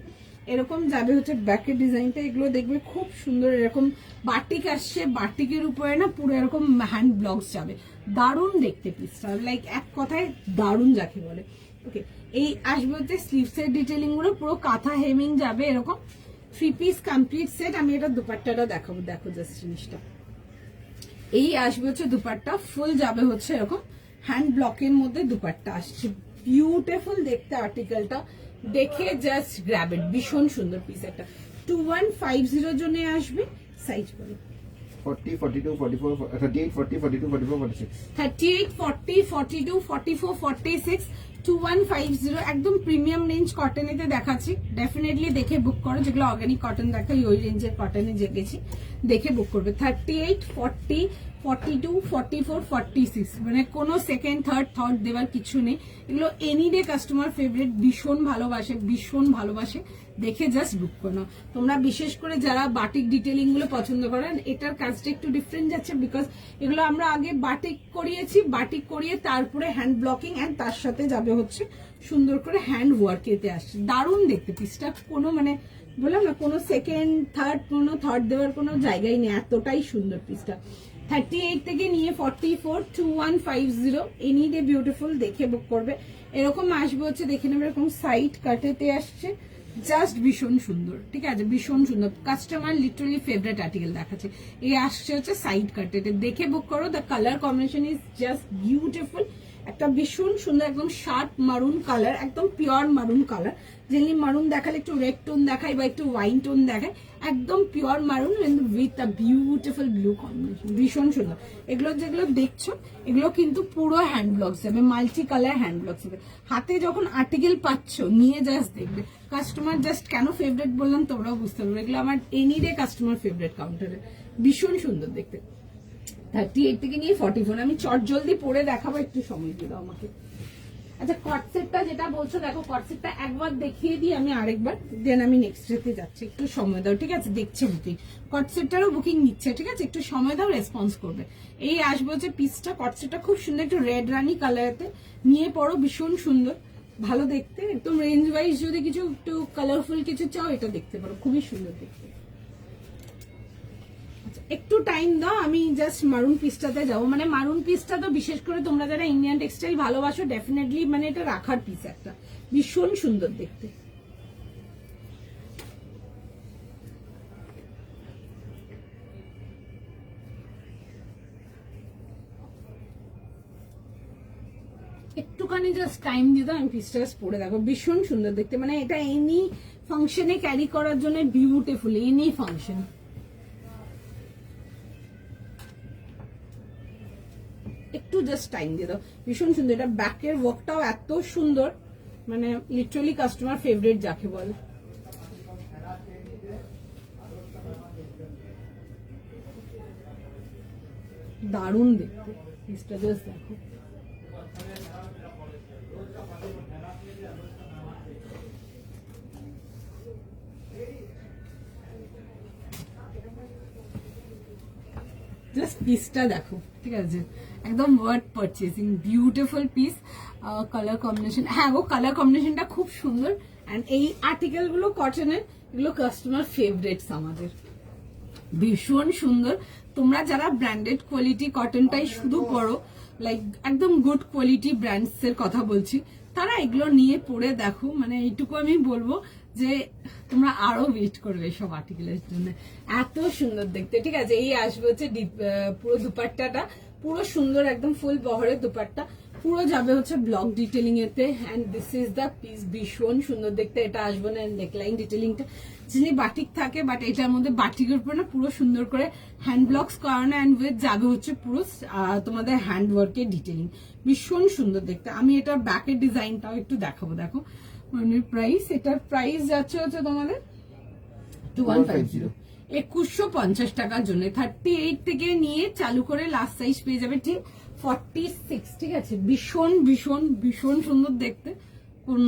এরকম যাবে হচ্ছে ব্যাকের ডিজাইনটা, এগুলো দেখবে খুব সুন্দর, এরকম বাটিক আসছে, বাটিকের উপরে না পুরো এরকম হ্যান্ড ব্লকস যাবে, দারুণ দেখতে পিসটা, লাইক এক কথায় দারুণ যাকে বলে। ওকে এই আসবে হচ্ছে স্লিভস এর ডিটেলিং গুলো, পুরো কাঁথা হেমিং যাবে, এরকম 3 পিস কমপ্লিট সেট। আমি এটা দুপাট্টাটা দেখাবো, দেখো জাস্ট জিনিসটা, এই আসবে হচ্ছে দুপাট্টা, ফুল যাবে হচ্ছে এরকম হ্যান্ড ব্লকের মধ্যে দুপাট্টা আসছে, বিউটিফুল দেখতে আর্টিকেলটা, দেখে জাস্ট গ্র্যাব ইট, ভীষণ সুন্দর পিস একটা। 2150 জন্য আসবে, সাইজ বলো। 40, 42, 44, 38, 40, 42, 44, 46। 38, 40, 42, 44, 46, 2150, একদম প্রিমিয়াম রেঞ্জ কটনেতে দেখাচ্ছি, ডেফিনেটলি দেখে বুক করো। যেগুলো অর্গানিক কটন দেখাই ওই রেঞ্জের কটনে গেছি, দেখে বুক করবে। 38, 40, 42, 44, 46, মানে কোনো সেকেন্ড থার্ড থট দেওয়ার কিছু নেই, এগুলো এনি ডে কাস্টমার ফেভারিট, ভীষণ ভালোবাসে, ভীষণ ভালোবাসে, দেখে জাস্ট বুক করো। তোমরা বিশেষ করে যারা বাটিক ডিটেলিং গুলো পছন্দ করেন, এটার কাজটা একটু ডিফারেন্ট যাচ্ছে, বিকজ এগুলো আমরা আগে বাটিক করিয়েছি, বাটিক করিয়ে তারপরে হ্যান্ড ব্লকিং এন্ড তার সাথে যাবে হচ্ছে সুন্দর করে হ্যান্ড ওয়ার্ক এতে আসছে, দারুণ দেখতে পিসটা, কোনো মানে বললাম না কোনো সেকেন্ড থার্ড কোনো থট দেওয়ার কোনো জায়গাই নেই, এতটাই সুন্দর পিসটা। 38 থেকে নিয়ে 44 2150 এনি ডে বিউটিফুল দেখে বুক করবে। এরকম আসবে হচ্ছে দেখে নেবে, এরকম সাইড কাটেতে আসছে, জাস্ট ভীষণ সুন্দর, ঠিক আছে, ভীষণ সুন্দর। কাস্টমার লিটারালি ফেভারিট আর্টিকেল দেখাচ্ছে। এই আসছে হচ্ছে সাইড কাটেতে, দেখে বুক করো। The colour combination is just beautiful. একটা ভীষণ সুন্দর একদম শার্প মারুন কালার, একদম পিওর মারুন কালার। জেনারেলি মারুন দেখালে একটু রেড টোন দেখায় বা একটু ওয়াইন টোন দেখায়, একদম পিওর মারুন with a beautiful blue combination, ভীষণ সুন্দর। এগুলো যেগুলো দেখছো এগুলো কিন্তু পুরো হ্যান্ড ব্লকস হবে, মাল্টি কালার হ্যান্ড ব্লকস হবে। হাতে যখন আর্টিকেল পাচ্ছ নিয়ে জাস্ট দেখবে। কাস্টমার জাস্ট কেন ফেভারিট বললাম তোমরাও বুঝতে পারবে। এগুলো আমার এনি ডে কাস্টমার ফেভারিট কাউন্টারে, ভীষণ সুন্দর দেখতে। 38 থেকে নিয়ে 44 আমি চট জলদি পরে দেখাবো, একটু সময় দিও আমাকে। আচ্ছা কটসেটটা যেটা বলছো, দেখো কটসেটটা একবার দেখিয়ে দিই আমি আরেকবার, দেন আমি নেক্সট ডেতে যাচ্ছি। একটু সময় দাও, ঠিক আছে, দেখছে বুকিং, কটসেটটারও বুকিং নিচ্ছে, ঠিক আছে, একটু সময় দাও, রেসপন্স করবে। এই আসবে হচ্ছে পিসটা, কটসেটটা খুব সুন্দর, একটু রেড রানি কালারেতে নিয়ে পড়ো, ভীষণ সুন্দর, ভালো দেখতে। একদম রেঞ্জ ওয়াইজ যদি কিছু একটু কালারফুল কিছু চাও এটা দেখতে পারো, খুবই সুন্দর দেখতে। একটু টাইম দাও, আমি জাস্ট মারুন পিসটাতে যাবো। মানে মারুন পিসটা তো বিশেষ করে তোমরা যারা ইন্ডিয়ান টেক্সটাইল ভালোবাসো ডেফিনেটলি মানে এটা রাখার পিস, একটা ভীষণ সুন্দর দেখতে। একটুখানি জাস্ট টাইম দিয়ে দাও, আমি পিসটা পরে দেখো, ভীষণ সুন্দর দেখতে। মানে এটা এনি ফাংশনে ক্যারি করার জন্য বিউটিফুল, এনি ফাংশন। একটু জাস্ট টাইম দিয়ে দাও, ভীষণ সুন্দর। এটা ব্যাকের ওয়ার্কটাও এত সুন্দর, মানে লিটারালি কাস্টমার ফেভারিট যাকে বলে। দারুণ দেখতে পিসটা, জাস্ট দেখো। জাস্ট পিসটা দেখো, ঠিক আছে, একদম worth purchasing, beautiful piece. Colour combination, হ্যাঁ গো কালার কম্বিনেশনটা খুব সুন্দর। অ্যান্ড এই আর্টিকেল গুলো কটনের, এগুলো কাস্টমার ফেভারিটস আমাদের, ভীষণ সুন্দর। তোমরা যারা ব্র্যান্ডেড কোয়ালিটি কটনটাই শুধু পরো, লাইক একদম গুড কোয়ালিটি ব্র্যান্ডস এর কথা বলছি, তারা এগুলো নিয়ে পরে দেখো। মানে এইটুকু আমি বলবো যে তোমরা আরো ওয়েট করবে এসব আর্টিকেলের জন্য, এত সুন্দর দেখতে, ঠিক আছে। এই আসবে হচ্ছে পুরো দুপাট্টাটা, পুরো সুন্দর একদম ফুল বহরের দুপাট্টা, পুরো যাবে হচ্ছে ব্লক ডিটেলিং এতে। And this is the piece, ভীষণ সুন্দর দেখতে। এটা আসবে না নেকলাইন ডিটেলিংটা, যিনি বাটিক থাকে, বাট এটার মধ্যে বাটিকের উপর না পুরো সুন্দর করে হ্যান্ড ব্লকস করানো, অ্যান্ড উইথ যাবে হচ্ছে পুরো তোমাদের হ্যান্ড ওয়ার্কের ডিটেলিং, ভীষণ সুন্দর দেখতে। আমি এটার ব্যাকের ডিজাইনটাও একটু দেখাবো, দেখো। মানে প্রাইস, এটার প্রাইস যাচ্ছে হচ্ছে তোমাদের 2150, 2150 টাকার জন্য। 38 থেকে নিয়ে চালু করে লাস্ট সাইজ পেয়ে যাবে ঠিক 46, ঠিক আছে। ভীষণ ভীষণ ভীষণ সুন্দর দেখতে,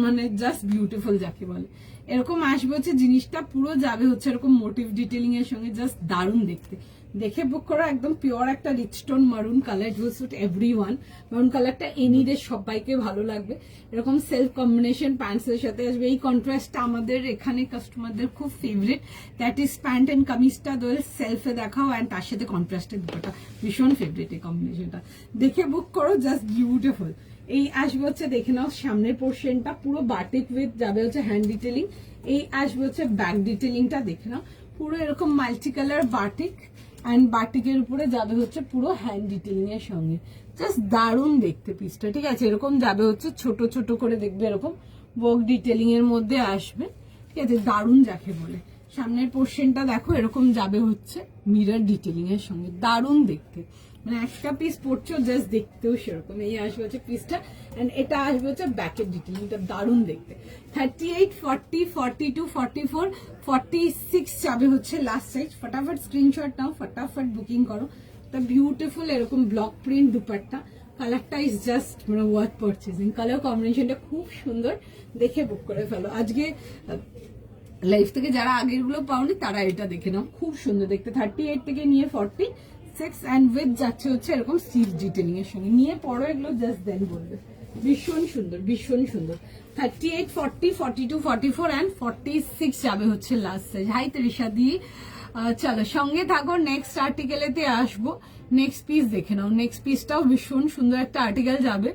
মানে জাস্ট বিউটিফুল যাকে বলে। এরকম আসবে হচ্ছে জিনিসটা, পুরো যাবে হচ্ছে এরকম মোটিভ ডিটেলিং এর সঙ্গে, জাস্ট দারুণ দেখতে। দেখে বুক করো, একদম পিওর একটা rich tone maroon colour, it will suit everyone. Maroon কালারটা এনি ডে সবাইকে ভালো লাগবে। এরকম সেলফ কম্বিনেশন প্যান্টস এর সাথে আসবে। এই কন্ট্রাস্টটা আমাদের এখানে কাস্টমারদের খুব favourite, that is pant and কামিজটা দোয়েল সেলফে দেখাও, অ্যান্ড তার সাথে কন্ট্রাস্টের দুটোটা ভীষণ ফেভারিট। এই কম্বিনেশনটা দেখে বুক করো, জাস্ট বিউটিফুল। এই আসবে হচ্ছে দেখে নাও সামনের পোর্শনটা পুরো বাটিক উইথ যাবে হচ্ছে হ্যান্ড ডিটেলিং। এই আসবে হচ্ছে ব্যাক ডিটেলিংটা দেখে নাও, পুরো এরকম মাল্টি কালার বাটিক, অ্যান্ড বাটিকের উপরে যাবে হচ্ছে পুরো হ্যান্ড ডিটেলিং এর সঙ্গে, জাস্ট দারুণ দেখতে পিসটা, ঠিক আছে। এরকম যাবে হচ্ছে ছোট ছোট করে দেখবে, এরকম ওয়ার্ক ডিটেলিং এর মধ্যে আসবে, ঠিক আছে, দারুণ যাকে বলে। সামনের পোর্শনটা দেখো, এরকম যাবে হচ্ছে মিরর ডিটেলিং এর সঙ্গে, দারুণ দেখতে। মানে একটা পিস পড়ছো জাস্ট দেখতেও সেরকম। এই আসবে হচ্ছে পিসটা, এন্ড এটা আসবে হচ্ছে ব্যাকের ডিটেলিংটা, দারুণ দেখতে। 38, 40, 42, 44, 46 যাবে হচ্ছে লাস্ট সাইজ। ফটাফট স্ক্রিনশট নাও, ফটাফট বুকিং করো। তা বিউটিফুল এরকম ব্লক প্রিন্ট দুপাট্টা, কালারটা ইজ জাস্ট মানে ওয়ার্থ পারচেজিং। কালার কম্বিনেশনটা খুব সুন্দর, দেখে বুক করে ফেলো। আজকে লাইফ থেকে যারা আগের গুলো পাওনি তারা এটা দেখে নাও, খুব সুন্দর দেখতে। 38 থেকে নিয়ে 46, অ্যান্ড উইথ যাচ্ছে হচ্ছে এরকম স্লিভ ডিটেলিং এর সঙ্গে, নিয়ে পড়ো এগুলো, জাস্ট দেন বলবে। ভীষণ সুন্দর, ভীষণ সুন্দর। 38, 40, 42, 44 অ্যান্ড 46 যাবে হচ্ছে লাস্ট সাইজ। হাই তৃষা দি, চলো সঙ্গে থাকো, নেক্সট আর্টিকেলেতে আসবো। নেক্সট পিস দেখে নাও, নেক্সট পিসটাও ভীষণ সুন্দর একটা আর্টিকেল যাবে।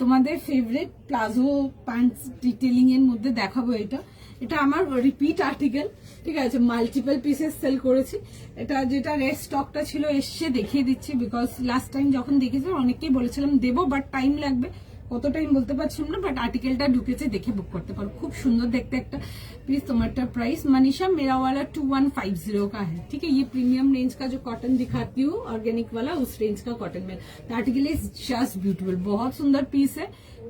তোমাদের ফেভারিট প্লাজো প্যান্টস ডিটেলিং এর মধ্যে দেখাবো এটা। এটা আমার রিপিট আর্টিকেল, ঠিক আছে, মাল্টিপল পিসেস সেল করেছি। এটা যেটা রেড স্টকটা ছিল এসে দেখিয়ে দিচ্ছি, বিকজ লাস্ট টাইম যখন দেখেছিলাম অনেকেই বলেছিলাম দেবো, বাট টাইম লাগবে, কত টাইম বলতে পারছিলাম না, বাট आर्टिकलটা ঢুকেছে, দেখে বুক করতে পারো। खूब सुंदर देखते একটা प्लीज तुम्हारा प्राइस मनीषा मेरा वाला 2150 का है, ठीक है। ये प्रीमियम रेंज का जो कॉटन दिखाती हूँ ऑर्गेनिक वाला, उस रेंज का कॉटन में आर्टिकल इज जस्ट ब्यूटीफुल, बहुत सुंदर पीस है।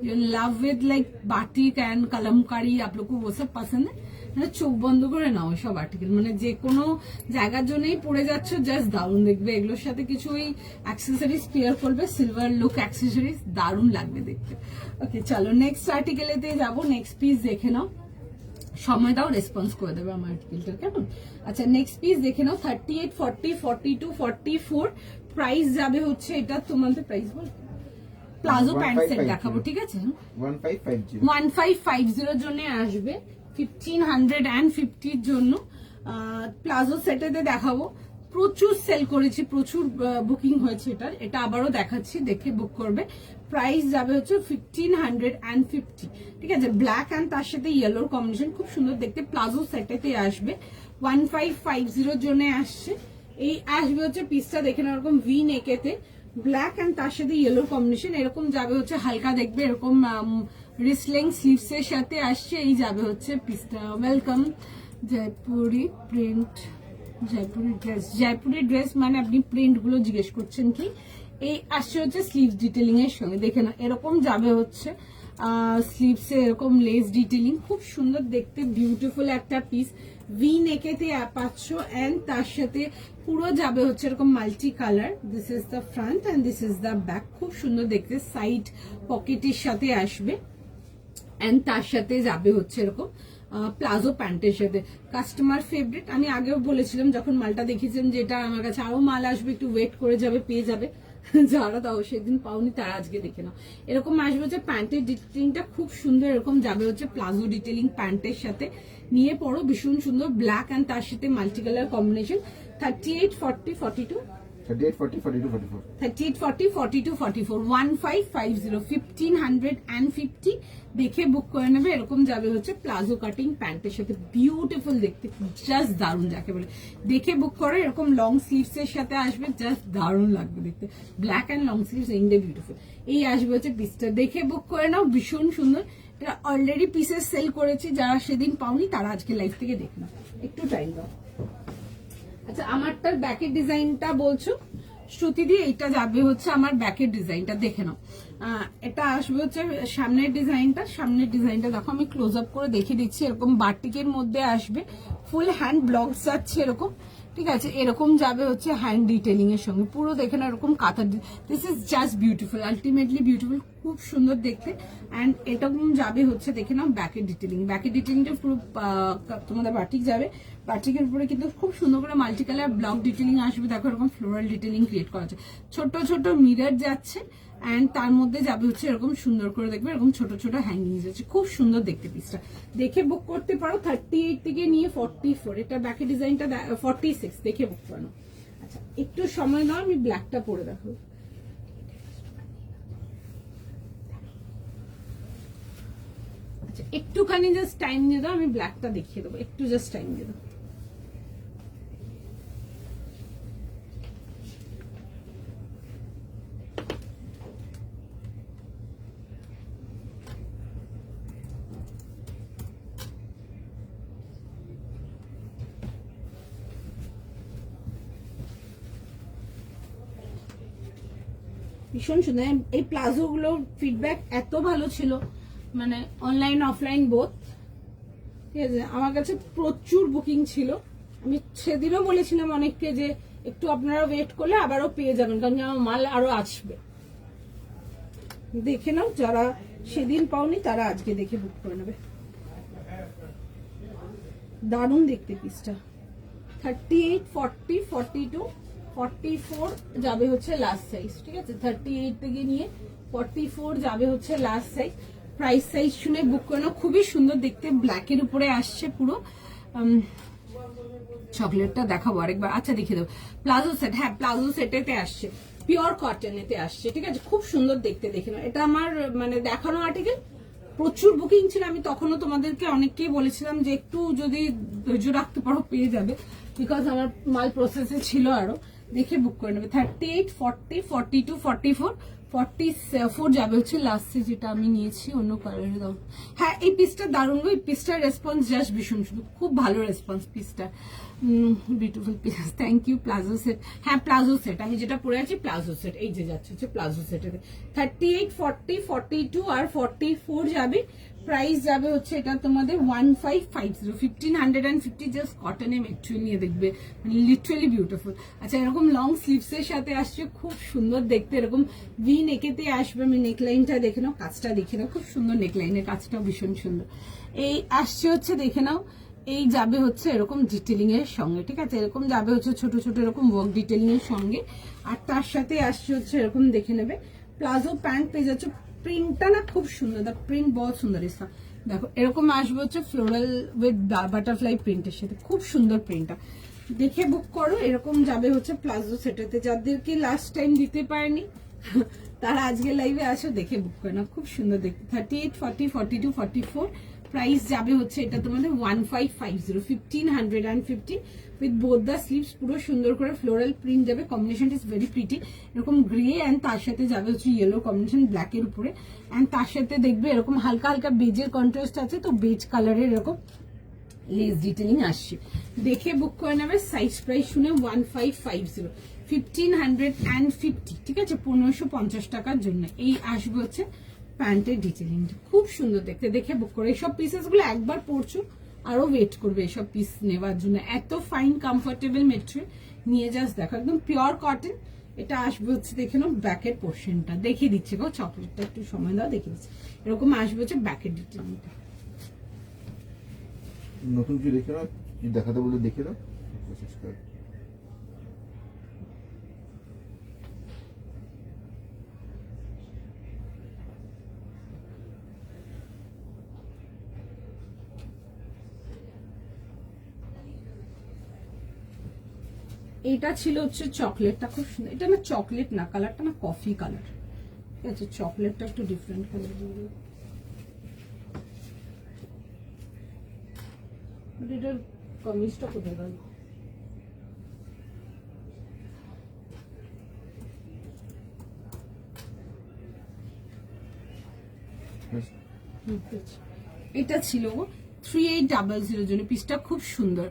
You love with like batik and Kalamkari, आप लोग को वो सब पसंद है, মানে চোখ বন্ধ করে নাও সব আর্টিকেল, মানে যে কোনো জায়গার জন্যই পরে যাচ্ছ জাস্ট দারুণ দেখবে। এগুলোর সাথে কিছু ওই অ্যাক্সেসরিজ পেয়ার করবে, সিলভার লুক অ্যাক্সেসরিজ, দারুণ লাগবে দেখতে। ওকে চলো নেক্সট আর্টিকেলেতে যাবো, নেক্সট পিস দেখে নাও, সময় দাও রেসপন্স করে দেবে আমার আর্টিকেলটা, কেমন? আচ্ছা নেক্সট পিস দেখে নাও, 38, 40, 42, 44 প্রাইস যাবে হচ্ছে, এটা তোমাদের প্রাইস বল, প্লাজো প্যান্ট সেট দেখাবো, ঠিক আছে। 1550 জন্য আসবে, 1550 জন্য প্লাজো সেটেতে দেখাবো। প্রচুর সেল করেছি, প্রচুর বুকিং হয়েছে এটার, এটা আবারও দেখাচ্ছি, দেখে বুক করবে। প্রাইস যাবে হচ্ছে 1550, ঠিক আছে। ব্ল্যাক অ্যান্ড তার সাথে ইয়েলোর কম্বিনেশন, খুব সুন্দর দেখতে, প্লাজো সেটেতে আসবে। 1550 জন্য আসছে, এই আসবে হচ্ছে পিসটা দেখে না, এরকম ভি নেকেতে ব্ল্যাক অ্যান্ড তার সাথে ইয়েলোর কম্বিনেশন, এরকম যাবে হচ্ছে হালকা দেখবে, এরকম রিসলিং স্লিভস এর সাথে আসছে, এই যাবে হচ্ছে পিসটা। Welcome Jaipuri print, Jaipuri dress মানে আপনি প্রিন্ট গুলো জিজ্ঞেস করছেন কি, এই আসছে হচ্ছে স্লিভস ডিটেলিং এর সঙ্গে, দেখে না এরকম যাবে হচ্ছে স্লিভস এ এরকম লেস ডিটেলিং, খুব সুন্দর দেখতে, বিউটিফুল একটা পিস। ভি নেকেতে পাচ্ছ এন্ড তার সাথে পুরো যাবে হচ্ছে এরকম multi colour. This is the front end this is the back, খুব সুন্দর দেখতে, সাইড পকেটের সাথে আসবে এন্ড তার সাথে যাবে হচ্ছে এরকম প্লাজো প্যান্টের সাথে। কাস্টমার ফেভারিট, আমি আগেও বলেছিলাম যখন মালটা দেখিয়েছিলাম যে এটা আমার কাছে আরো মাল আসবে, একটু ওয়েট করে যাবে, পেয়ে যাবে। যারা দাও সেদিন পাওনি তারা আজকে দেখে নাও, এরকম আসবে হচ্ছে প্যান্টের ডিটেলিংটা খুব সুন্দর, এরকম যাবে হচ্ছে প্লাজো ডিটেলিং প্যান্টের সাথে, নিয়ে পড়ো ভীষণ সুন্দর, ব্ল্যাক অ্যান্ড তার সাথে মাল্টি কালার কম্বিনেশন। 38, 40, 42, 38, 40, 42, 44, 38, 40, 42, 44, 1550, 1550 দেখে বুক করে নেবে। এরকম যাবে হচ্ছে প্লাজো কাটিং প্যান্টের সাথে, বিউটিফুল দেখতে, জাস্ট দারুণ যাকে বলে, দেখে বুক করে। এরকম লং স্লিভস এর সাথে আসবে, জাস্ট দারুণ লাগবে দেখতে, black and long sleeves indeed beautiful. এই আসবে হচ্ছে পিসটা, দেখে বুক করে নাও, ভীষণ সুন্দর। এটা অলরেডি পিসেস সেল করেছি, যারা সেদিন পাওনি তারা আজকে লাইভ থেকে দেখে নাও, একটু টাইম দাও। আচ্ছা আমারটার ব্যাকের ডিজাইনটা বলছো শ্রুতি দিয়ে, এটা যাবে হচ্ছে আমার ব্যাকের ডিজাইনটা, দেখে নাও। এটা আসবে হচ্ছে সামনের ডিজাইনটা দেখো, আমি ক্লোজ আপ করে দেখিয়ে দিচ্ছি, এরকম বাটিকের মধ্যে আসবে, ফুল হ্যান্ড ব্লকস যাচ্ছে এরকম, ঠিক আছে। এরকম যাবে হচ্ছে হ্যান্ড ডিটেলিং এর সঙ্গে, পুরো দেখে না এরকম কাঁথা, this is just beautiful, ultimately beautiful, খুব সুন্দর দেখতে। অ্যান্ড এরকম যাবে হচ্ছে দেখে নাও ব্যাকের ডিটেলিংটা পুরো তোমাদের বাটিক যাবে, বাটিকের উপরে কিন্তু খুব সুন্দর করে মাল্টি কালার ব্লক ডিটেলিং আসবে, দেখো এরকম ফ্লোরাল ডিটেলিং ক্রিয়েট করা আছে, ছোট ছোট মিরর যাচ্ছে অ্যান্ড তার মধ্যে যাবে হচ্ছে এরকম সুন্দর করে দেখবে, এরকম ছোট ছোট হ্যাঙ্গিং যাচ্ছে, খুব সুন্দর দেখতে পিসটা, দেখে বুক করতে পারো। 38 থেকে নিয়ে 44, এটা ব্যাকের ডিজাইনটা 46, দেখে বুক করো। আচ্ছা একটু সময় নাও, আমি ব্ল্যাকটা পরে দেখো। আচ্ছা একটুখানি জাস্ট টাইম দিয়ে দাও, আমি ব্ল্যাকটা দেখিয়ে দেবো, একটু জাস্ট টাইম দিয়ে দাও। ভীষণ সুন্দর, এই প্লাজো গুলোর ফিডব্যাক এত ভালো ছিল, মানে অনলাইন অফলাইন বোথ, ঠিক আছে। আমার কাছে প্রচুর বুকিং ছিল, আমি সেদিনও বলেছিলাম অনেককে যে একটু আপনারা ওয়েট করলে আবারও পেয়ে যাবেন, কারণ আমার মাল আরো আসবে, দেখে নাও। যারা সেদিন পাওনি তারা আজকে দেখে বুক করে নেবে, দারুণ দেখতে পিসটা। 38, 40, 42, 44 যাবে হচ্ছে লাস্ট সাইজ, ঠিক আছে। 38 থেকে নিয়ে 44 যাবে হচ্ছে লাস্ট সাইজ। প্রাইস সাইজ শুনে বুক করে নাও, খুবই সুন্দর দেখতে, ব্ল্যাকের উপরে আসছে পুরো। চকলেটটা দেখাবো আরেকবার। আচ্ছা দেখিয়ে দেবো। প্লাজো সেট, হ্যাঁ প্লাজো সেটেতে আসছে, পিওর কটনেতে আসছে, ঠিক আছে, খুব সুন্দর দেখতে। দেখে নাও, এটা আমার মানে দেখানো আর্টিকেল, প্রচুর বুকিং ছিল। আমি তখনও তোমাদেরকে অনেককেই বলেছিলাম যে একটু যদি ধৈর্য রাখতে পারো পেয়ে যাবে, বিকজ আমার মাল প্রসেসে ছিল আরো। দেখে বুক করে নেবে। 38, 40, 42, 44, 44 যাবে হচ্ছে লাস্টে যেটা আমি নিয়েছি অন্য কালারের দাম। হ্যাঁ এই পিসটা দারুণ গো, এই পিসটার রেসপন্স জাস্ট ভীষণ সুন্দর, খুব ভালো রেসপন্স পিসটা। Beautiful piece, thank you. Palazzo set, হ্যাঁ প্লাজো সেট, আমি যেটা পরে আছি প্লাজো সেট, এই যে যাচ্ছে হচ্ছে প্লাজো সেটের। 38, 40, 42 আর 44 যাবে। প্রাইস যাবে হচ্ছে এটা তোমাদের 1550, 1550, জাস্ট কটনে মেটেরিয়াল নিয়ে দেখবে, মানে লিটারালি বিউটিফুল। আচ্ছা এরকম লং স্লিভস এর সাথে আসছে, খুব সুন্দর দেখতে, এরকম ভি নেকেতে আসবে। আমি নেকলাইনটা দেখে নাও, কাজটা দেখে নাও, খুব সুন্দর নেকলাইনের কাজটাও ভীষণ সুন্দর। এই আসছে হচ্ছে দেখে নাও, এই যাবে হচ্ছে এরকম ডিটেলিং এর সঙ্গে, ঠিক আছে, এরকম যাবে হচ্ছে ছোট ছোট এরকম ওয়ার্ক ডিটেলিং এর সঙ্গে। আর তার সাথে আসছে হচ্ছে এরকম দেখে নেবে প্লাজো প্যান্ট পেয়ে যাচ্ছে। প্রিন্টটা না খুব সুন্দর, দা প্রিন্ট বহুত সুন্দর ইসা, দেখো এরকম আসবে হচ্ছে ফ্লোরাল উইথ বাটারফ্লাই প্রিন্টের সাথে, খুব সুন্দর প্রিন্টটা। দেখে বুক করো। এরকম যাবে হচ্ছে প্লাজো সেটাতে, যাদেরকে লাস্ট টাইম দিতে পারেনি তারা আজকে লাইভে আসো, দেখে বুক করে না, খুব সুন্দর দেখতে। 38, 40, 42, 44 প্রাইস যাবে হচ্ছে এটা তোমাদের 1550, 1550 উইথ বোথ দ্য স্লিভস, পুরো সুন্দর করে ফ্লোরাল প্রিন্ট যাবে। কম্বিনেশন ইজ ভেরি প্রিটি, এরকম গ্রে অ্যান্ড তার সাথে যাবে হচ্ছে ইয়েলো কম্বিনেশন ব্ল্যাকের উপরে, অ্যান্ড তার সাথে দেখবে এরকম হালকা হালকা বেজের কন্ট্রাস্ট আছে, তো বেজ কালারের এরকম লেস ডিটেলিং আসছে। দেখে বুক করে নেবে। সাইজ প্রাইস শুনে 1550, 1550, ঠিক আছে, 1550 টাকার জন্য এই আসবে হচ্ছে প্যান্টের ডিটেলিংটা, খুব সুন্দর দেখতে। দেখে বুক করে। এইসব পিসেস গুলো একবার পরছো আরো ওয়েট করবে এসব পিস নেওয়ার জন্য, এত ফাইন কমফোর্টেবল মেটেরিয়াল নিয়ে জাস্ট দেখো, একদম পিওর কটন। এটা আসবে হচ্ছে দেখে নাও ব্যাকের পোর্শনটা, দেখিয়ে দিচ্ছে গো, চকলেটটা একটু সময় দাও, দেখিয়ে দিচ্ছে। এরকম আসবে হচ্ছে ব্যাকের ডিটেলিংটা। নতুন কি দেখে না, কি দেখাতে বলে দেখে দাও। এটা ছিল হচ্ছে চকলেটটা, খুব সুন্দর। এটা না চকলেট না, কালারটা না কফি কালার, ঠিক আছে, চকলেটটা একটু ডিফারেন্ট কালার দিয়ে দিই। এটার কমিজটা কোথায় গেল? এটা ছিল 3800 জন্য, পিসটা খুব সুন্দর।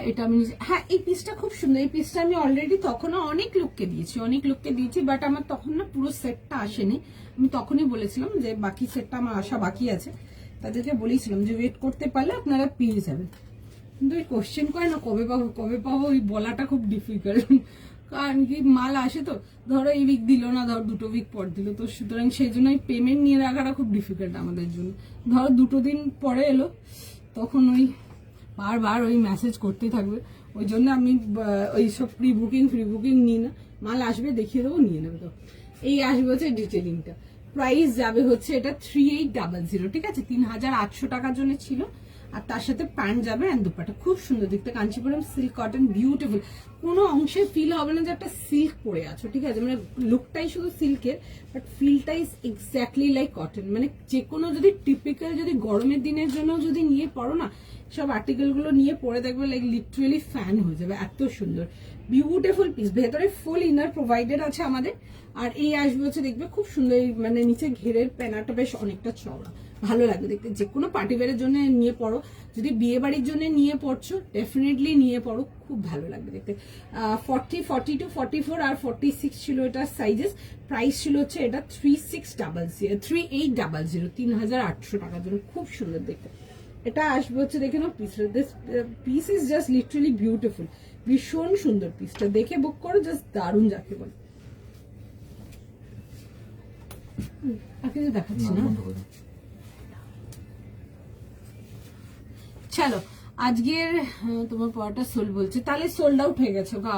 এটা আমি হ্যাঁ এই পিসটা খুব সুন্দর, এই পিসটা আমি অলরেডি তখনও অনেক লোককে দিয়েছি, বাট আমার তখন না পুরো সেটটা আসেনি। আমি তখনই বলেছিলাম যে বাকি সেটটা আমার আসা বাকি আছে, তাদেরকে বলেছিলাম যে ওয়েট করতে পারলে আপনারা পেয়ে যাবেন। কিন্তু এই কোশ্চেন করে না কবে পাবো ওই বলাটা খুব ডিফিকাল্ট, কারণ কি মাল আসে তো, ধরো এই উইক দিল না, ধরো 2 উইক পর দিল, তো সুতরাং সেই জন্য পেমেন্ট নিয়ে রাখাটা খুব ডিফিকাল্ট আমাদের জন্য। ধরো 2 দিন পরে এলো, তখন ওই বারবার ওই মেসেজ করতেই থাকবে, ওই জন্য আমি ওই সব ফ্রি বুকিং নিই না। মাল আসবে দেখিয়ে দেবো, নিয়ে নেবে। তো এই আসবে হচ্ছে ডিটেলিংটা। প্রাইস যাবে হচ্ছে এটা 3800, ঠিক আছে, 3800 টাকার জন্য ছিল। আর তার সাথে প্যান্ট যাবে এন্ড দুপাট্টা, খুব সুন্দর দেখতে, কাঞ্চিপুরম সিল্ক কটন, বিউটিফুল। কোনো অংশে ফিল হবে না যে একটা সিল্ক পরে আছো, ঠিক আছে, মানে লুকটাই শুধু সিল্কের, বাট ফিলটা ইজ এক্স্যাক্টলি লাইক কটন। মানে যে কোনো যদি টিপিক্যাল যদি গরমের দিনের জন্য যদি নিয়ে পড়ো না, সব আর্টিকেল গুলো নিয়ে পরে দেখবে লাইক লিটারালি ফ্যান হয়ে যাবে, এত সুন্দর বিউটিফুল পিস। ভেতরে ফুল ইনার প্রোভাইডেড আছে আমাদের। আর এই আসবে হচ্ছে দেখবে খুব সুন্দর, মানে নিচে ঘেরের প্যানাটা বেশ অনেকটা চওড়া, ভালো লাগবে দেখতে। যে কোনো পার্টি ওয়্যারের জন্য নিয়ে পড়ো, যদি বিয়ে বাড়ির জন্য নিয়ে পড়ছো ডেফিনেটলি নিয়ে পড়ো, খুব ভালো লাগবে দেখতে। 40, 42, 44 আর 46 ছিল এটার সাইজেস। প্রাইস ছিল হচ্ছে এটা 3800, 3800 টাকার জন্য, খুব সুন্দর দেখতে। এটা আসবে হচ্ছে দেখে নাও piece, this piece is just literally beautiful, ভীষণ সুন্দর পিসটা। দেখে বুক করো, জাস্ট দারুণ যাকে বলে। দেখাচ্ছি না, চলো আজকের তোমার পড়াটা সোল বলছে, তাহলে সোল্ড আউট হয়ে গেছে গো।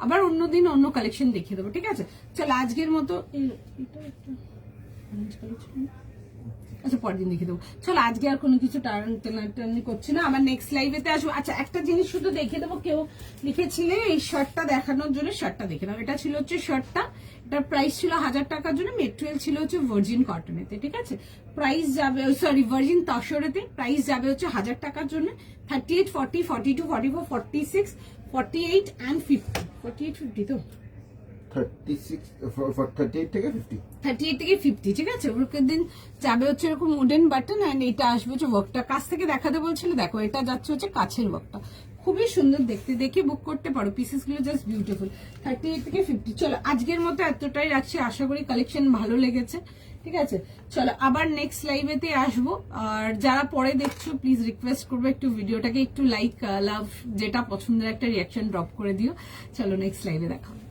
আবার অন্যদিন অন্য কালেকশন দেখিয়ে দেবো, ঠিক আছে। চলো আজকের মতো আচ্ছা পরের দিন দেখে দেবো। চলো আজকে আর কোনো কিছু টানাটানি করছি না, আমার নেক্সট লাইভেতে আসবো। আচ্ছা একটা জিনিস শুধু দেখে দেবো, কেউ লিখেছিলে এই শার্টটা দেখানোর জন্য, শার্টটা দেখে দাও। এটা ছিল হচ্ছে শার্টটা, এটার প্রাইস ছিল 1000 টাকার জন্য, মেটেরিয়াল ছিল হচ্ছে ভার্জিন কটনেতে, ঠিক আছে। প্রাইস যাবে, সরি ভার্জিন তসরেতে, প্রাইস যাবে হচ্ছে 1000 টাকার জন্য। 38, 40, 42, 44, 46, 48 and 50, 48, 50 তো 38 থেকে 50 38 থেকে 50, ঠিক আছে। ওরকের দিন যাবে হচ্ছে এরকম উডেন বাটন, অ্যান্ড এটা আসবে হচ্ছে ওয়ার্কটা কাছ থেকে দেখাতে বলছিল, দেখো এটা যাচ্ছে হচ্ছে কাছের ওয়ার্কটা, খুবই সুন্দর দেখতে, দেখে বুক করতে পারো, পিসেস গুলো জাস্ট বিউটিফুল। 38 থেকে 50। চলো আজকের মতো এতটাই রাখছি, আশা করি কালেকশন ভালো লেগেছে, ঠিক আছে। চলো আবার নেক্সট লাইভেতে আসবো, আর যারা পরে দেখছো প্লিজ রিকোয়েস্ট করবো একটু ভিডিওটাকে একটু লাইক লাভ যেটা পছন্দের একটা রিয়াকশন ড্রপ করে দিও। চলো নেক্সট লাইভে দেখা হবে।